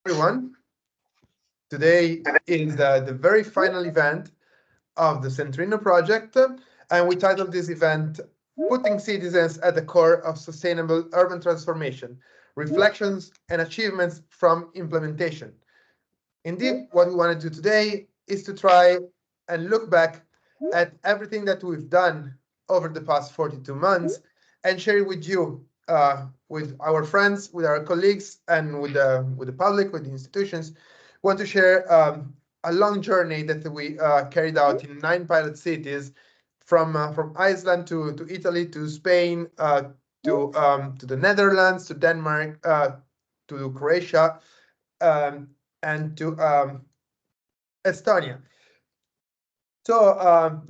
everyone. Today is the very final event of the Centrino project, and we titled this event Putting Citizens at the Core of Sustainable Urban Transformation, Reflections and Achievements from Implementation. Indeed, what we want to do today is to try and look back at everything that we've done over the past 42 months and share it with you, with our friends, with our colleagues, and with the public, with the institutions. We want to share a long journey that we carried out in 9 pilot cities, from Iceland to Italy to Spain to the Netherlands to Denmark to Croatia and to Estonia. So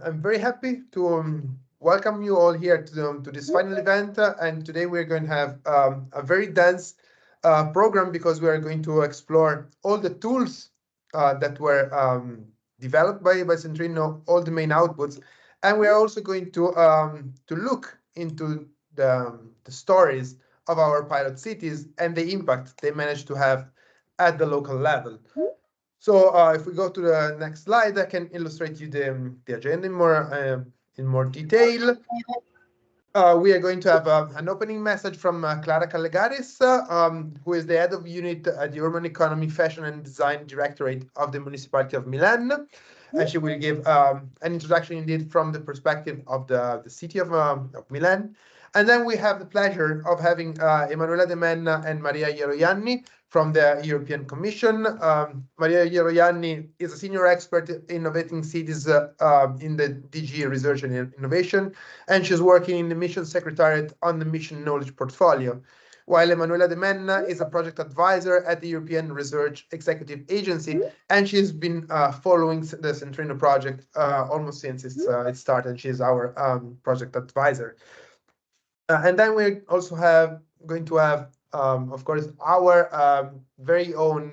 I'm very happy to welcome you all here to this final event. And today we're going to have a very dense program because we are going to explore all the tools that were developed by CENTRINNO, all the main outputs. And we are also going to look into the stories of our pilot cities and the impact they managed to have at the local level. So if we go to the next slide, I can illustrate you the agenda in more detail. We are going to have an opening message from Clara Callegaris, who is the head of unit at the Urban Economy, Fashion and Design Directorate of the Municipality of Milan. And she will give an introduction indeed from the perspective of the city of Milan. And then we have the pleasure of having Emanuela De Menna and Maria Ieroianni from the European Commission. Maria Ieroianni is a senior expert in innovating cities in the DG Research and Innovation, and she's working in the Mission Secretariat on the Mission Knowledge Portfolio, while Emanuela De Menna is a project advisor at the European Research Executive Agency, and she's been following the Centrino project almost since it started. She's our project advisor. And then we're also going to have, of course, our very own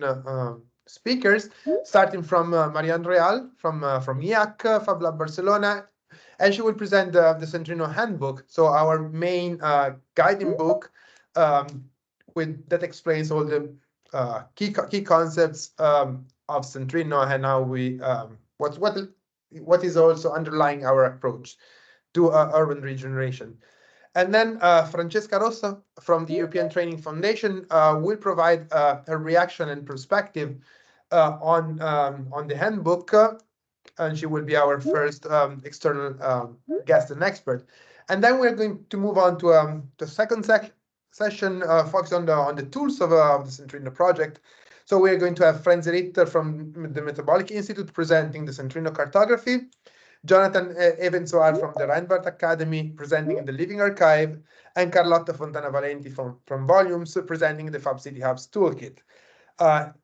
speakers, starting from Marianne Real from IAC, Fab Lab Barcelona, and she will present the Centrino handbook, so our main guiding book that explains all the key concepts of Centrino and how we what is also underlying our approach to urban regeneration. And then Francesca Rossa from the European Training Foundation will provide her reaction and perspective on the handbook, and she will be our first external guest and expert. And then we're going to move on to the second session focused on the tools of the Centrino project. So we're going to have Franz Ritter from the Metabolic Institute presenting the Centrino cartography, Jonathan Evensoar from the Reinbart Academy presenting the Living Archive, and Carlotta Fontana Valenti from Volumes presenting the Fab City Hubs Toolkit.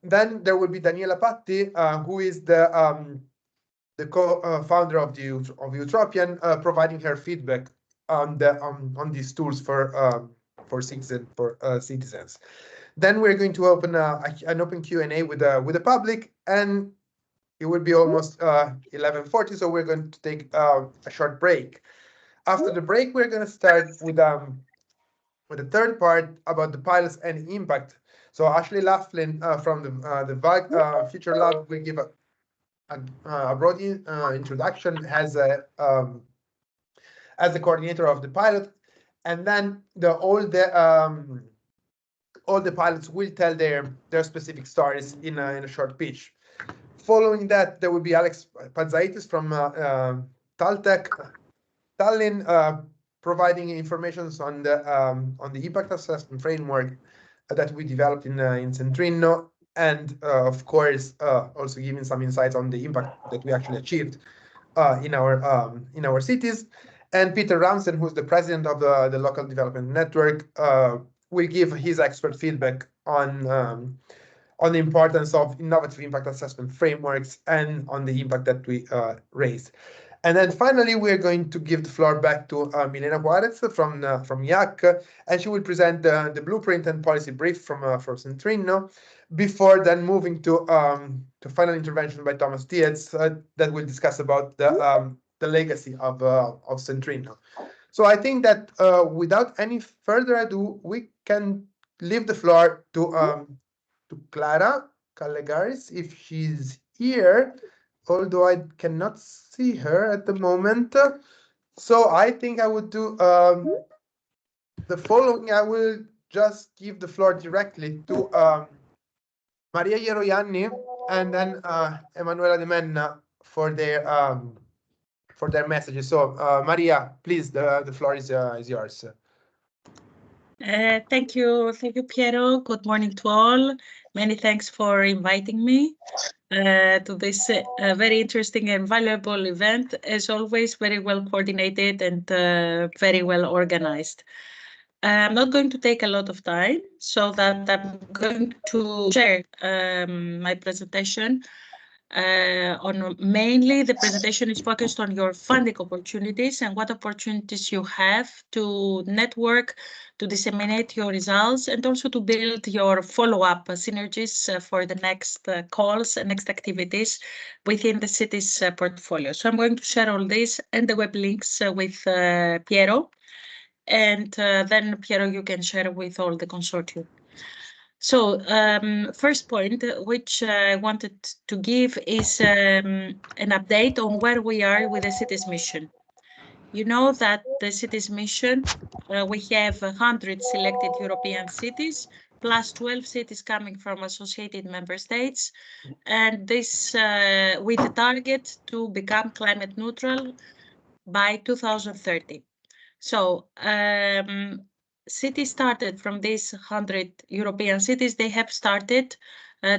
Then there will be Daniela Patti, who is the co-founder of Utopian, providing her feedback on these tools for citizens. Then we're going to open an open Q&A with the public, and it will be almost 11:40, so we're going to take a short break. After the break, we're going to start with the third part about the pilots and impact. So Ashley Laughlin from the VAG Future Lab will give a broad introduction as the coordinator of the pilot, and then all the pilots will tell their specific stories in a short pitch. Following that, there will be Alex Pazaitis from Taltech Tallinn, providing information on the impact assessment framework that we developed in Centrinno, and of course also giving some insights on the impact that we actually achieved in our cities. And Peter Ramsen, who's the president of the Local Development Network, will give his expert feedback on the importance of innovative impact assessment frameworks and on the impact that we raised. And then finally, we're going to give the floor back to Milena Juarez from IAC, and she will present the blueprint and policy brief from Centrino, before then moving to final intervention by Thomas Dietz that will discuss about the legacy of Centrino. So I think that without any further ado, we can leave the floor to Clara Calegaris, if she's here, although I cannot see her at the moment. So I think I would do the following. I will just give the floor directly to Maria Ieroianni and then Emanuela De Menna for their messages. So Maria, please, the floor is yours. Thank you, Piero. Good morning to all. Many thanks for inviting me to this very interesting and valuable event. As always, very well coordinated and very well organized. I'm not going to take a lot of time, so that I'm going to share my presentation. On mainly the presentation is focused on your funding opportunities and what opportunities you have to network, to disseminate your results, and also to build your follow-up synergies for the next calls and next activities within the city's portfolio. So I'm going to share all this and the web links with Piero, and then Piero, you can share with all the consortium. So first point which I wanted to give is an update on where we are with the city's mission. You know that the city's mission, we have 100 selected European cities, plus 12 cities coming from associated member states, and this with the target to become climate neutral by 2030. So cities started from these 100 European cities. They have started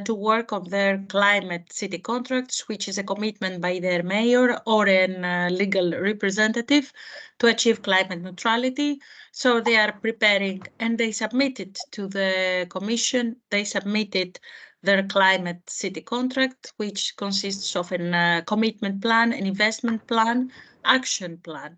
to work on their climate city contracts, which is a commitment by their mayor or a legal representative to achieve climate neutrality. So they are preparing and they submitted to the commission. They submitted their climate city contract, which consists of a commitment plan, an investment plan, action plan.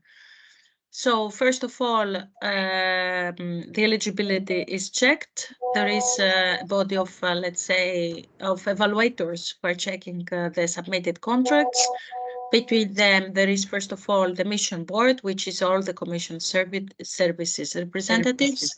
So first of all, the eligibility is checked. There is a body of, let's say, of evaluators who are checking the submitted contracts. Between them, there is, first of all, the mission board, which is all the commission services representatives.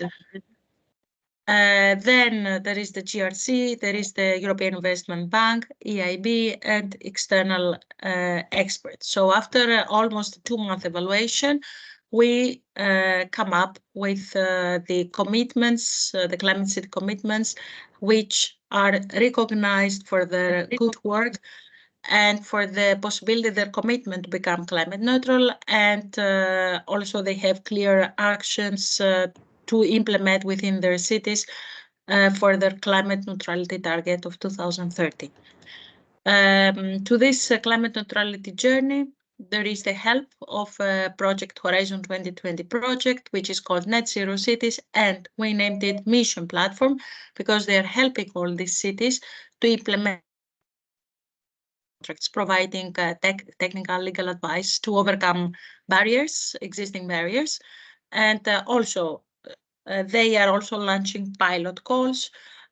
Then there is the GRC, there is the European Investment Bank, EIB, and external experts. So after almost a 2-month evaluation, we come up with the commitments, the climate city commitments, which are recognized for their good work and for the possibility their commitment to become climate neutral, and also they have clear actions to implement within their cities for their climate neutrality target of 2030. To this climate neutrality journey, there is the help of Project Horizon 2020 project, which is called Net Zero Cities, and we named it Mission Platform because they are helping all these cities to implement contracts, providing technical legal advice to overcome barriers, existing barriers, and also they are also launching pilot calls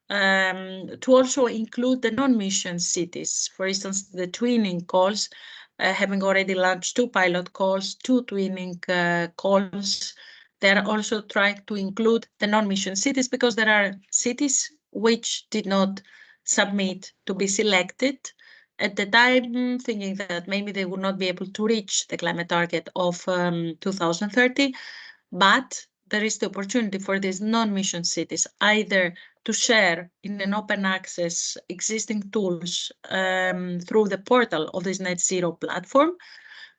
to also include the non-mission cities. For instance, the twinning calls, having already launched 2 pilot calls, 2 twinning calls. They're also trying to include the non-mission cities because there are cities which did not submit to be selected at the time, thinking that maybe they would not be able to reach the climate target of 2030, but there is the opportunity for these non-mission cities either to share in an open access existing tools through the portal of this net zero platform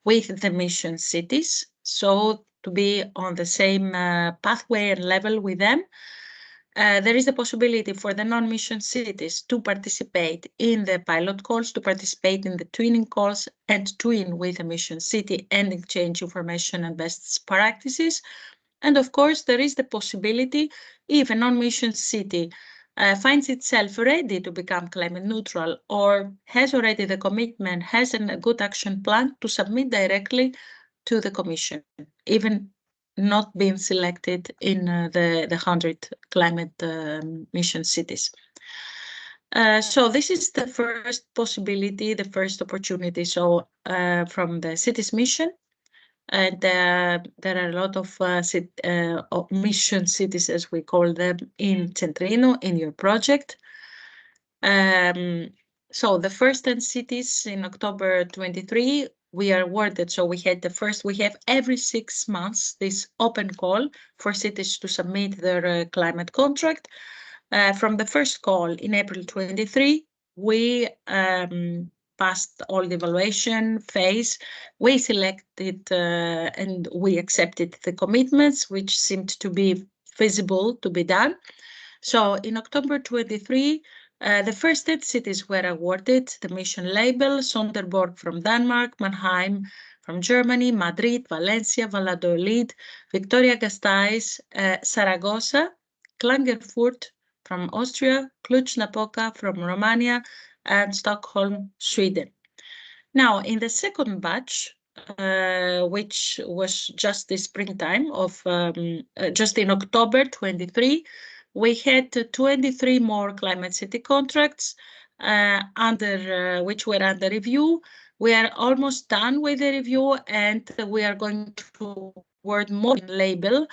with the mission cities, so to be on the same pathway and level with them. There is the possibility for the non-mission cities to participate in the pilot calls, to participate in the twinning calls, and twin with a mission city and exchange information and best practices. And of course, there is the possibility, if a non-mission city finds itself ready to become climate neutral or has already the commitment, has a good action plan, to submit directly to the Commission, even not being selected in the 100 climate mission cities. So this is the first possibility, the first opportunity. So from the city's mission, and there are a lot of mission cities, as we call them, in CENTRINNO, in your project. So the first 10 cities in October 23, we are awarded. So we have every 6 months this open call for cities to submit their climate contract. From the first call in April 23, we passed all the evaluation phase. We selected and we accepted the commitments, which seemed to be feasible to be done. So in October 23, the first 8 cities were awarded the mission label: Sonderborg from Denmark, Mannheim from Germany, Madrid, Valencia, Valladolid, Victoria-Gasteiz, Saragossa, Klagenfurt from Austria, Cluj-Napoca from Romania, and Stockholm, Sweden. Now, in the second batch, which was just the springtime of just in October 23, we had 23 more climate city contracts which were under review. We are almost done with the review, and we are going to award more label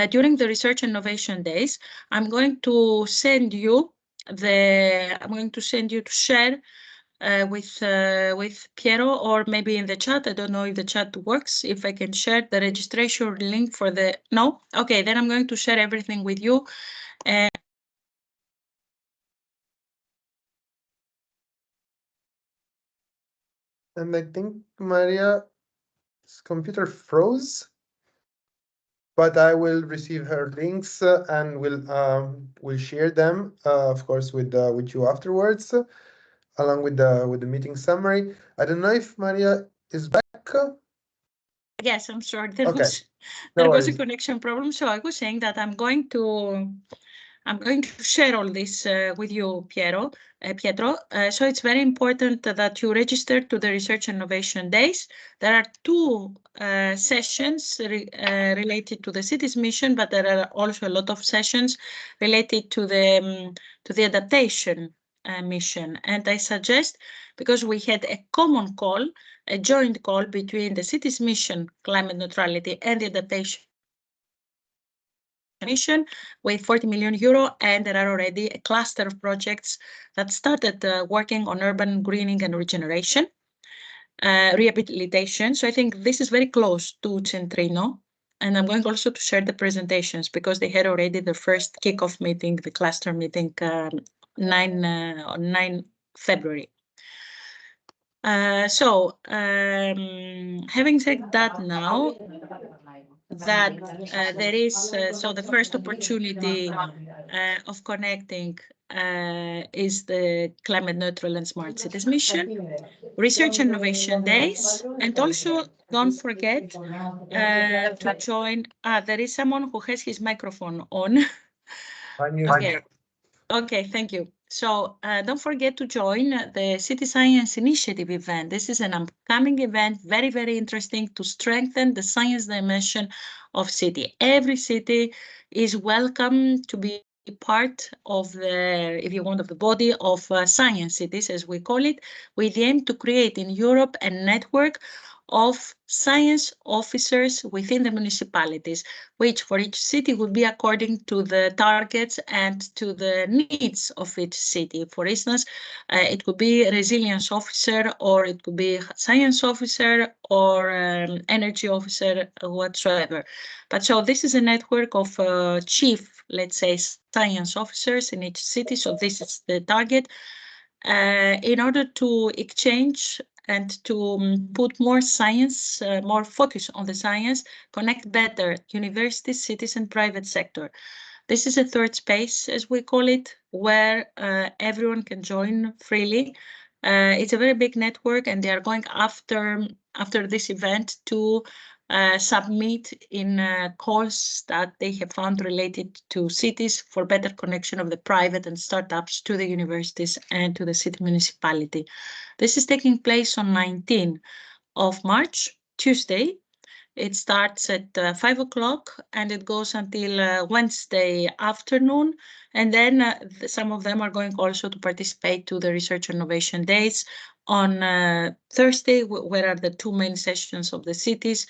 during the Research and Innovation Days. I'm going to send you to share with Piero, or maybe in the chat. I don't know if the chat works. If I can share the registration link for the no. Okay, then I'm going to share everything with you. And I think Maria's computer froze, but I will receive her links and will share them, of course, with you afterwards, along with the meeting summary. I don't know if Maria is back. Yes, I'm sorry. Okay. There No was a worries. connection problem. So I was saying that I'm going to share all this with you, Pietro. So it's very important that you register to the Research and Innovation Days. There are 2 sessions related to the city's mission, but there are also a lot of sessions related to the adaptation mission. And I suggest, because we had a common call, a joint call between the city's mission, climate neutrality, and the adaptation mission with 40 million euro, and there are already a cluster of projects that started working on urban greening and regeneration, rehabilitation. So I think this is very close to Centrinno, and I'm going also to share the presentations because they had already the first kickoff meeting, the cluster meeting, on 9 February. Having said that, now that there is so the first opportunity of connecting is the climate neutral and smart cities mission, Research and Innovation Days, and also don't forget to join. There is someone who has his microphone on. Okay. Okay, thank you. So don't forget to join the City Science Initiative event. This is an upcoming event, very, very interesting to strengthen the science dimension of city. Every city is welcome to be part of the, if you want, of the body of science cities, as we call it, with the aim to create in Europe a network of science officers within the municipalities, which for each city would be according to the targets and to the needs of each city. For instance, it could be a resilience officer, or it could be science officer, or energy officer, whatsoever. But so this is a network of chief, let's say, science officers in each city. So this is the target. In order to exchange and to put more science, more focus on the science, connect better universities, cities, and private sector. This is a third space, as we call it, where everyone can join freely. It's a very big network, and they are going after this event to submit in calls that they have found related to cities for better connection of the private and startups to the universities and to the city municipality. This is taking place on 19th of March, Tuesday. It starts at 5 o'clock and it goes until Wednesday afternoon. And then some of them are going also to participate to the Research and Innovation Days on Thursday, where are the 2 main sessions of the cities.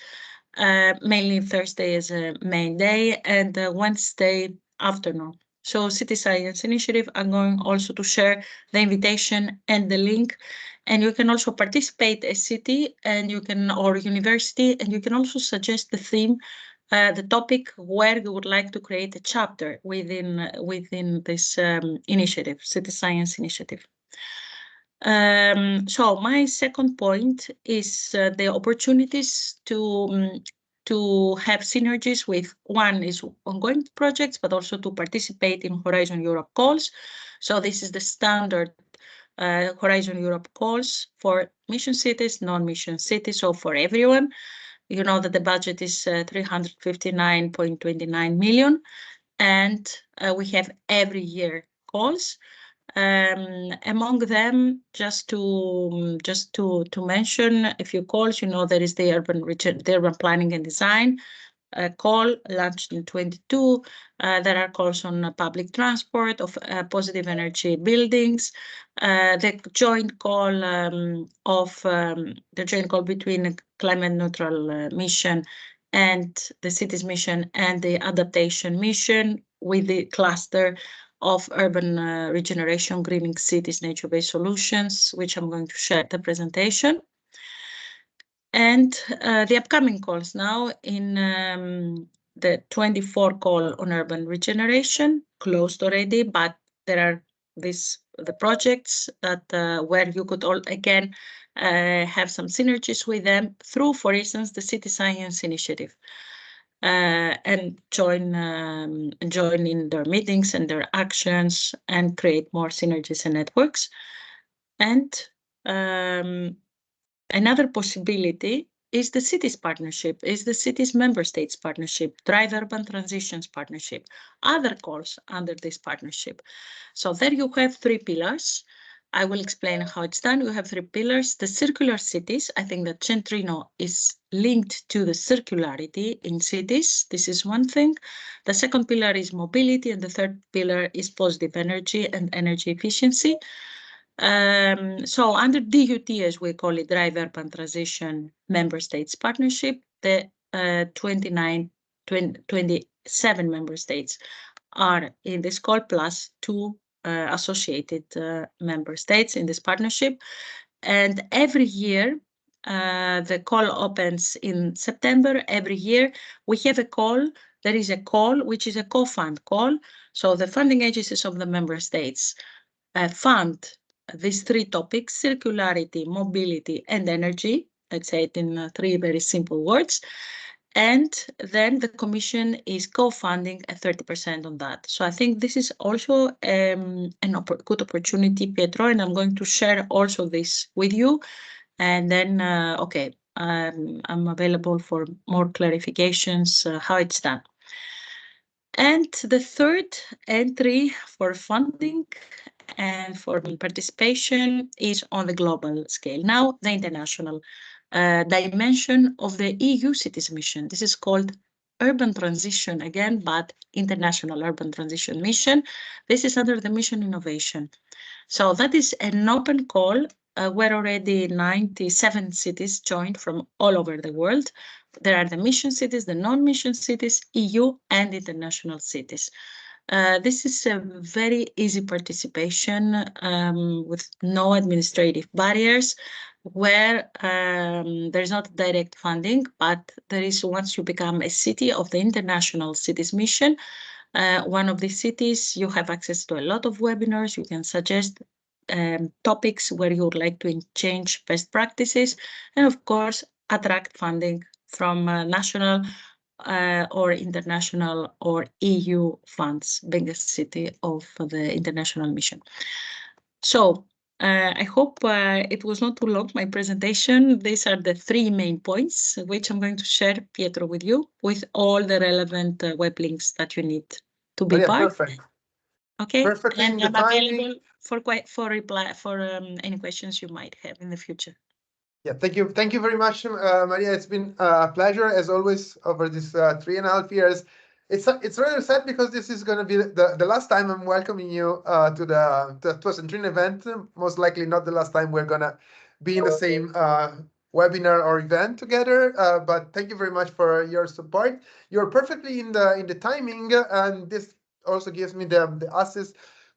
Mainly Thursday is a main day, and Wednesday afternoon. So City Science Initiative, I'm going also to share the invitation and the link. And you can also participate as city and you can, or university, and you can also suggest the theme, the topic where you would like to create a chapter within this initiative, City Science Initiative. So my second point is the opportunities to have synergies with, one is ongoing projects, but also to participate in Horizon Europe calls. So this is the standard Horizon Europe calls for mission cities, non-mission cities, so for everyone. You know that the budget is 359.29 million, and we have every year calls. Among them, just to mention a few calls, you know, there is the urban planning and design call launched in 22. There are calls on public transport, of positive energy buildings, the joint call between climate neutral mission and the cities mission and the adaptation mission, with the cluster of urban regeneration, greening cities, nature-based solutions, which I'm going to share the presentation. And the upcoming calls now in the 24 call on urban regeneration, closed already, but there are the projects that where you could all again have some synergies with them through, for instance, the City Science Initiative. And join in their meetings and their actions and create more synergies and networks. And another possibility is the cities partnership, is the cities member states partnership, drive urban transitions partnership, other calls under this partnership. So there you have three pillars. I will explain how it's done. You have three pillars. The circular cities, I think that CENTRINNO is linked to the circularity in cities. This is one thing. The second pillar is mobility, and the third pillar is positive energy and energy efficiency. So under DUT, as we call it, Drive Urban Transition Member States Partnership, the 27 member states are in this call, plus two associated member states in this partnership. And every year, the call opens in September. Every year, we have a call. There is a call, which is a co-fund call. So the funding agencies of the member states fund these three topics: circularity, mobility, and energy. Let's say it in three very simple words. And then the Commission is co-funding at 30% on that. So I think this is also good opportunity, Pietro, and I'm going to share also this with you. And then, I'm available for more clarifications, how it's done. And the third entry for funding and for participation is on the global scale. Now, the international dimension of the EU Cities Mission. This is called Urban Transition again, but International Urban Transition Mission. This is under the mission innovation. So that is an open call where already 97 cities joined from all over the world. There are the mission cities, the non-mission cities, EU and international cities. This is a very easy participation with no administrative barriers, where there's not direct funding, but there is, once you become a city of the International Cities Mission, one of these cities, you have access to a lot of webinars. You can suggest topics where you would like to change best practices, and of course, attract funding from national or international or EU funds, biggest city of the international mission. So I hope it was not too long, my presentation. These are the three main points, which I'm going to share, Pietro, with you, with all the relevant web links that you need to be part. Perfect. Okay, Perfectly and in the I'm timing. available for any questions you might have in the future. Yeah, thank you very much, Maria. It's been a pleasure as always over these 3.5 years. It's really sad because this is going to be the last time I'm welcoming you to a CENTRINNO event. Most likely not the last time we're gonna be in the same webinar or event together. But thank you very much for your support. You're perfectly in the timing, and this also gives me the assist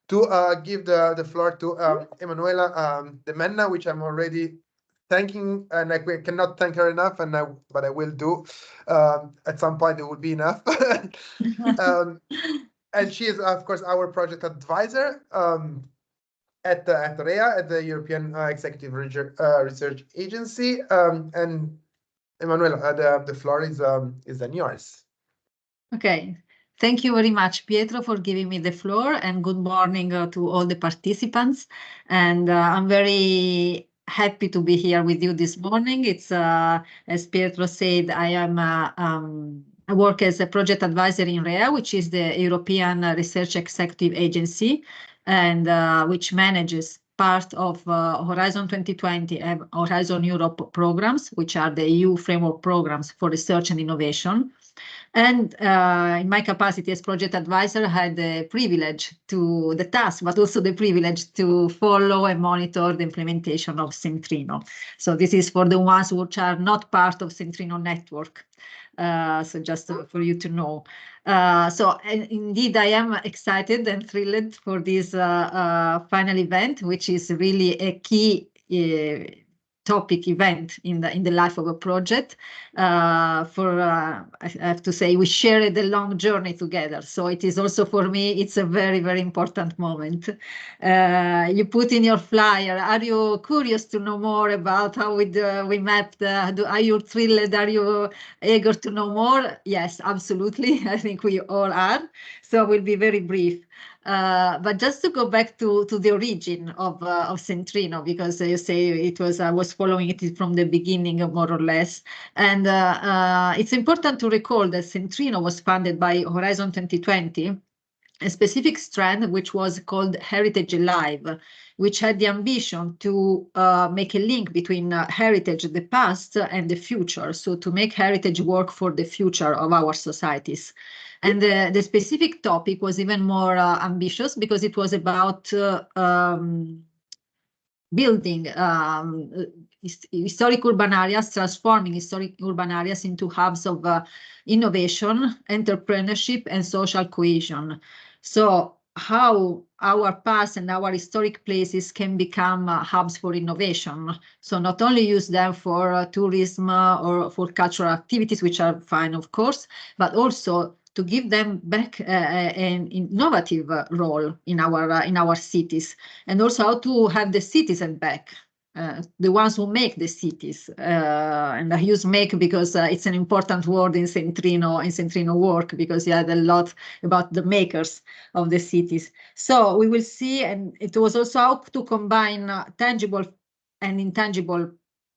to give the floor to Emanuela De Menna, which I'm already thanking, and I cannot thank her enough, but I will do. At some point, it will be enough. And she is, of course, our project advisor at REA, at the European Executive Research Agency. And Emanuela, the floor is then yours. Okay. Thank you very much, Pietro, for giving me the floor, and good morning to all the participants. And I'm very happy to be here with you this morning. It's, as Pietro said, I work as a project advisor in REA, which is the European Research Executive Agency, and which manages part of Horizon 2020 and Horizon Europe programs, which are the EU framework programs for research and innovation. And in my capacity as project advisor, I had the privilege to the task, but also the privilege to follow and monitor the implementation of CENTRINNO. So this is for the ones which are not part of CENTRINNO network. So just for you to know. Indeed, I am excited and thrilled for this final event, which is really a key topic event in the life of a project. I have to say, we shared a long journey together. So it is also for me, it's a very, very important moment. You put in your flyer, are you curious to know more about how we mapped? Are you thrilled? Are you eager to know more? Yes, absolutely. I think we all are. So I will be very brief. But just to go back to the origin of CENTRINNO, because you say I was following it from the beginning, more or less. And it's important to recall that CENTRINNO was funded by Horizon 2020, a specific strand which was called Heritage Alive, which had the ambition to make a link between heritage, the past, and the future. So to make heritage work for the future of our societies. And the specific topic was even more ambitious because it was about building historic urban areas, transforming historic urban areas into hubs of innovation, entrepreneurship, and social cohesion. So how our past and our historic places can become hubs for innovation. So not only use them for tourism or for cultural activities, which are fine, of course, but also to give them back an innovative role in our cities, and also how to have the citizen back, the ones who make the cities. And I use make because it's an important word in CENTRINNO work, because you had a lot about the makers of the cities. So we will see, and it was also how to combine tangible and intangible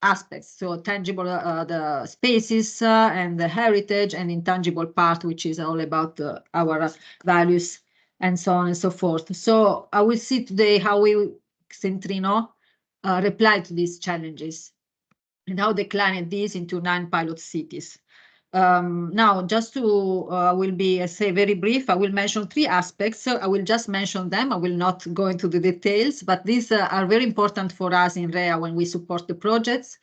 aspects. So tangible, the spaces and the heritage, and intangible part, which is all about our values and so on and so forth. So I will see today how CENTRINNO replied to these challenges and how declined these into 9 pilot cities. Now, just to, will be, say, very brief, I will mention 3 aspects. So I will just mention them. I will not go into the details, but these are very important for us in REA when we support the projects.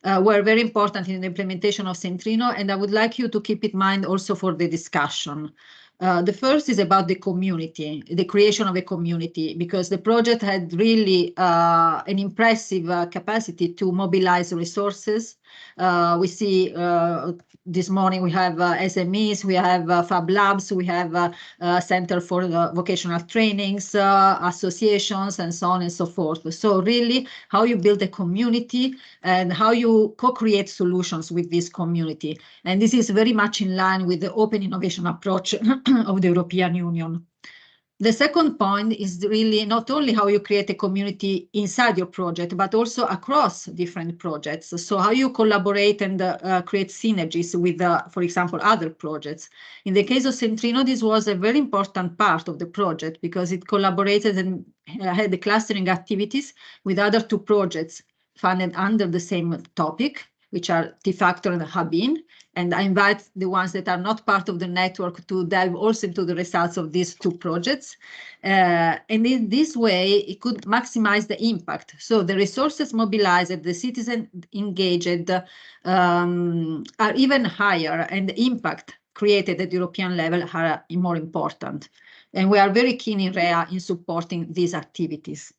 Were very important in the implementation of CENTRINNO, and I would like you to keep in mind also for the discussion. The first is about the community, the creation of a community, because the project had really an impressive capacity to mobilize resources. We see this morning we have SMEs, we have Fab Labs, we have Center for Vocational Trainings, associations, and so on and so forth. So really how you build a community and how you co-create solutions with this community. And this is very much in line with the open innovation approach of the European Union. The second point is really not only how you create a community inside your project, but also across different projects. So how you collaborate and create synergies with, for example, other projects. In the case of CENTRINNO, this was a very important part of the project because it collaborated and had the clustering activities with other 2 projects funded under the same topic, which are T-Factor and Hubin. And I invite the ones that are not part of the network to dive also into the results of these 2 projects. And in this way, it could maximize the impact. So the resources mobilized, the citizens engaged are even higher, and the impact created at European level are more important. And we are very keen in REA in supporting these activities.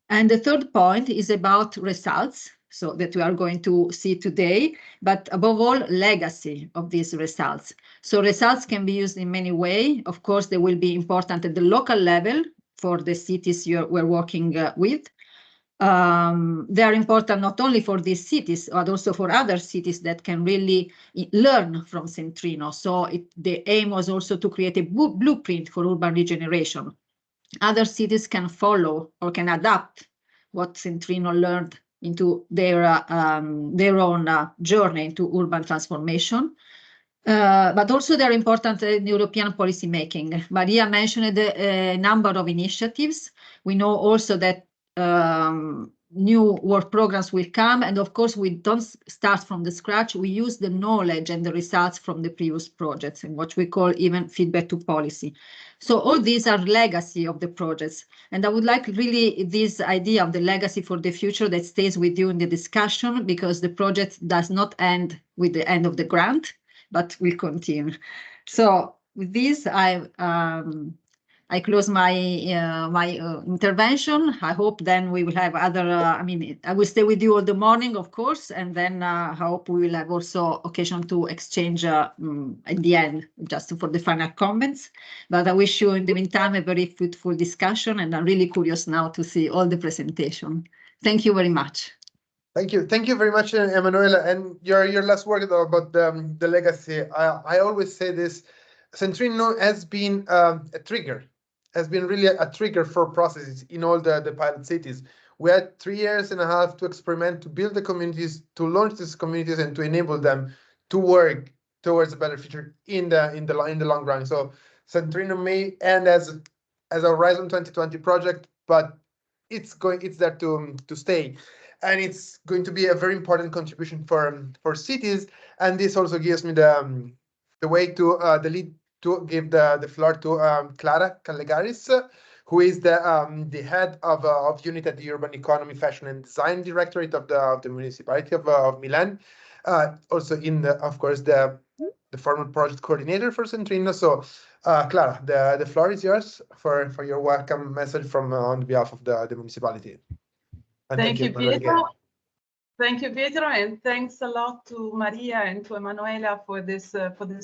And the third point is about results, so that we are going to see today, but above all, legacy of these results. So results can be used in many ways. Of course, they will be important at the local level for the cities we're working with. They are important not only for these cities, but also for other cities that can really learn from Centrinno. So the aim was also to create a blueprint for urban regeneration. Other cities can follow or can adapt what Centrinno learned into their own journey into urban transformation. But also they're important in European policy making. Maria mentioned a number of initiatives. We know also that new work programs will come, and of course we don't start from the scratch. We use the knowledge and the results from the previous projects, and what we call even feedback to policy. So all these are legacy of the projects, and I would like really this idea of the legacy for the future that stays with you in the discussion, because the project does not end with the end of the grant, but will continue. So with this, I close my intervention. I hope then we will have other, I will stay with you all the morning, of course, and then I hope we will have also occasion to exchange at the end, just for the final comments. But I wish you in the meantime a very fruitful discussion, and I'm really curious now to see all the presentation. Thank you very much. Thank you very much, Emanuela. And your last word about the legacy. I always say this: Centrinno has been a trigger. Has been really a trigger for processes in all the pilot cities. We had 3 years and a half to experiment, to build the communities, to launch these communities, and to enable them to work towards a better future in the long run. So Centrinno may end as a Horizon 2020 project, but it's there to stay, and it's going to be a very important contribution for cities. And this also gives me the way to the lead to give the floor to Clara Callegaris, who is the head of unit at the Urban Economy, Fashion and Design Directorate of the municipality of Milan. Also of course, the former project coordinator for Centrinno. So, Clara, the floor is yours for your welcome message from on behalf of the municipality. And thank you, Pietro. Thank you, Pietro, and thanks a lot to Maria and to Emanuela for this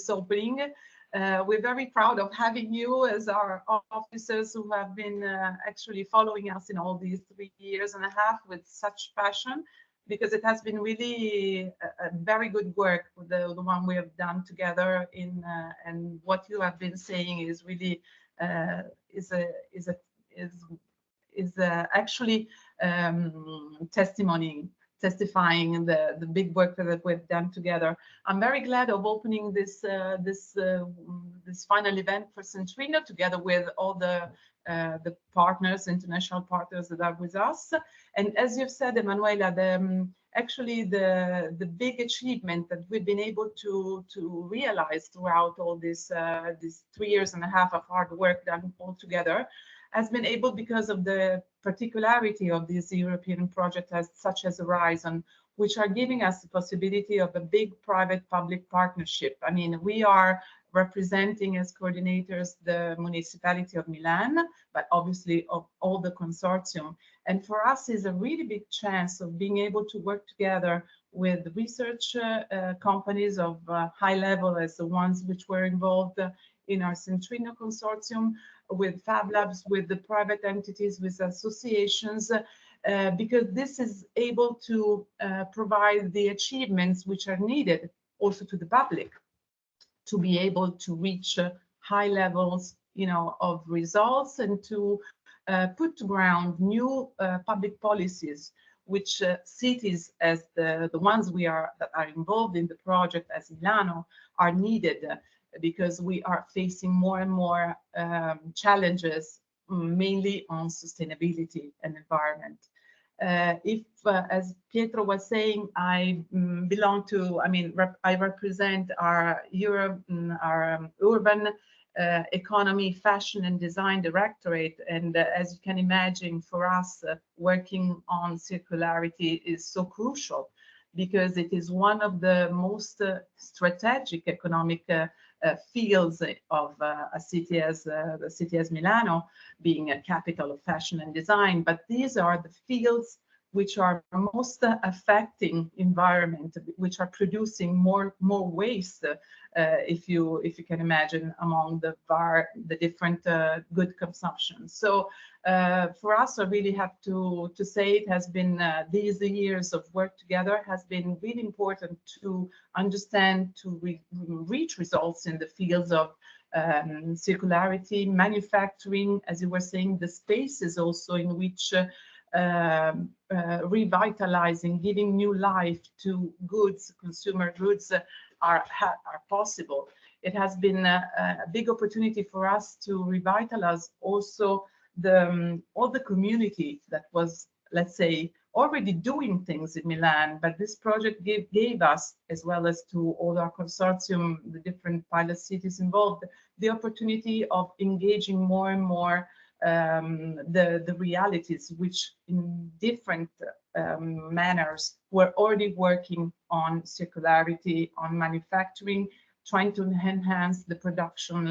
opening. We're very proud of having you as our officers who have been actually following us in all these 3 years and a half with such passion, because it has been really a very good work, the one we have done together and what you have been saying is really actually testifying the big work that we've done together. I'm very glad of opening this final event for Centrinno together with all the partners, international partners that are with us. And as you've said, Emanuela, actually the big achievement that we've been able to realize throughout all these 3 years and a half of hard work done all together has been able because of the particularity of these European projects such as Horizon, which are giving us the possibility of a big private-public partnership. I mean, we are representing as coordinators the municipality of Milan, but obviously of all the consortium. And for us is a really big chance of being able to work together with research companies of high level as the ones which were involved in our Centrinno consortium, with Fab Labs, with the private entities, with associations, because this is able to provide the achievements which are needed also to the public to be able to reach high levels, of results and to put to ground new public policies, which cities as the ones that are involved in the project as Milano are needed, because we are facing more and more challenges, mainly on sustainability and environment. As Pietro was saying, I represent our Urban Economy, Fashion and Design Directorate. And as you can imagine, for us, working on circularity is so crucial, because it is one of the most strategic economic fields of a city as the city as Milano, being a capital of fashion and design. But these are the fields which are most affecting environment, which are producing more waste, if you can imagine, among the different good consumption. So for us, I really have to say it has been these years of work together has been really important to understand, to reach results in the fields of circularity, manufacturing, as you were saying, the spaces also in which revitalizing, giving new life to goods, consumer goods are possible. It has been a big opportunity for us to revitalize also all the community that was, let's say, already doing things in Milan, but this project gave us, as well as to all our consortium, the different pilot cities involved, the opportunity of engaging more and more the realities which in different manners were already working on circularity, on manufacturing, trying to enhance the production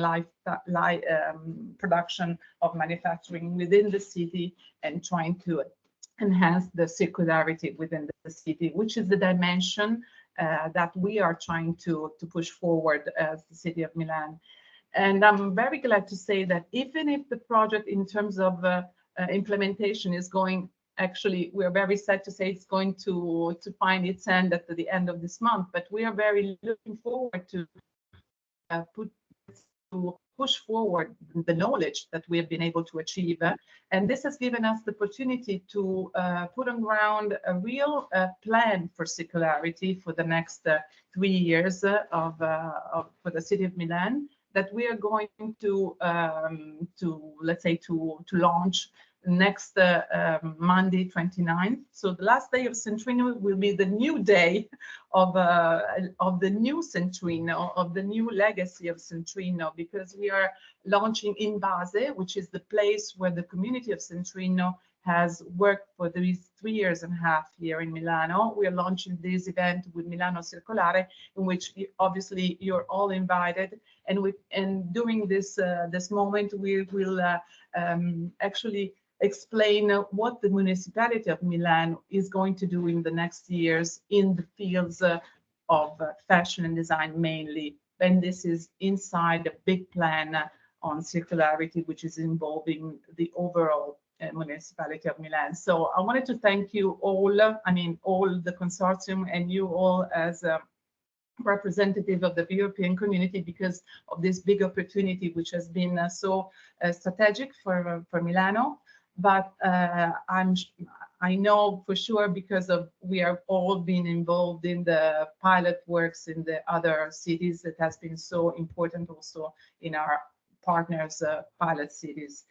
of manufacturing within the city, and trying to enhance the circularity within the city, which is the dimension that we are trying to push forward as the city of Milan. And I'm very glad to say that even if the project in terms of implementation is going, actually, we're very sad to say it's going to find its end at the end of this month, but we are very looking forward to push forward the knowledge that we have been able to achieve. And this has given us the opportunity to put on ground a real plan for circularity for the next 3 years for the city of Milan, that we are going to let's say to launch next Monday 29th. So the last day of Centrinno will be the new day of the new Centrinno, of the new legacy of Centrinno, because we are launching in Base, which is the place where the community of Centrinno has worked for these 3.5 years here in Milano. We are launching this event with Milano Circolare, in which obviously you're all invited. And during this moment, we will actually explain what the municipality of Milan is going to do in the next years in the fields of fashion and design mainly. And this is inside a big plan on circularity, which is involving the overall municipality of Milan. So I wanted to thank you all, I mean, all the consortium and you all as representative of the European community, because of this big opportunity, which has been so strategic for Milano. But I know for sure, because of we are all been involved in the pilot works in the other cities, that has been so important also in our partners' pilot cities.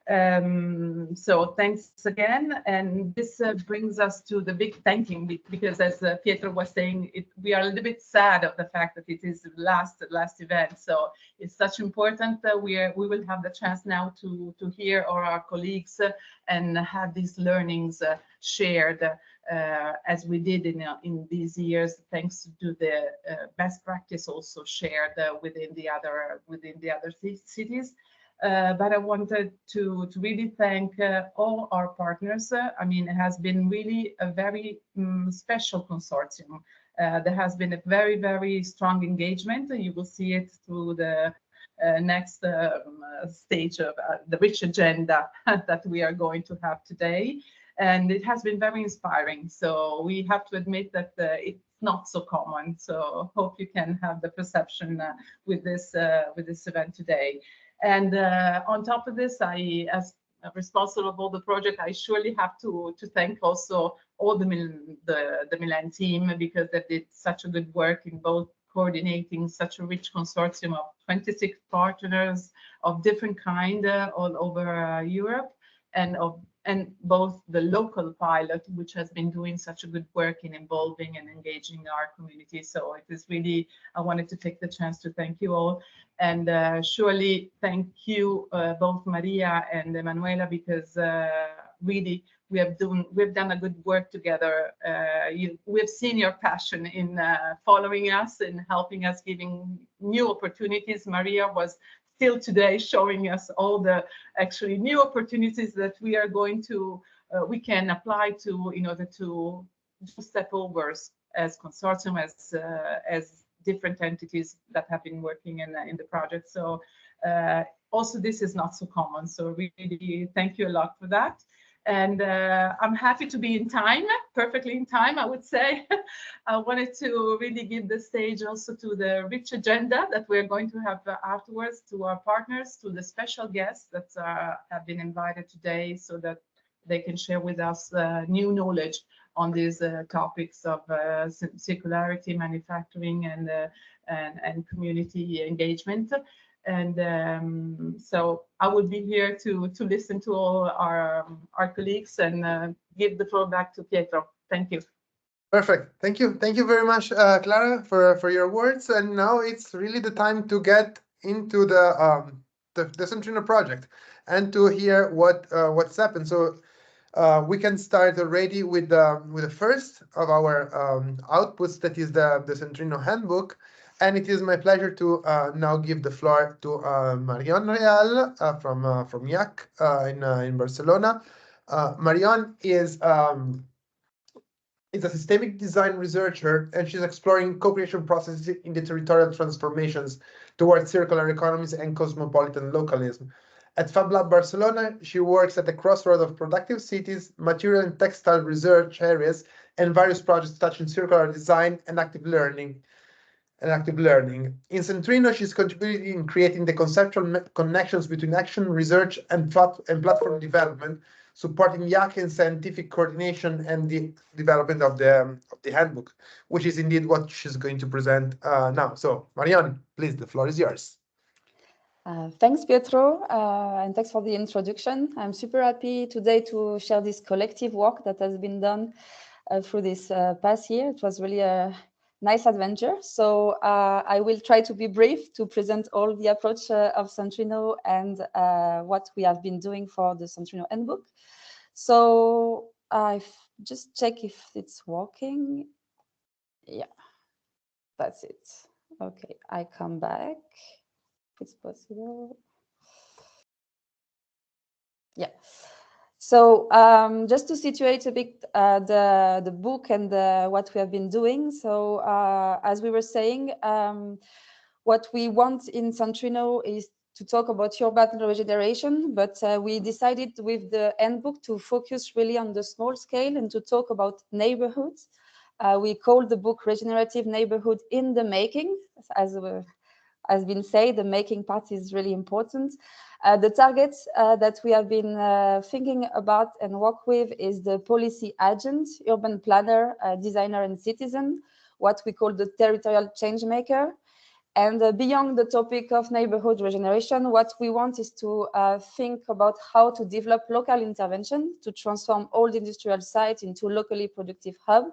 So thanks again, and this brings us to the big thanking, because as Pietro was saying, we are a little bit sad of the fact that it is the last event. So it's such important that we will have the chance now to hear our colleagues and have these learnings shared as we did in these years, thanks to the best practice also shared within the other cities. But I wanted to really thank all our partners. I mean, it has been really a very special consortium. There has been a very, very strong engagement. You will see it through the next stage of the rich agenda that we are going to have today. And it has been very inspiring. So we have to admit that it's not so common. So hope you can have the perception with this event today. And on top of this, as responsible of all the project, I surely have to thank also all the Milan team, because they did such a good work in both coordinating such a rich consortium of 26 partners of different kind all over Europe, and both the local pilot, which has been doing such a good work in involving and engaging our community. So it is really, I wanted to take the chance to thank you all, and surely thank you both Maria and Emanuela, because really we've done a good work together. We've seen your passion in following us and helping us, giving new opportunities. Maria was still today showing us all the actually new opportunities that we are going to we can apply to in order to do step overs as consortium, as different entities that have been working in the project. So also this is not so common. So really thank you a lot for that. And I'm happy to be in time, perfectly in time, I would say. I wanted to really give the stage also to the rich agenda that we're going to have afterwards, to our partners, to the special guests that have been invited today, so that they can share with us new knowledge on these topics of circularity, manufacturing, and community engagement. And so I will be here to listen to all our colleagues and give the floor back to Pietro. Thank you. Perfect. Thank you. Thank you very much, Clara, for your words. And now it's really the time to get into the Centrino project and to hear what's happened. So we can start already with the first of our outputs, that is the Centrino handbook. And it is my pleasure to now give the floor to Marion Real from IAC in Barcelona. Marion is a systemic design researcher, and she's exploring co-creation processes in the territorial transformations towards circular economies and cosmopolitan localism. At Fab Lab Barcelona, she works at the crossroad of productive cities, material and textile research areas, and various projects touching circular design and active learning. In Centrino, she's contributing in creating the conceptual connections between action, research, and platform development, supporting IAC in scientific coordination and the development of the handbook, which is indeed what she's going to present now. So, Marion, please, the floor is yours. Thanks, Pietro, and thanks for the introduction. I'm super happy today to share this collective work that has been done through this past year. It was really a nice adventure. So I will try to be brief to present all the approach of Centrino and what we have been doing for the Centrino handbook. So I just check if it's working. Yeah, that's it. Okay, I come back. If it's possible. Yeah. So just to situate a bit the book and what we have been doing. So as we were saying, what we want in Centrino is to talk about urban regeneration, but we decided with the handbook to focus really on the small scale and to talk about neighborhoods. We call the book Regenerative Neighborhood in the Making. As been said, the making part is really important. The targets that we have been thinking about and work with is the policy agent, urban planner, designer, and citizen, what we call the territorial change maker. And beyond the topic of neighborhood regeneration, what we want is to think about how to develop local intervention to transform old industrial sites into locally productive hubs.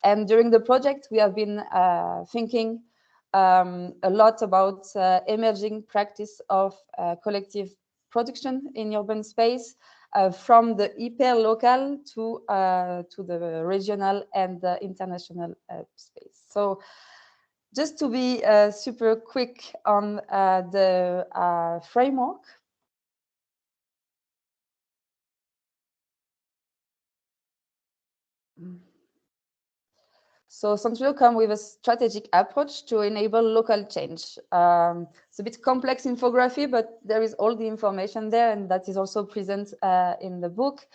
And during the project, we have been thinking a lot about emerging practice of collective production in urban space, from the hyper-local to the regional and the international space. So just to be super quick on the framework. So Centrino come with a strategic approach to enable local change. It's a bit complex infography, but there is all the information there, and that is also present in the book.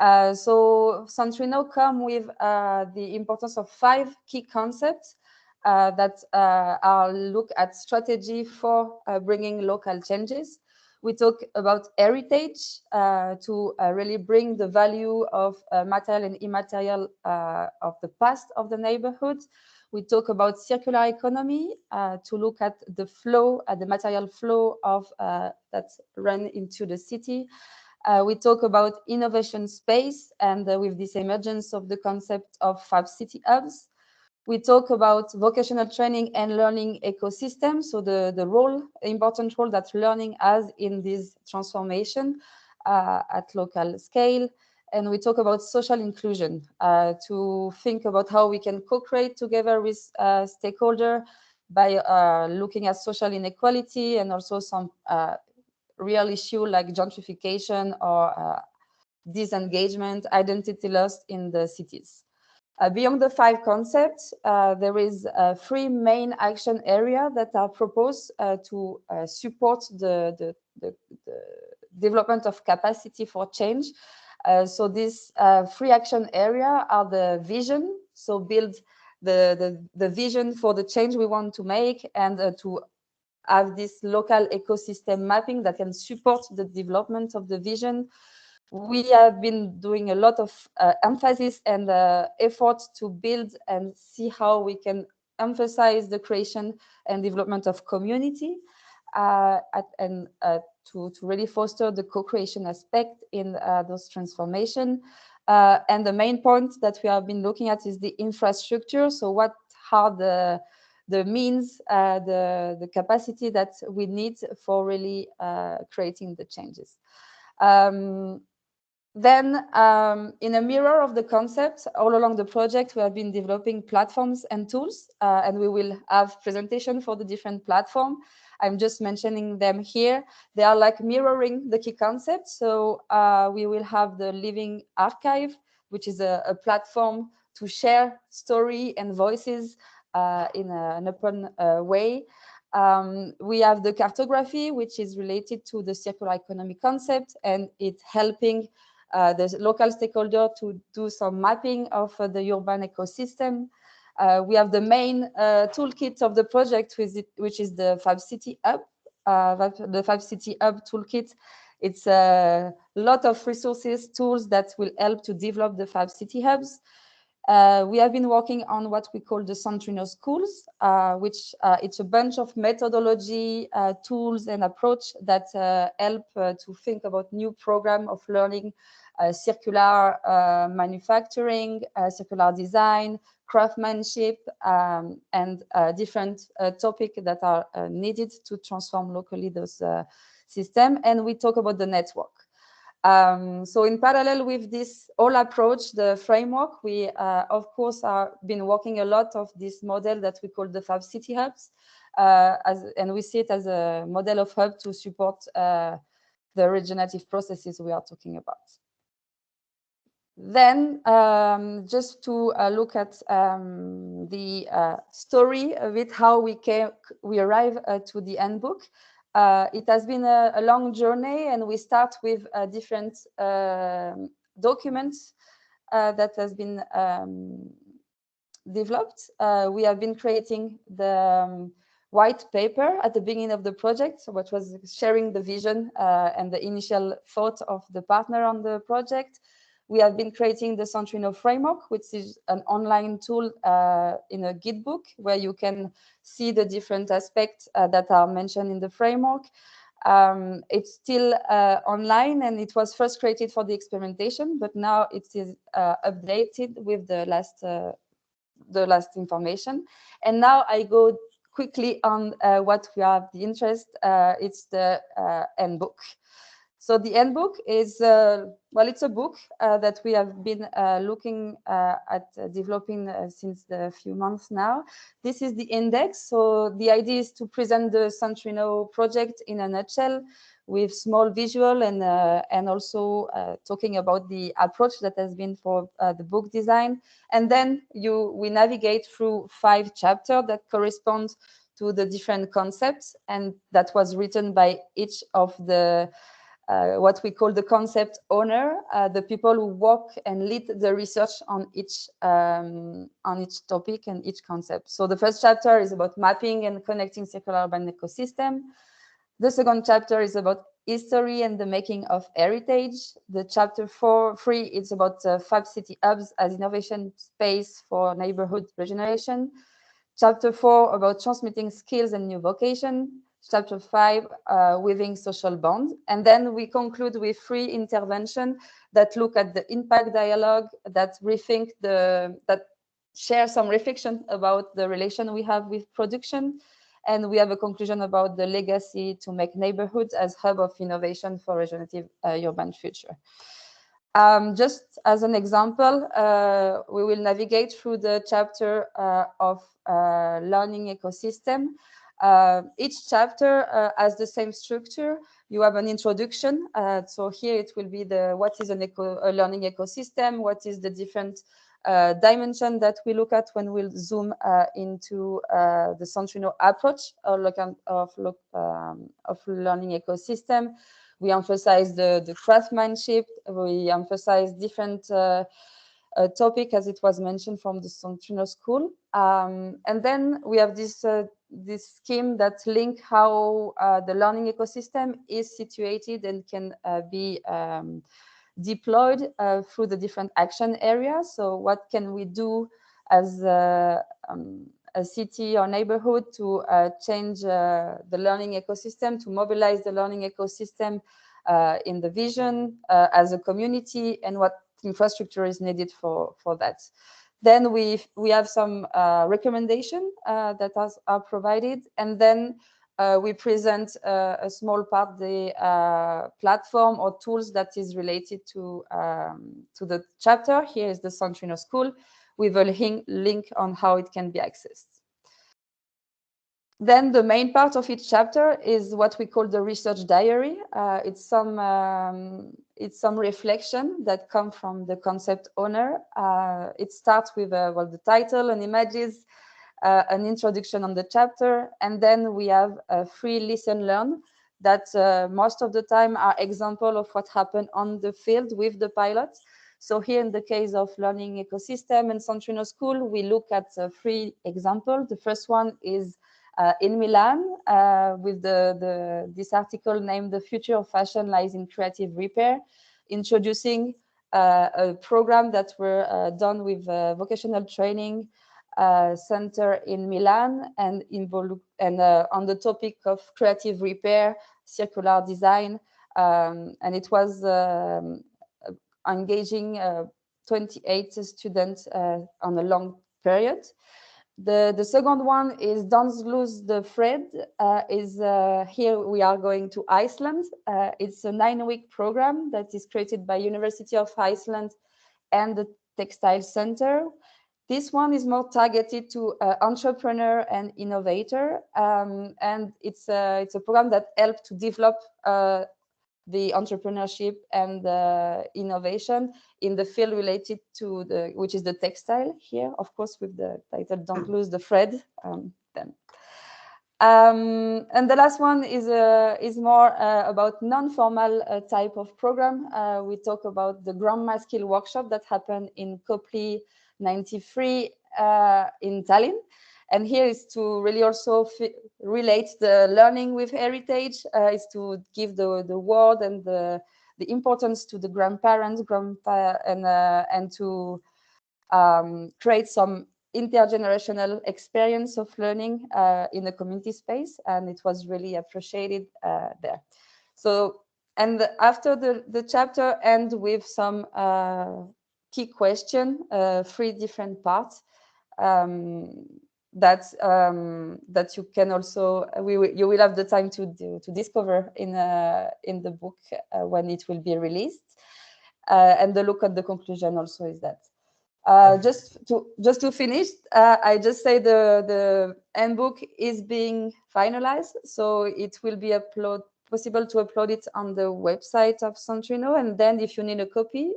So Centrino come with the importance of 5 key concepts that are look at strategy for bringing local changes. We talk about heritage to really bring the value of material and immaterial of the past of the neighborhood. We talk about circular economy to look at the flow, the material flow of that run into the city. We talk about innovation space and with this emergence of the concept of Fab City Hubs. We talk about vocational training and learning ecosystem, so the important role that learning has in this transformation at local scale. and we talk about social inclusion, to think about how we can co-create together with stakeholders by looking at social inequality and also some real issue like gentrification or disengagement, identity loss in the cities. Beyond the 5 concepts, there is 3 main action areas that are proposed to support the development of capacity for change. So these 3 action areas are the vision, so build the vision for the change we want to make, and to have this local ecosystem mapping that can support the development of the vision. We have been doing a lot of emphasis and effort to build and see how we can emphasize the creation and development of community, and to really foster the co-creation aspect in those transformation. And the main point that we have been looking at is the infrastructure. So what are the means, the capacity that we need for really creating the changes. Then, in a mirror of the concept, all along the project, we have been developing platforms and tools, and we will have presentation for the different platform. I'm just mentioning them here. They are like mirroring the key concepts. So we will have the Living Archive, which is a platform to share story and voices in an open way. We have the cartography, which is related to the circular economy concept, and it's helping the local stakeholder to do some mapping of the urban ecosystem. We have the main toolkit of the project, which is the Fab City Hub. The Fab City Hub toolkit. It's a lot of resources, tools that will help to develop the Fab City Hubs. We have been working on what we call the CENTRINNO schools, which it's a bunch of methodology, tools and approach that help to think about new program of learning, circular manufacturing, circular design, craftsmanship, and different topics that are needed to transform locally those systems. And we talk about the network. So in parallel with this whole approach, the framework, we of course are been working a lot of this model that we call the Fab City Hubs, and we see it as a model of hub to support the regenerative processes we are talking about. Then just to look at the story of it, how we arrive to the handbook. It has been a long journey, and we start with different documents that has been developed. We have been creating the white paper at the beginning of the project, which was sharing the vision and the initial thought of the partner on the project. We have been creating the CENTRINNO framework, which is an online tool in a Git book where you can see the different aspects that are mentioned in the framework. It's still online, and it was first created for the experimentation, but now it is updated with the last information. And now I go quickly on what we have the interest. It's the handbook. So the handbook is, well, it's a book that we have been looking at developing since a few months now. This is the index. So the idea is to present the CENTRINNO project in a nutshell with small visual and also talking about the approach that has been for the book design. And then we navigate through 5 chapters that correspond to the different concepts, and that was written by each of the what we call the concept owner, the people who work and lead the research on each topic and each concept. So the first chapter is about mapping and connecting circular urban ecosystem. The second chapter is about history and the making of heritage. The chapter 3 is about Fab City Hubs as innovation space for neighborhood regeneration. Chapter 4 about transmitting skills and new vocation. Chapter 5, weaving social bonds. And then we conclude with 3 interventions that look at the impact dialogue, that rethink that share some reflection about the relation we have with production. And we have a conclusion about the legacy to make neighborhoods as hub of innovation for regenerative urban future. Just as an example, we will navigate through the chapter of learning ecosystem. Each chapter has the same structure. You have an introduction. So here it will be what is a learning ecosystem, what is the different dimension that we look at when we'll zoom into the CENTRINNO approach of learning ecosystem. We emphasize the craftsmanship. We emphasize different topic, as it was mentioned from the CENTRINNO school. And then we have this scheme that link how the learning ecosystem is situated and can be deployed through the different action areas. So what can we do as a city or neighborhood to change the learning ecosystem, to mobilize the learning ecosystem in the vision as a community, and what infrastructure is needed for that. Then we have some recommendation that are provided, and then we present a small part the platform or tools that is related to the chapter. Here is the CENTRINNO school with a link on how it can be accessed. Then the main part of each chapter is what we call the research diary. It's some reflection that come from the concept owner. It starts with the title and images, an introduction on the chapter, and then we have a free listen learn that most of the time are example of what happened on the field with the pilots. So here in the case of learning ecosystem and CENTRINNO school, we look at three examples. The first one is in Milan with this article named "The Future of Fashion Lies in Creative Repair," introducing a program that were done with vocational training center in Milan and on the topic of creative repair, circular design, and it was engaging 28 students on a long period. The second one is Don't Lose the Thread. Here we are going to Iceland. It's a 9-week program that is created by University of Iceland and the Textile Center. This one is more targeted to entrepreneur and innovator, and it's a program that helps to develop the entrepreneurship and innovation in the field related to which is the textile here, of course, with the title "Don't Lose the Thread." Then. And the last one is more about non-formal type of program. We talk about the Grandma Skill Workshop that happened in Copley 93 in Tallinn. And here is to really also relate the learning with heritage, is to give the word and the importance to the grandparents, and to create some intergenerational experience of learning in the community space. And it was really appreciated there. So, and after the chapter end with some key question, 3 different parts. That you can also you will have the time to discover in the book when it will be released, and the look at the conclusion also is that just to finish, I just say the handbook is being finalized, so it will be possible to upload it on the website of CENTRINNO. And then if you need a copy,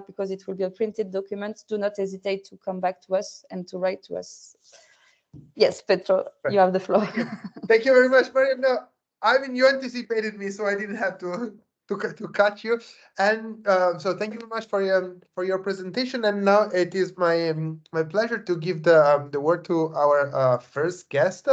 because it will be a printed document, do not hesitate to come back to us and to write to us. Yes, Petro, you have the floor. Thank you very much, Mariam. No, I mean, you anticipated me, so I didn't have to cut you. And so thank you very much for your presentation. And now it is my pleasure to give the word to our first guest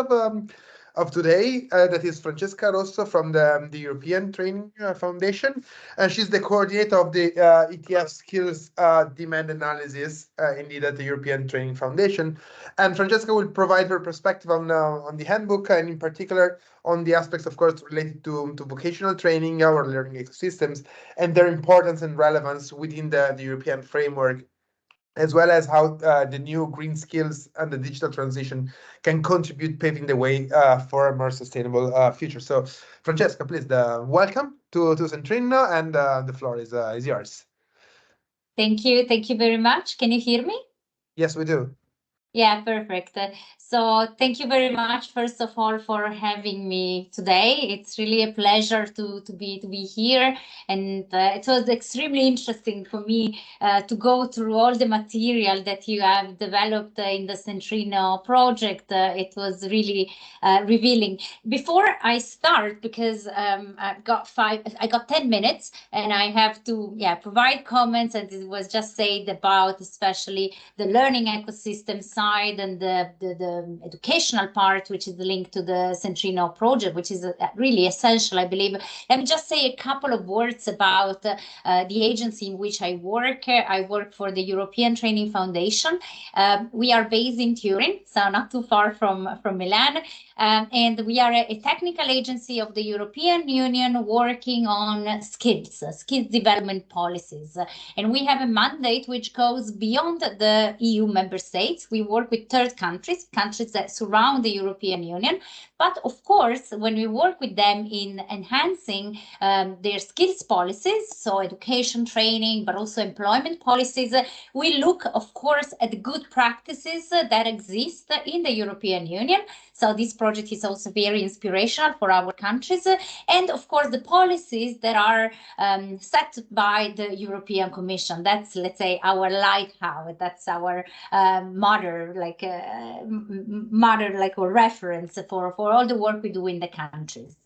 of today. That is Francesca Rosso from the European Training Foundation, and she's the coordinator of the ETF Skills Demand Analysis, indeed, at the European Training Foundation. And Francesca will provide her perspective on the handbook, and in particular on the aspects, of course, related to vocational training, our learning ecosystems, and their importance and relevance within the European framework, as well as how the new green skills and the digital transition can contribute, paving the way for a more sustainable future. So, Francesca, please, welcome to CENTRINNO, and the floor is yours. Thank you. Thank you very much. Can you hear me? Yes, we do. Yeah, perfect. So thank you very much, first of all, for having me today. It's really a pleasure to be here, and it was extremely interesting for me to go through all the material that you have developed in the CENTRINNO project. It was really revealing. Before I start, because I got 10 minutes, and I have to provide comments, and it was just said about especially the learning ecosystem side and the educational part, which is linked to the CENTRINNO project, which is really essential, I believe. Let me just say a couple of words about the agency in which I work. I work for the European Training Foundation. We are based in Turin, so not too far from Milan. And we are a technical agency of the European Union working on skills development policies. And we have a mandate which goes beyond the EU member states. We work with third countries that surround the European Union. But of course, when we work with them in enhancing their skills policies, so education, training, but also employment policies, we look, of course, at good practices that exist in the European Union. So this project is also very inspirational for our countries. And of course, the policies that are set by the European Commission. That's, let's say, our lighthouse. That's our mother, like or reference for all the work we do in the countries.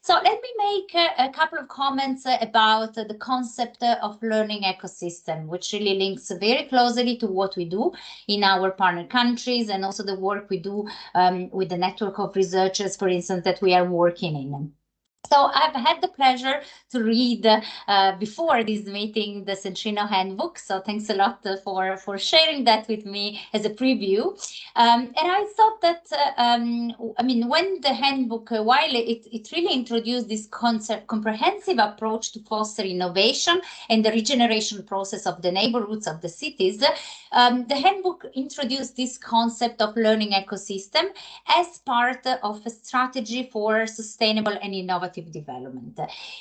So let me make a couple of comments about the concept of learning ecosystem, which really links very closely to what we do in our partner countries and also the work we do with the network of researchers, for instance, that we are working in. So I've had the pleasure to read before this meeting the CENTRINNO handbook. So thanks a lot for sharing that with me as a preview. And I thought that, when the handbook, while it really introduced this comprehensive approach to foster innovation and the regeneration process of the neighborhoods of the cities, the handbook introduced this concept of learning ecosystem as part of a strategy for sustainable and innovative development.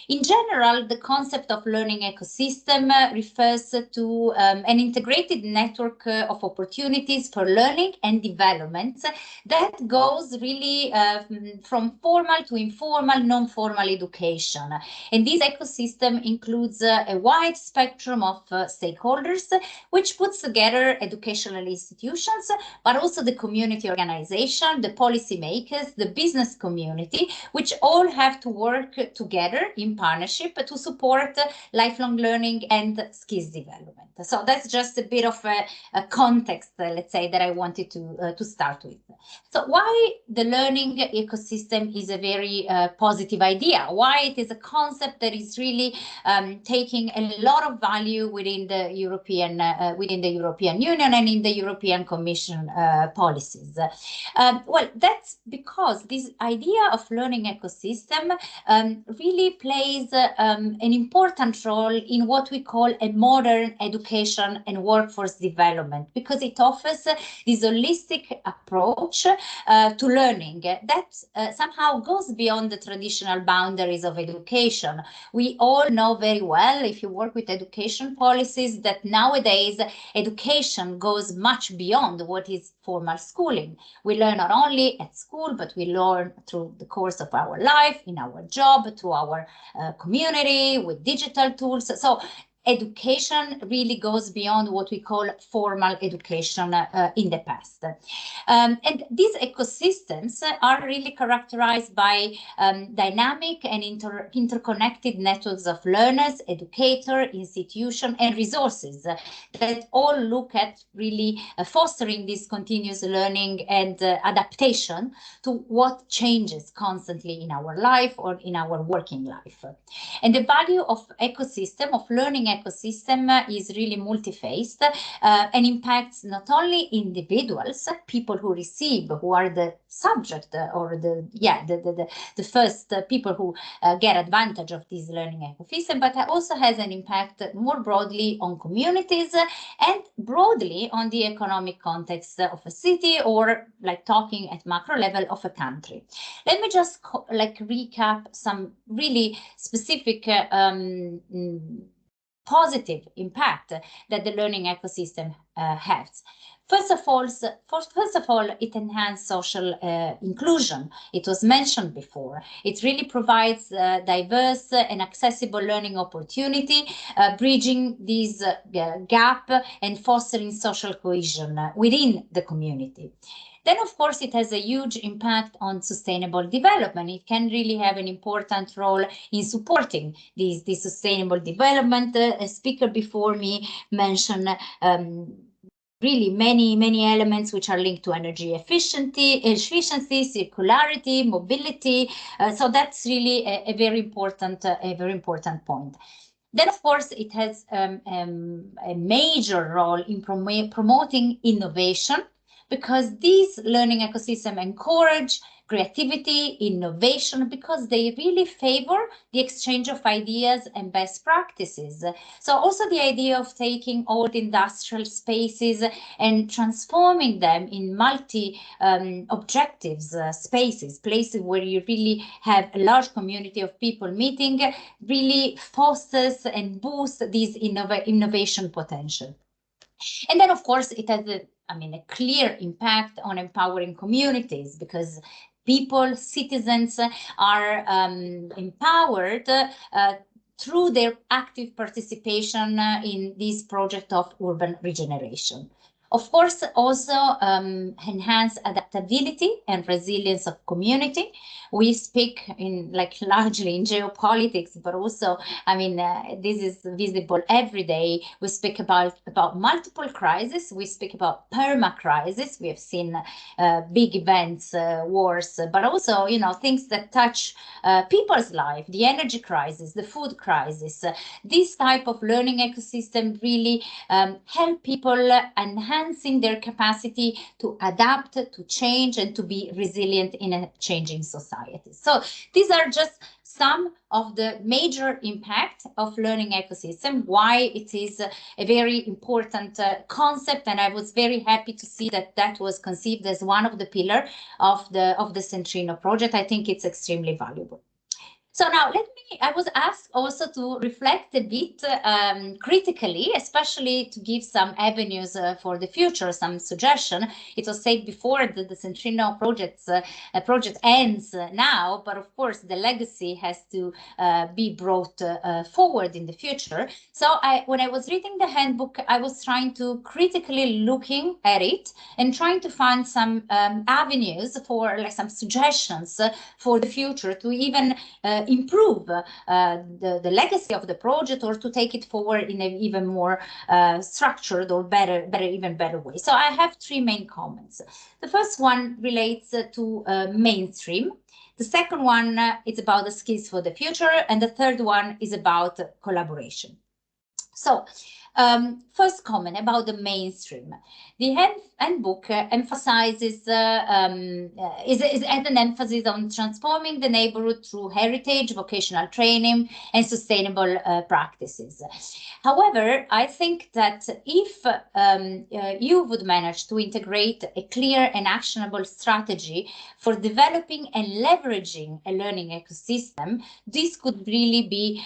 In general, the concept of learning ecosystem refers to an integrated network of opportunities for learning and development that goes really from formal to informal, non-formal education. And this ecosystem includes a wide spectrum of stakeholders, which puts together educational institutions, but also the community organization, the policymakers, the business community, which all have to work together in partnership to support lifelong learning and skills development. So that's just a bit of a context, let's say, that I wanted to start with. So why the learning ecosystem is a very positive idea? Why it is a concept that is really taking a lot of value within the European Union and in the European Commission policies? Well, that's because this idea of learning ecosystem really plays an important role in what we call a modern education and workforce development, because it offers this holistic approach to learning that somehow goes beyond the traditional boundaries of education. We all know very well, if you work with education policies, that nowadays education goes much beyond what is formal schooling. We learn not only at school, but we learn through the course of our life, in our job, to our community, with digital tools. So education really goes beyond what we call formal education in the past. And these ecosystems are really characterized by dynamic and interconnected networks of learners, educators, institutions, and resources that all look at really fostering this continuous learning and adaptation to what changes constantly in our life or in our working life. And the value of ecosystem, of learning ecosystem, is really multi-faced and impacts not only individuals, people who receive, who are the subject or the first people who get advantage of this learning ecosystem, but also has an impact more broadly on communities and broadly on the economic context of a city, or like talking at macro level of a country. Let me just recap some really specific positive impact that the learning ecosystem has. First of all, it enhances social inclusion. It was mentioned before. It really provides diverse and accessible learning opportunity, bridging this gap and fostering social cohesion within the community. Then, of course, it has a huge impact on sustainable development. It can really have an important role in supporting this sustainable development. A speaker before me mentioned really many elements which are linked to energy efficiency, circularity, mobility. So that's really a very important point. Then, of course, it has a major role in promoting innovation, because these learning ecosystem encourage creativity, innovation, because they really favor the exchange of ideas and best practices. So also the idea of taking old industrial spaces and transforming them in multi-objectives spaces, places where you really have a large community of people meeting, really fosters and boosts this innovation potential. And then, of course, it has a clear impact on empowering communities, because people, citizens are empowered through their active participation in this project of urban regeneration. Of course, also enhance adaptability and resilience of community. We speak largely in geopolitics, but also, this is visible every day. We speak about multiple crises. We speak about perma crisis. We have seen big events, wars, but also, things that touch people's life, the energy crisis, the food crisis. This type of learning ecosystem really help people enhancing their capacity to adapt, to change, and to be resilient in a changing society. So these are just some of the major impact of learning ecosystem, why it is a very important concept, and I was very happy to see that was conceived as one of the pillar of the CENTRINNO project. I think it's extremely valuable. So now I was asked also to reflect a bit critically, especially to give some avenues for the future, some suggestion. It was said before that the CENTRINNO project ends now, but of course the legacy has to be brought forward in the future. So when I was reading the handbook, I was trying to critically looking at it and trying to find some avenues for some suggestions for the future to even improve the legacy of the project, or to take it forward in an even more structured or even better way. So I have three main comments. The first one relates to mainstream. The second one is about the skills for the future, and the third one is about collaboration. So first comment about the mainstream. The handbook emphasizes is an emphasis on transforming the neighborhood through heritage, vocational training, and sustainable practices. However, I think that if you would manage to integrate a clear and actionable strategy for developing and leveraging a learning ecosystem, this could really be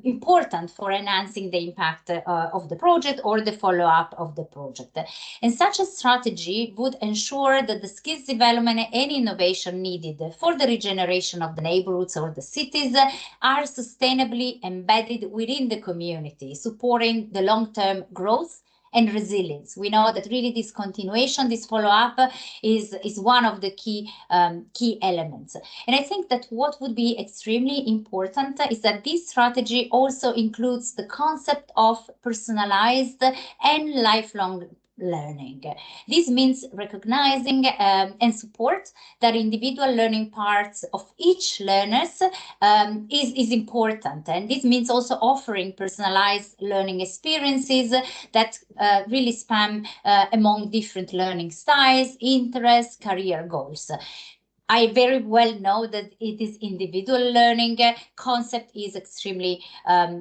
important for enhancing the impact of the project or the follow-up of the project. And such a strategy would ensure that the skills development and innovation needed for the regeneration of the neighborhoods or the cities are sustainably embedded within the community, supporting the long-term growth and resilience. We know that really this continuation, this follow-up is one of the key elements. And I think that what would be extremely important is that this strategy also includes the concept of personalized and lifelong learning. This means recognizing and support that individual learning parts of each learners is important. And this means also offering personalized learning experiences that really span among different learning styles, interests, career goals. I very well know that it is individual learning concept is extremely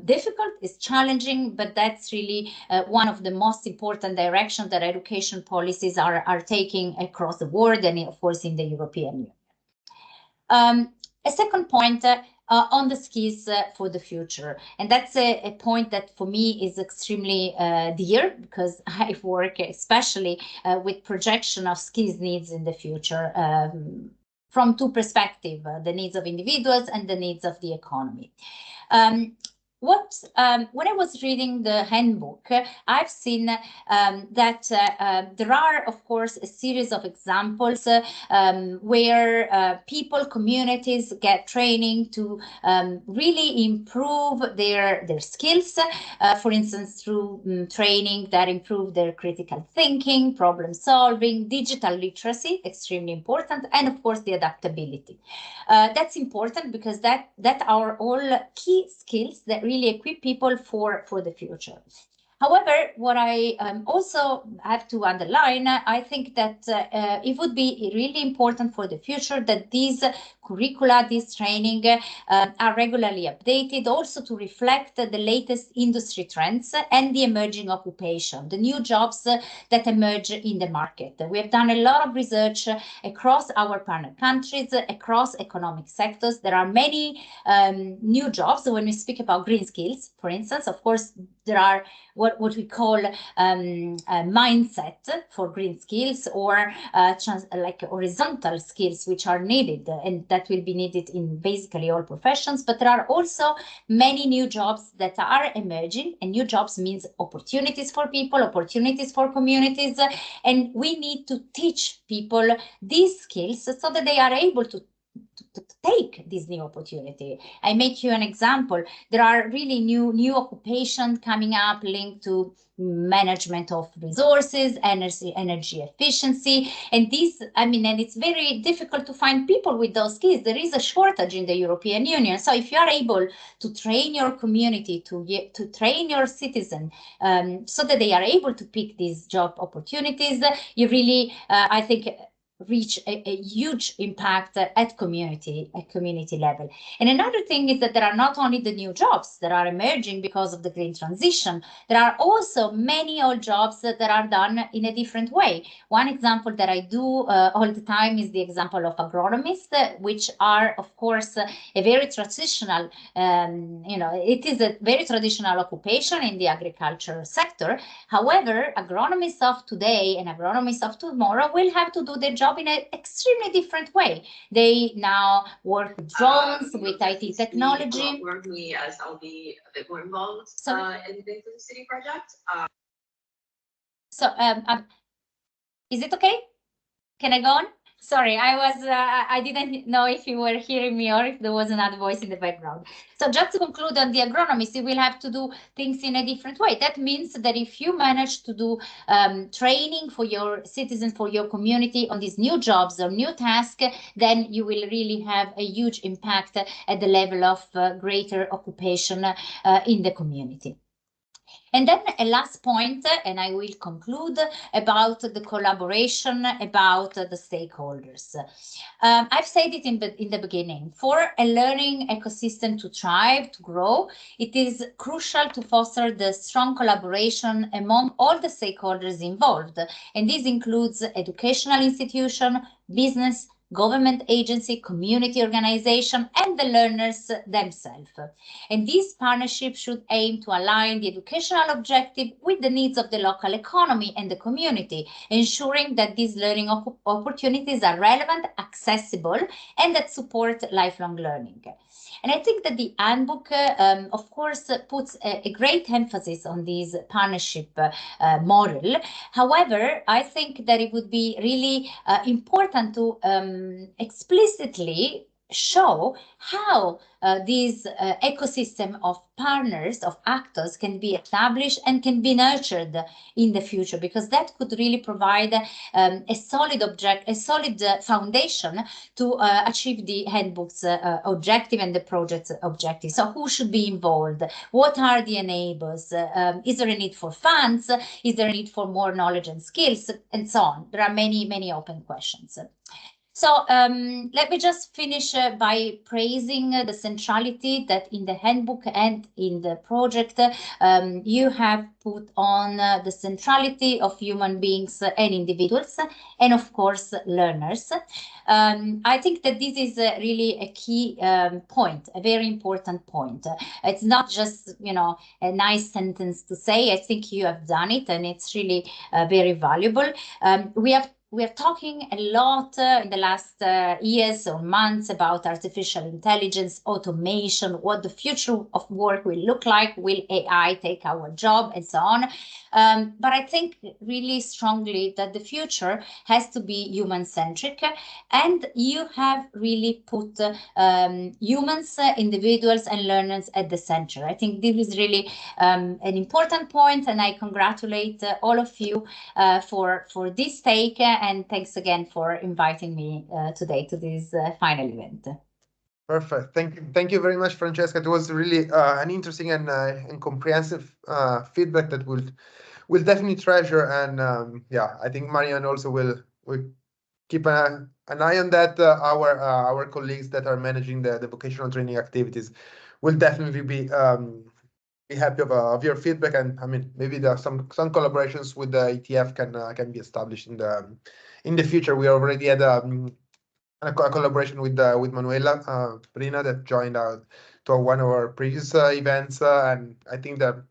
difficult, it's challenging, but that's really one of the most important directions that education policies are taking across the world and of course in the European Union. A second point on the skills for the future. And that's a point that for me is extremely dear, because I work especially with projection of skills needs in the future from two perspectives, the needs of individuals and the needs of the economy. When I was reading the handbook, I've seen that there are, of course, a series of examples where people, communities get training to really improve their skills, for instance, through training that improve their critical thinking, problem solving, digital literacy, extremely important, and of course the adaptability. That's important because that are all key skills that really equip people for the future. However, what I also have to underline, I think that it would be really important for the future that these curricula, this training are regularly updated, also to reflect the latest industry trends and the emerging occupation, the new jobs that emerge in the market. We have done a lot of research across our partner countries, across economic sectors. There are many new jobs. When we speak about green skills, for instance, of course, there are what we call mindset for green skills, or like horizontal skills, which are needed, and that will be needed in basically all professions. But there are also many new jobs that are emerging, and new jobs means opportunities for people, opportunities for communities, and we need to teach people these skills so that they are able to take this new opportunity. I make you an example. There are really new occupations coming up linked to management of resources, energy efficiency, and this, and it's very difficult to find people with those skills. There is a shortage in the European Union. So if you are able to train your community, to train your citizen, so that they are able to pick these job opportunities, you really, I think, reach a huge impact at community level. And another thing is that there are not only the new jobs that are emerging because of the green transition, there are also many old jobs that are done in a different way. One example that I do all the time is the example of agronomists, which are, of course, a very traditional, it is a very traditional occupation in the agriculture sector. However, agronomists of today and agronomists of tomorrow will have to do their job in an extremely different way. They now work with drones, with IT technology. For me, as I'll be a bit more involved in the city project. Is it okay? Can I go on? Sorry, I didn't know if you were hearing me or if there was another voice in the background. So just to conclude on the agronomist, you will have to do things in a different way. That means that if you manage to do training for your citizens, for your community on these new jobs or new tasks, then you will really have a huge impact at the level of greater occupation in the community. And then a last point, and I will conclude, about the collaboration, about the stakeholders. I've said it in the beginning. For a learning ecosystem to thrive, to grow, it is crucial to foster the strong collaboration among all the stakeholders involved. And this includes educational institution, business, government agency, community organization, and the learners themselves. And this partnership should aim to align the educational objective with the needs of the local economy and the community, ensuring that these learning opportunities are relevant, accessible, and that support lifelong learning. And I think that the handbook, of course, puts a great emphasis on this partnership model. However, I think that it would be really important to explicitly show how this ecosystem of partners, of actors, can be established and can be nurtured in the future, because that could really provide a solid foundation to achieve the handbook's objective and the project's objective. So who should be involved? What are the enablers? Is there a need for funds? Is there a need for more knowledge and skills? And so on. There are many, many open questions. So let me just finish by praising the centrality that in the handbook and in the project you have put on the centrality of human beings and individuals, and of course learners. I think that this is really a key point, a very important point. It's not just, you know, a nice sentence to say. I think you have done it, and it's really very valuable. We are talking a lot in the last years or months about artificial intelligence, automation, what the future of work will look like. Will AI take our job, and so on? But I think really strongly that the future has to be human-centric, and you have really put humans, individuals, and learners at the center. I think this is really an important point, and I congratulate all of you for this take, and thanks again for inviting me today to this final event. Perfect. Thank you very much, Francesca. It was really an interesting and comprehensive feedback that we'll definitely treasure. And yeah, I think Marianne also will keep an eye on that. Our colleagues that are managing the vocational training activities will definitely be happy of your feedback. And I mean, maybe there are some collaborations with the ETF can be established in the future. We already had a collaboration with Manuela Brina that joined out to one of our previous events, and I think that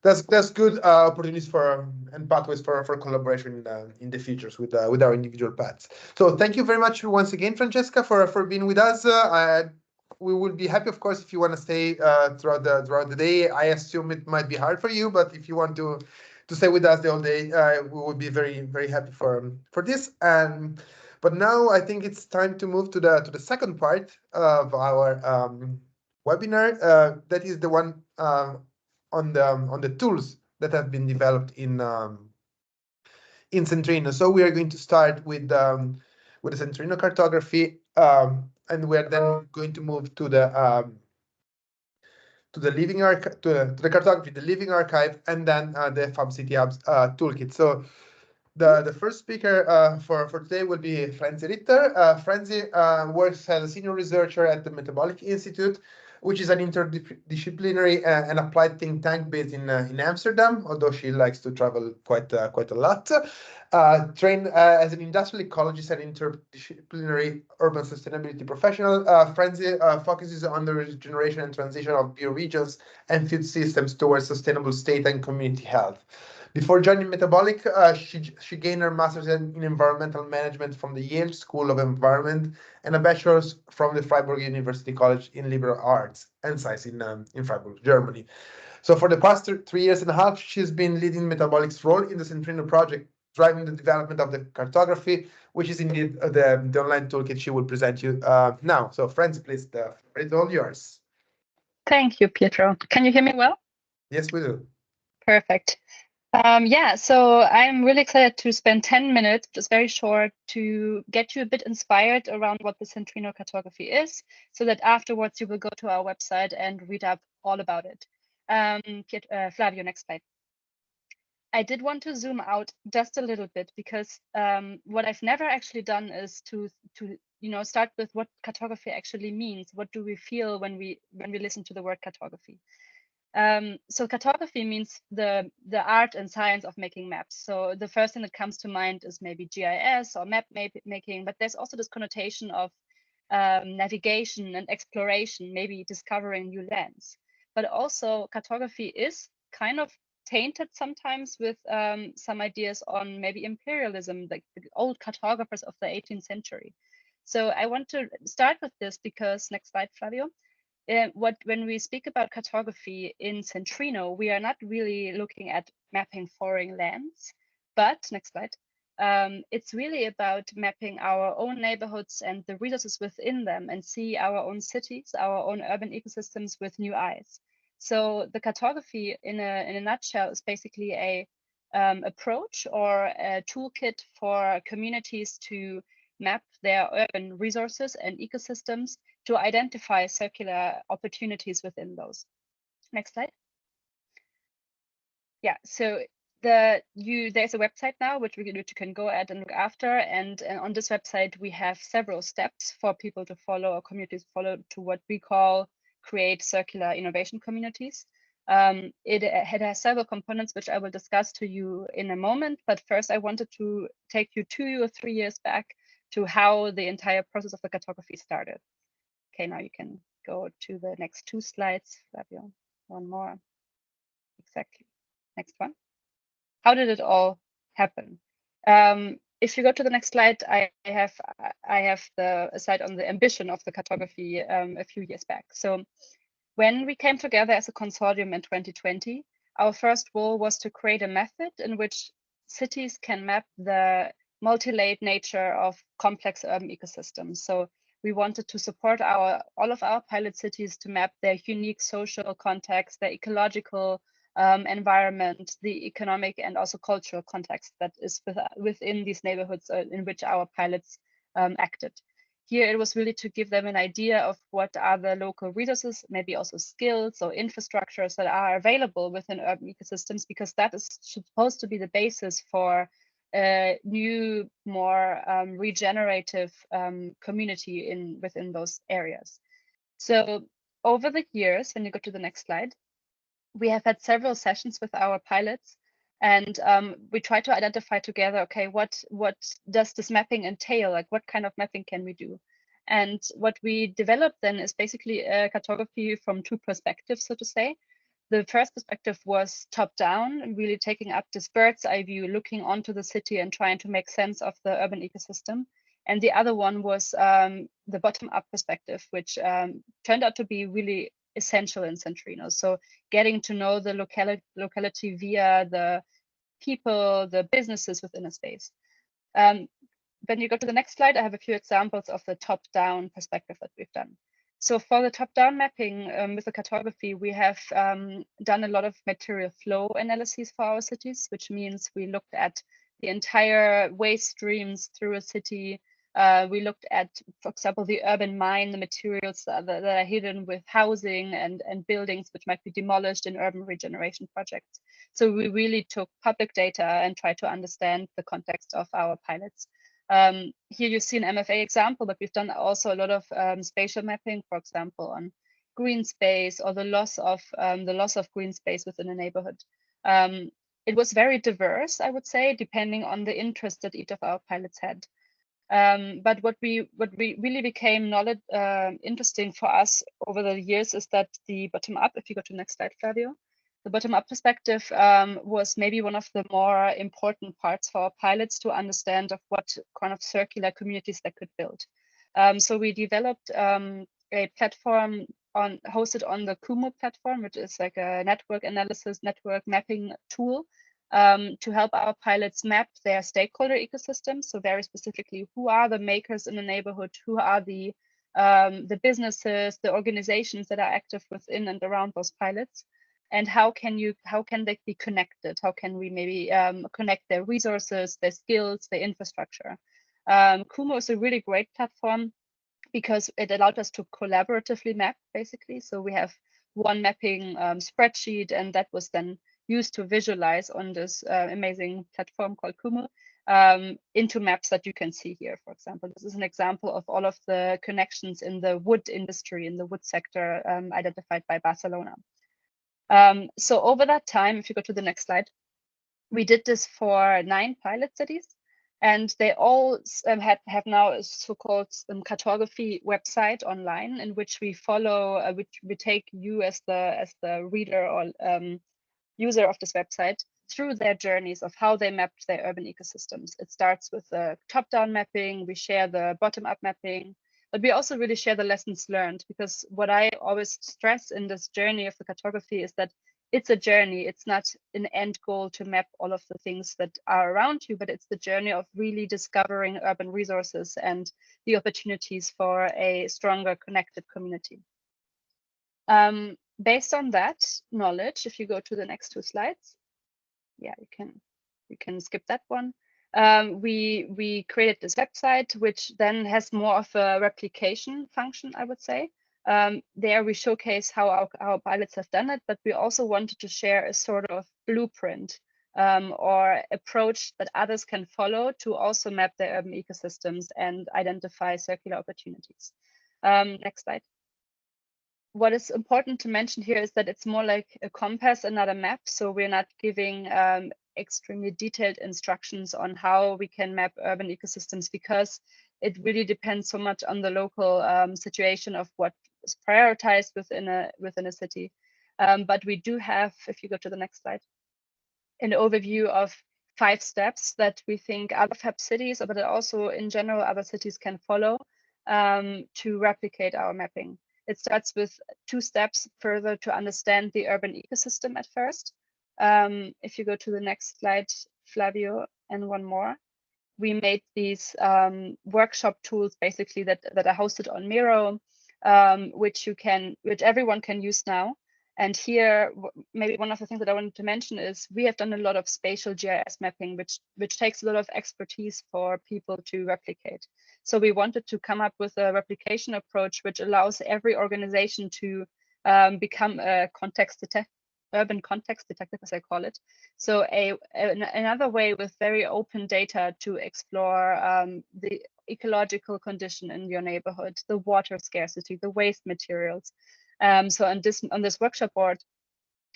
there's good opportunities for and pathways for collaboration in the futures with our individual paths. So thank you very much once again, Francesca, for being with us. We would be happy, of course, if you want to stay throughout the day. I assume it might be hard for you, but if you want to stay with us the whole day, we would be very, very happy for this. But now I think it's time to move to the second part of our webinar. That is the one on the tools that have been developed in CENTRINNO. So we are going to start with the CENTRINNO cartography, and we're then going to move to the living archive, to the cartography, the living archive, and then the FAB City Hubs toolkit. So the first speaker for today will be Franzi Ritter. Franzi works as a senior researcher at the Metabolic Institute, which is an interdisciplinary and applied think tank based in Amsterdam, although she likes to travel quite a lot. Trained as an industrial ecologist and interdisciplinary urban sustainability professional, Franzi focuses on the regeneration and transition of bioregions and food systems towards sustainable state and community health. Before joining Metabolic, she gained her master's in environmental management from the Yale School of Environment and a bachelor's from the Freiburg University College in Liberal Arts and Science in Freiburg, Germany. So for the past 3 years and a half, she's been leading Metabolic's role in the CENTRINNO project, driving the development of the cartography, which is indeed the online toolkit she will present you now. So Franzi, please, the floor is all yours. Thank you, Pietro. Can you hear me well? Yes, we do. Perfect. Yeah, so I'm really excited to spend 10 minutes, just very short, to get you a bit inspired around what the CENTRINNO cartography is, so that afterwards you will go to our website and read up all about it. Flavio, next slide. I did want to zoom out just a little bit because what I've never actually done is to start with what cartography actually means. What do we feel when we listen to the word cartography? So cartography means the art and science of making maps. So the first thing that comes to mind is maybe GIS or map making, but there's also this connotation of navigation and exploration, maybe discovering new lands. But also cartography is kind of tainted sometimes with some ideas on maybe imperialism, like the old cartographers of the 18th century. So I want to start with this because, next slide, Flavio. When we speak about cartography in CENTRINNO, we are not really looking at mapping foreign lands, but next slide. It's really about mapping our own neighborhoods and the resources within them and see our own cities, our own urban ecosystems with new eyes. So the cartography in a nutshell is basically a approach or a toolkit for communities to map their urban resources and ecosystems to identify circular opportunities within those. Next slide. Yeah, so there's a website now which you can go at and look after, and on this website we have several steps for people to follow or communities to follow to what we call create circular innovation communities. It has several components which I will discuss to you in a moment, but first I wanted to take you 2 or 3 years back to how the entire process of the cartography started. Okay, now you can go to the next 2 slides, Flavio. One more. Exactly. Next one. How did it all happen? If you go to the next slide, I have the slide on the ambition of the cartography a few years back. So when we came together as a consortium in 2020, our first goal was to create a method in which cities can map the multi-layered nature of complex urban ecosystems. So we wanted to support all of our pilot cities to map their unique social context, their ecological environment, the economic and also cultural context that is within these neighborhoods in which our pilots acted. Here it was really to give them an idea of what are the local resources, maybe also skills or infrastructures that are available within urban ecosystems, because that is supposed to be the basis for a new, more regenerative community within those areas. So over the years, when you go to the next slide, we have had several sessions with our pilots, and we try to identify together, okay, what does this mapping entail? Like, what kind of mapping can we do? And what we developed then is basically a cartography from 2 perspectives, so to say. The first perspective was top down, and really taking up this bird's eye view, looking onto the city and trying to make sense of the urban ecosystem. And the other one was the bottom up perspective, which turned out to be really essential in Centrinno. So getting to know the locality via the people, the businesses within a space. When you go to the next slide, I have a few examples of the top-down perspective that we've done. So for the top-down mapping with the cartography, we have done a lot of material flow analyses for our cities, which means we looked at the entire waste streams through a city. We looked at, for example, the urban mine, the materials that are hidden with housing and buildings which might be demolished in urban regeneration projects. So we really took public data and tried to understand the context of our pilots. Here you see an MFA example, but we've done also a lot of spatial mapping, for example, on green space or the loss of green space within a neighborhood. It was very diverse, I would say, depending on the interest that each of our pilots had. But what really became interesting for us over the years is that the bottom up, if you go to the next slide, Flavio, the bottom up perspective was maybe one of the more important parts for our pilots to understand of what kind of circular communities they could build. So we developed a platform hosted on the Kumo platform, which is like a network analysis, network mapping tool, to help our pilots map their stakeholder ecosystems. So very specifically, who are the makers in the neighborhood? Who are the businesses, the organizations that are active within and around those pilots? And how can they be connected? How can we maybe connect their resources, their skills, their infrastructure? Kumo is a really great platform because it allowed us to collaboratively map, basically. So we have one mapping spreadsheet, and that was then used to visualize on this amazing platform called Kumo into maps that you can see here, for example. This is an example of all of the connections in the wood industry, in the wood sector identified by Barcelona. So over that time, if you go to the next slide, we did this for 9 pilot cities, and they all have now a so-called cartography website online in which we follow, which we take you as the reader or user of this website through their journeys of how they mapped their urban ecosystems. It starts with the top-down mapping, we share the bottom-up mapping, but we also really share the lessons learned, because what I always stress in this journey of the cartography is that it's a journey. It's not an end goal to map all of the things that are around you, but it's the journey of really discovering urban resources and the opportunities for a stronger connected community. Based on that knowledge, if you go to the next 2 slides, yeah, you can skip that one. We created this website, which then has more of a replication function, I would say. There we showcase how our pilots have done it, but we also wanted to share a sort of blueprint or approach that others can follow to also map their urban ecosystems and identify circular opportunities. Next slide. What is important to mention here is that it's more like a compass and not a map. So we're not giving extremely detailed instructions on how we can map urban ecosystems, because it really depends so much on the local situation of what is prioritized within a city. But we do have, if you go to the next slide, an overview of 5 steps that we think other FAB cities, but also in general other cities can follow to replicate our mapping. It starts with 2 steps further to understand the urban ecosystem at first. If you go to the next slide, Flavio, and one more. We made these workshop tools basically that are hosted on Miro, which everyone can use now. And here, maybe one of the things that I wanted to mention is we have done a lot of spatial GIS mapping, which takes a lot of expertise for people to replicate. So we wanted to come up with a replication approach which allows every organization to become a urban context detective, as I call it. So another way with very open data to explore the ecological condition in your neighborhood, the water scarcity, the waste materials. So on this workshop board,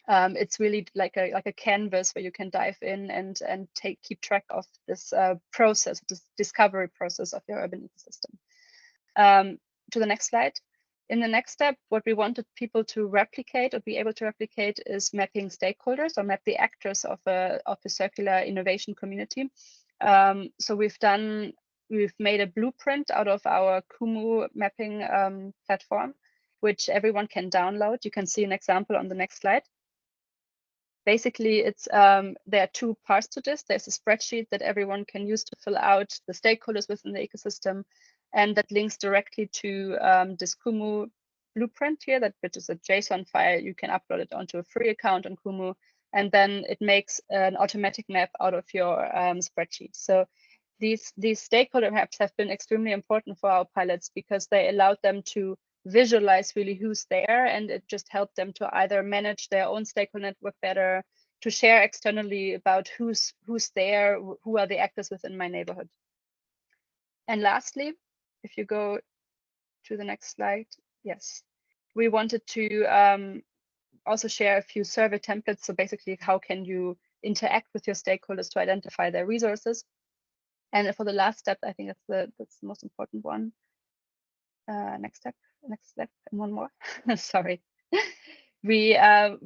it's really like a canvas where you can dive in and keep track of this process, this discovery process of your urban ecosystem. To the next slide. In the next step, what we wanted people to replicate or be able to replicate is mapping stakeholders, or map the actors of a circular innovation community. So we've made a blueprint out of our Kumu mapping platform, which everyone can download. You can see an example on the next slide. Basically, it's there are 2 parts to this. There's a spreadsheet that everyone can use to fill out the stakeholders within the ecosystem, and that links directly to this Kumu blueprint here, which is a JSON file. You can upload it onto a free account on Kumu, and then it makes an automatic map out of your spreadsheet. So these stakeholder maps have been extremely important for our pilots because they allowed them to visualize really who's there, and it just helped them to either manage their own stakeholder network better, to share externally about who's there, who are the actors within my neighborhood. And lastly, if you go to the next slide, yes, we wanted to also share a few survey templates. So basically, how can you interact with your stakeholders to identify their resources? And for the last step, I think that's the most important one. Next step, and one more. Sorry. We had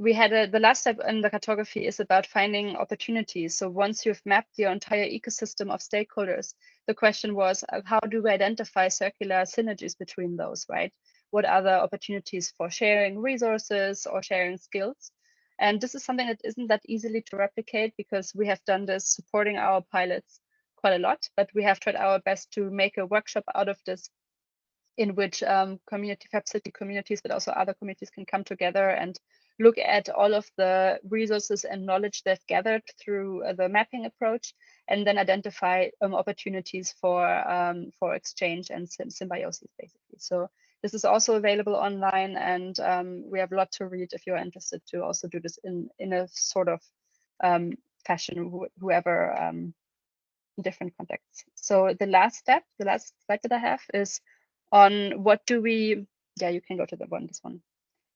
the last step in the cartography is about finding opportunities. So once you've mapped your entire ecosystem of stakeholders, the question was, how do we identify circular synergies between those, right? What are the opportunities for sharing resources or sharing skills? And this is something that isn't that easily to replicate, because we have done this supporting our pilots quite a lot, but we have tried our best to make a workshop out of this, in which FAB city communities, but also other communities, can come together and look at all of the resources and knowledge they've gathered through the mapping approach, and then identify opportunities for exchange and symbiosis, basically. So this is also available online, and we have a lot to read if you're interested to also do this in a sort of fashion, whoever different contexts. So the last slide that I have is on what do we, you can go to this one.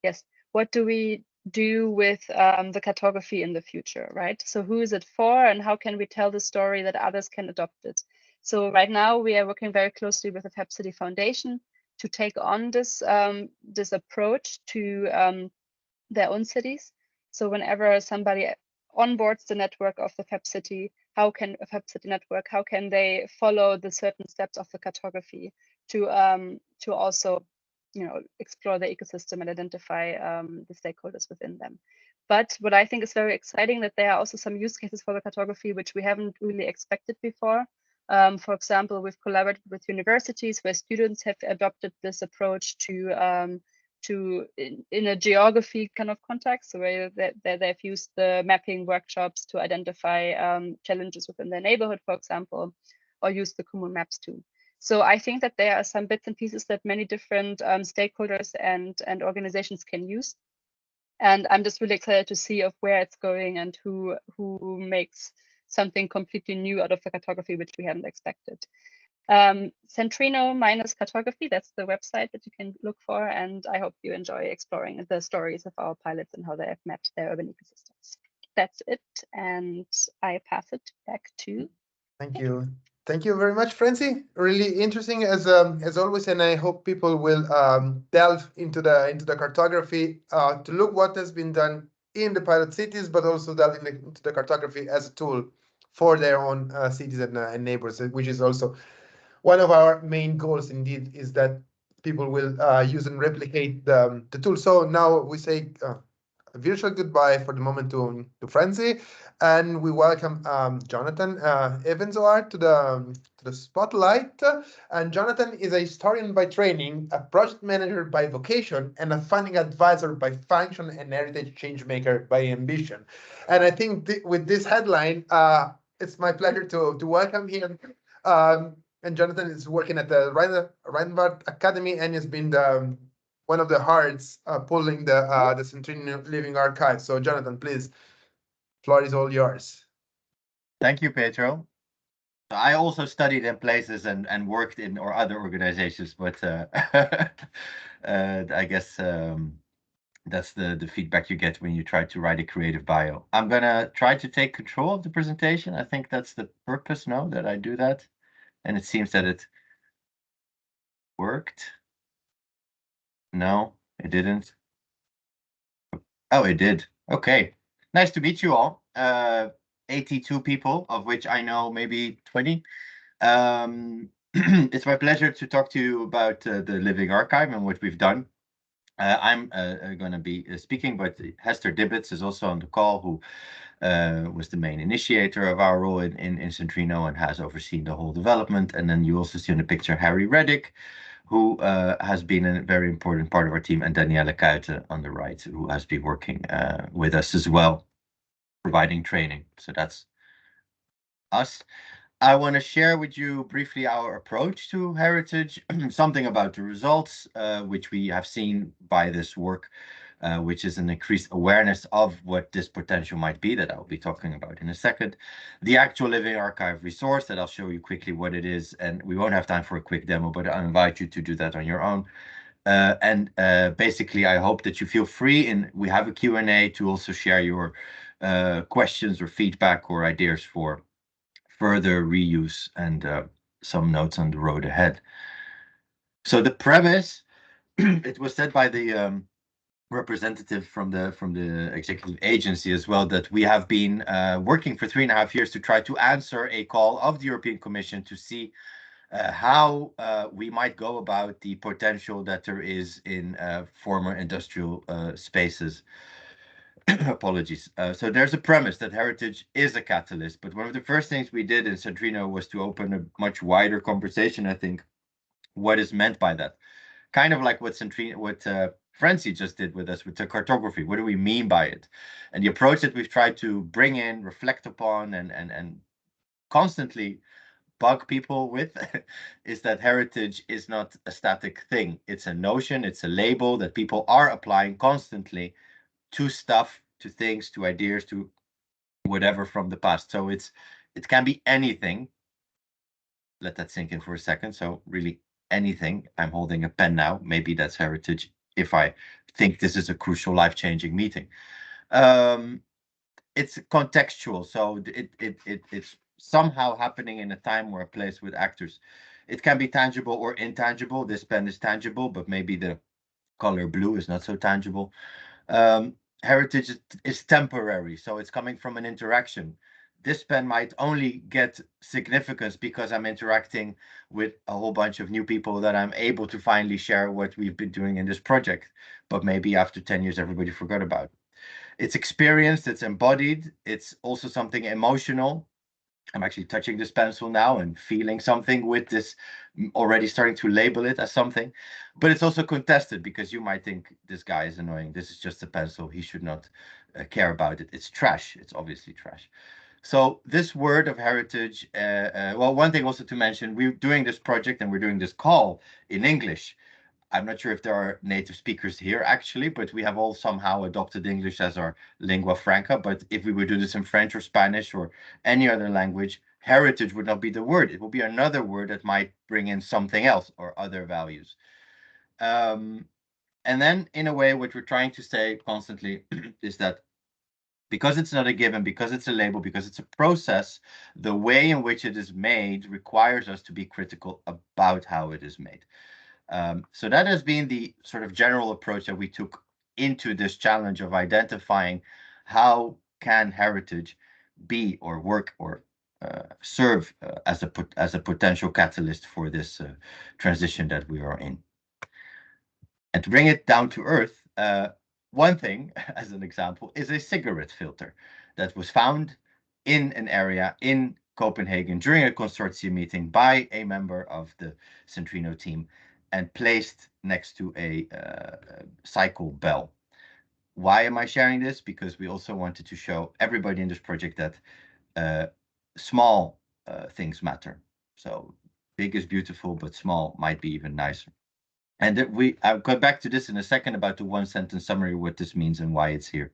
Yes, what do we do with the cartography in the future, right? So who is it for, and how can we tell the story that others can adopt it? So right now we are working very closely with the FAB City Foundation to take on this approach to their own cities. So whenever somebody onboards the network of the FAB City, how can a FAB City network, how can they follow the certain steps of the cartography to also, explore the ecosystem and identify the stakeholders within them. But what I think is very exciting, that there are also some use cases for the cartography which we haven't really expected before. For example, we've collaborated with universities where students have adopted this approach to in a geography kind of context, where they've used the mapping workshops to identify challenges within their neighborhood, for example, or use the Kumu maps too. So I think that there are some bits and pieces that many different stakeholders and organizations can use. And I'm just really excited to see of where it's going and who makes something completely new out of the cartography, which we hadn't expected. CENTRINNO minus cartography, that's the website that you can look for. And I hope you enjoy exploring the stories of our pilots and how they have mapped their urban ecosystems. That's it. And I pass it back to. Thank you. Thank you very much, Francie. Really interesting as always, and I hope people will delve into the cartography to look what has been done in the pilot cities, but also delve into the cartography as a tool for their own cities and neighbors, which is also one of our main goals. Indeed, is that people will use and replicate the tool. So now we say a virtual goodbye for the moment to Francie, and we welcome Jonathan Evenzoar to the spotlight. And Jonathan is a historian by training, a project manager by vocation, and a funding advisor by function, and heritage change maker by ambition. And I think with this headline, it's my pleasure to welcome him. And Jonathan is working at the Reinhardt Academy and has been one of the hearts pulling the CENTRINNO Living Archive. So Jonathan, please, floor is all yours. Thank you, Pedro. I also studied in places and worked in or other organizations, but I guess that's the feedback you get when you try to write a creative bio. I'm gonna try to take control of the presentation. I think that's the purpose, no, that I do that. And it seems that it worked. No, it didn't. Oh, it did. Okay. Nice to meet you all. 82 people, of which I know maybe 20. It's my pleasure to talk to you about the Living Archive and what we've done. I'm going to be speaking, but Hester Dibbets is also on the call, who was the main initiator of our role in CENTRINNO and has overseen the whole development. And then you also see in the picture Harry Reddick, who has been a very important part of our team, and Danielle Kuijten on the right, who has been working with us as well, providing training. So that's us. I want to share with you briefly our approach to heritage, something about the results, which we have seen by this work, which is an increased awareness of what this potential might be, that I'll be talking about in a second. The actual Living Archive resource, that I'll show you quickly what it is, and we won't have time for a quick demo, but I invite you to do that on your own. Basically, I hope that you feel free, and we have a Q&A to also share your questions or feedback or ideas for further reuse and some notes on the road ahead. So the premise, it was said by the representative from the executive agency as well, that we have been working for 3.5 years to try to answer a call of the European Commission to see how we might go about the potential that there is in former industrial spaces. Apologies. So there's a premise that heritage is a catalyst, but one of the first things we did in CENTRINNO was to open a much wider conversation, I think, what is meant by that. Kind of like what Francie just did with us with the cartography. What do we mean by it? And the approach that we've tried to bring in, reflect upon, and constantly bug people with is that heritage is not a static thing. It's a notion, it's a label that people are applying constantly to stuff, to things, to ideas, to whatever from the past. So it can be anything. Let that sink in for a second. So really anything. I'm holding a pen now. Maybe that's heritage if I think this is a crucial, life-changing meeting. It's contextual. So it's somehow happening in a time or a place with actors. It can be tangible or intangible. This pen is tangible, but maybe the color blue is not so tangible. Heritage is temporary, so it's coming from an interaction. This pen might only get significance because I'm interacting with a whole bunch of new people that I'm able to finally share what we've been doing in this project. But maybe after 10 years, everybody forgot about it. It's experienced, it's embodied, it's also something emotional. I'm actually touching this pencil now and feeling something with this, already starting to label it as something. But it's also contested because you might think this guy is annoying. This is just a pencil. He should not care about it. It's trash. It's obviously trash. So this word of heritage, well, one thing also to mention, we're doing this project and we're doing this call in English. I'm not sure if there are native speakers here actually, but we have all somehow adopted English as our lingua franca. But if we would do this in French or Spanish or any other language, heritage would not be the word. It will be another word that might bring in something else or other values. And then in a way, what we're trying to say constantly is that because it's not a given, because it's a label, because it's a process, the way in which it is made requires us to be critical about how it is made. So that has been the sort of general approach that we took into this challenge of identifying how can heritage be or work or serve as a potential catalyst for this transition that we are in. And to bring it down to earth, one thing, as an example, is a cigarette filter that was found in an area in Copenhagen during a consortium meeting by a member of the CENTRINNO team and placed next to a cycle bell. Why am I sharing this? Because we also wanted to show everybody in this project that small things matter. So big is beautiful, but small might be even nicer. And I'll go back to this in a second about the one sentence summary, what this means and why it's here.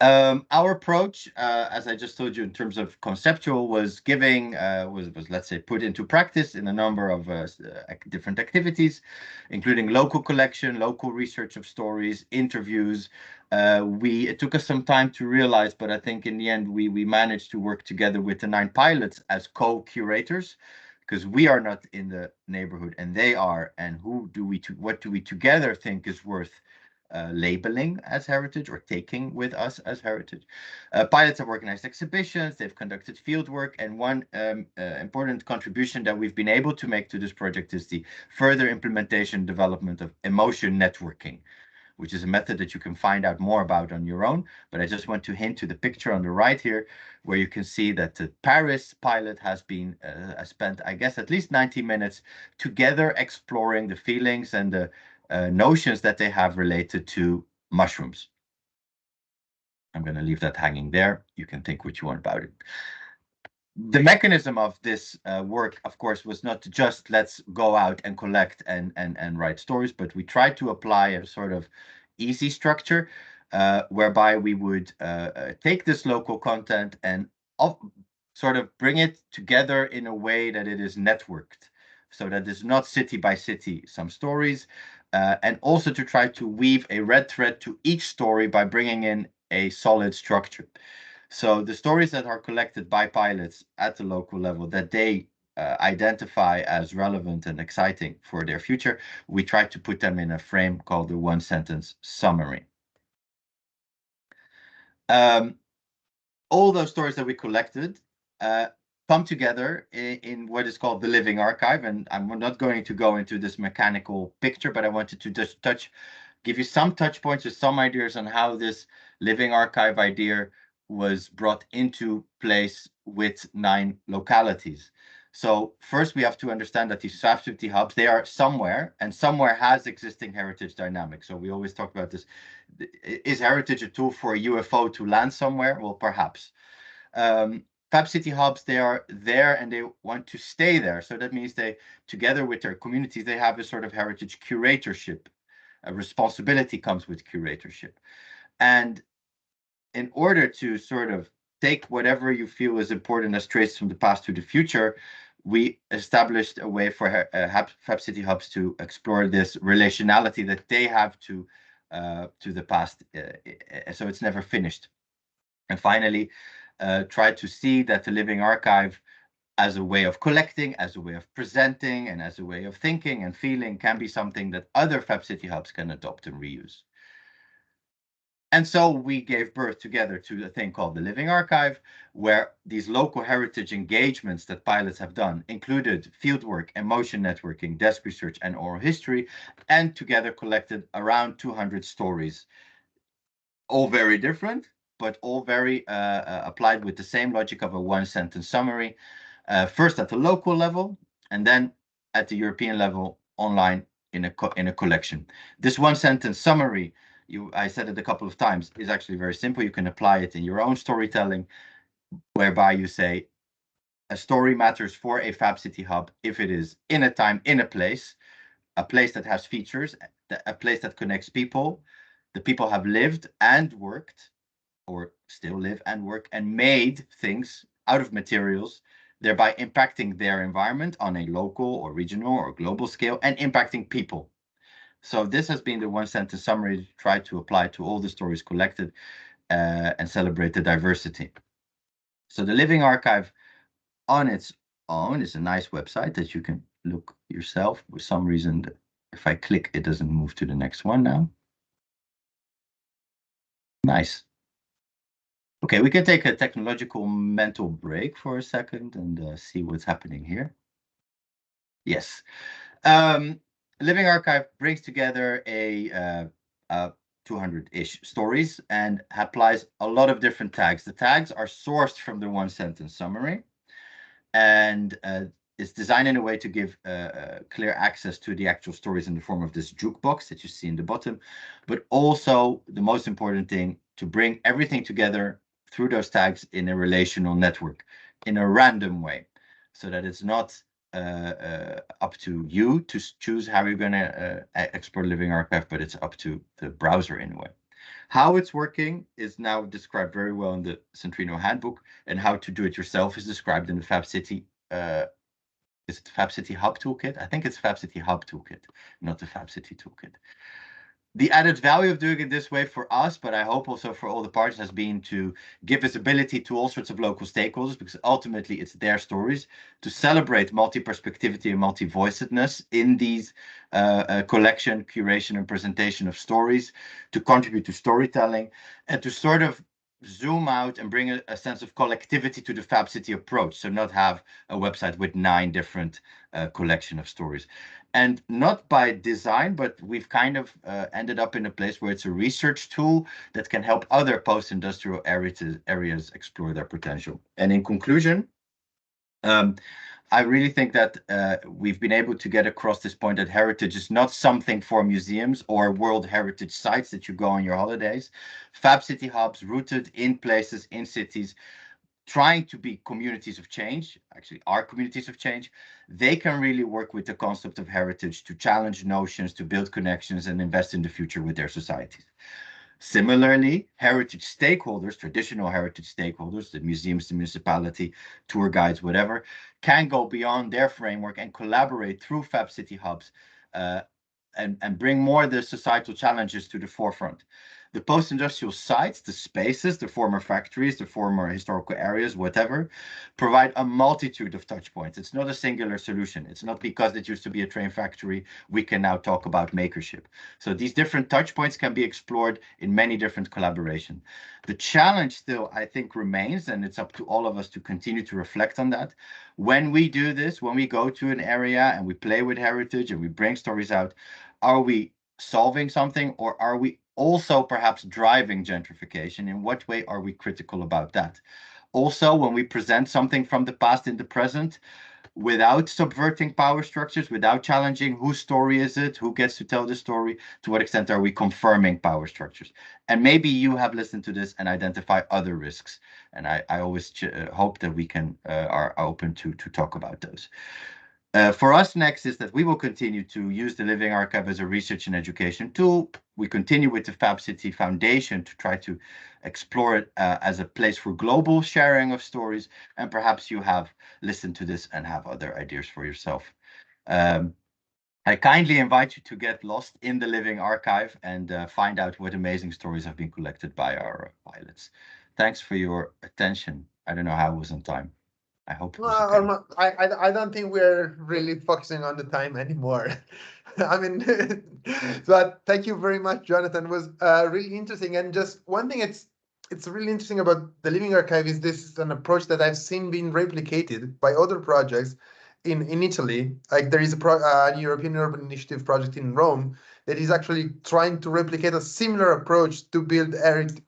Our approach, as I just told you, in terms of conceptual, was giving, was let's say, put into practice in a number of different activities, including local collection, local research of stories, interviews. It took us some time to realize, but I think in the end, we managed to work together with the 9 pilots as co-curators, because we are not in the neighborhood and they are, and what do we together think is worth labeling as heritage or taking with us as heritage. Pilots have organized exhibitions, they've conducted field work, and one important contribution that we've been able to make to this project is the further implementation and development of emotion networking, which is a method that you can find out more about on your own. But I just want to hint to the picture on the right here, where you can see that the Paris pilot has been spent, I guess, at least 90 minutes together exploring the feelings and the notions that they have related to mushrooms. I'm going to leave that hanging there. You can think what you want about it. The mechanism of this work, of course, was not just let's go out and collect and write stories, but we tried to apply a sort of easy structure whereby we would take this local content and sort of bring it together in a way that it is networked, so that it's not city by city some stories, and also to try to weave a red thread to each story by bringing in a solid structure. So the stories that are collected by pilots at the local level that they identify as relevant and exciting for their future, we try to put them in a frame called the one sentence summary. All those stories that we collected come together in what is called the living archive. And I'm not going to go into this mechanical picture, but I wanted to just give you some touch points or some ideas on how this living archive idea was brought into place with 9 localities. So first we have to understand that these FAB50 hubs, they are somewhere, and somewhere has existing heritage dynamics. So we always talk about this. Is heritage a tool for a UFO to land somewhere? Well, perhaps. FAB50 hubs, they are there and they want to stay there. So that means they, together with their communities, they have a sort of heritage curatorship. A responsibility comes with curatorship. And in order to sort of take whatever you feel is important as traits from the past to the future, we established a way for FAB50 hubs to explore this relationality that they have to the past, so it's never finished. And finally, try to see that the living archive as a way of collecting, as a way of presenting, and as a way of thinking and feeling can be something that other FAB50 hubs can adopt and reuse. And so we gave birth together to a thing called the Living Archive, where these local heritage engagements that pilots have done included fieldwork, emotion networking, desk research, and oral history, and together collected around 200 stories, all very different, but all very applied with the same logic of a one-sentence summary, first at the local level, and then at the European level online in a collection. This one-sentence summary, I said it a couple of times, is actually very simple. You can apply it in your own storytelling, whereby you say a story matters for a FAB50 hub if it is in a time, in a place, a place that has features, a place that connects people. The people have lived and worked, or still live and work, and made things out of materials, thereby impacting their environment on a local or regional or global scale and impacting people. So this has been the one sentence summary to try to apply to all the stories collected and celebrate the diversity. So the Living Archive on its own is a nice website that you can look yourself. For some reason, if I click, it doesn't move to the next one now. Nice. Okay, we can take a technological mental break for a second and see what's happening here. Yes. Living Archive brings together a 200-ish stories and applies a lot of different tags. The tags are sourced from the one sentence summary, and it's designed in a way to give clear access to the actual stories in the form of this jukebox that you see in the bottom, but also the most important thing, to bring everything together through those tags in a relational network in a random way, so that it's not up to you to choose how you're going to explore Living Archive, but it's up to the browser in a way. How it's working is now described very well in the CENTRINNO handbook, and how to do it yourself is described in the FabCity. Is it FabCity Hub Toolkit? I think it's FabCity Hub Toolkit, not the FabCity Toolkit. The added value of doing it this way for us, but I hope also for all the parties, has been to give visibility to all sorts of local stakeholders, because ultimately it's their stories, to celebrate multi-perspectivity and multi-voicedness in these collection, curation, and presentation of stories, to contribute to storytelling, and to sort of zoom out and bring a sense of collectivity to the FabCity approach. So not have a website with 9 different collection of stories. And not by design, but we've kind of ended up in a place where it's a research tool that can help other post-industrial areas explore their potential. And in conclusion, I really think that we've been able to get across this point that heritage is not something for museums or World Heritage sites that you go on your holidays. FabCity hubs rooted in places, in cities, trying to be communities of change, actually are communities of change. They can really work with the concept of heritage to challenge notions, to build connections, and invest in the future with their societies. Similarly, heritage stakeholders, traditional heritage stakeholders, the museums, the municipality, tour guides, whatever, can go beyond their framework and collaborate through FabCity hubs and bring more of the societal challenges to the forefront. The post-industrial sites, the spaces, the former factories, the former historical areas, whatever, provide a multitude of touch points. It's not a singular solution. It's not because it used to be a train factory, we can now talk about makership. So these different touch points can be explored in many different collaboration. The challenge still, I think, remains, and it's up to all of us to continue to reflect on that. When we do this, when we go to an area and we play with heritage and we bring stories out, are we solving something, or are we also perhaps driving gentrification? In what way are we critical about that? Also, when we present something from the past in the present, without subverting power structures, without challenging whose story is it, who gets to tell the story, to what extent are we confirming power structures? And maybe you have listened to this and identify other risks. And I always hope that we can are open to talk about those. For us next is that we will continue to use the Living Archive as a research and education tool. We continue with the FabCity Foundation to try to explore it as a place for global sharing of stories. And perhaps you have listened to this and have other ideas for yourself. I kindly invite you to get lost in the Living Archive and find out what amazing stories have been collected by our pilots. Thanks for your attention. I don't know how I was on time. I hope it was okay. I don't think we're really focusing on the time anymore. I mean, but thank you very much, Jonathan. It was really interesting. And just one thing, it's really interesting about the Living Archive is this is an approach that I've seen being replicated by other projects in Italy. Like there is a European Urban Initiative project in Rome that is actually trying to replicate a similar approach to build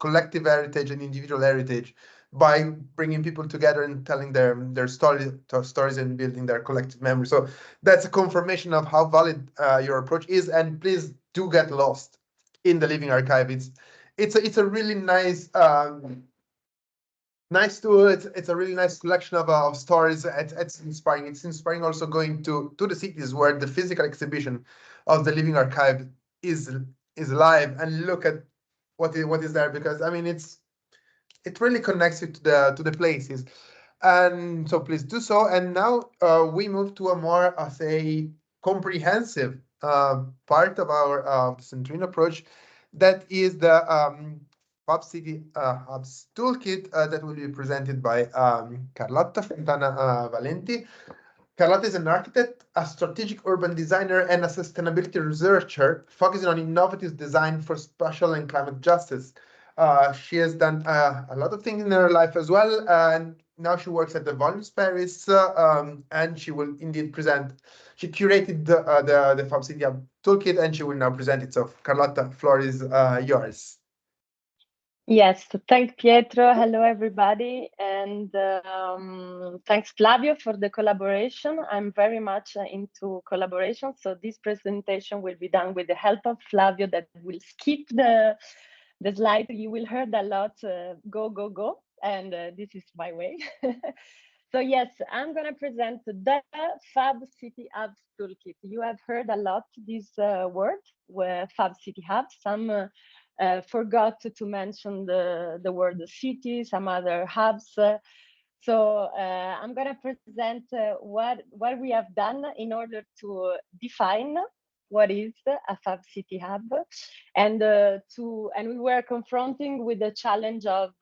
collective heritage and individual heritage by bringing people together and telling their stories and building their collective memory. So that's a confirmation of how valid your approach is. And please do get lost in the Living Archive. It's a really nice nice tool. It's a really nice collection of stories. It's inspiring. It's inspiring also going to the cities where the physical exhibition of the Living Archive is live and look at what is there, because I mean it really connects you to the places. And so please do so. And now we move to a more, say, comprehensive part of our Centrino approach. That is the Hub City Hubs Toolkit that will be presented by Carlotta Fontana Valenti. Carlotta is an architect, a strategic urban designer, and a sustainability researcher focusing on innovative design for spatial and climate justice. She has done a lot of things in her life as well, and now she works at the Volumes Paris, and she will indeed present. She curated the Fab City Hub Toolkit, and she will now present it. So, Carlotta, floor is yours. Yes, thanks Pietro. Hello everybody, and thanks Flavio for the collaboration. I'm very much into collaboration, so this presentation will be done with the help of Flavio that will skip the slide. You will hear a lot, go, go, go, and this is my way. So yes, I'm gonna present the Fab City Hubs Toolkit. You have heard a lot this word, Fab City Hubs. Some forgot to mention the word city, some other hubs. So I'm going to present what we have done in order to define what is a Fab City Hub, and we were confronting with the challenge of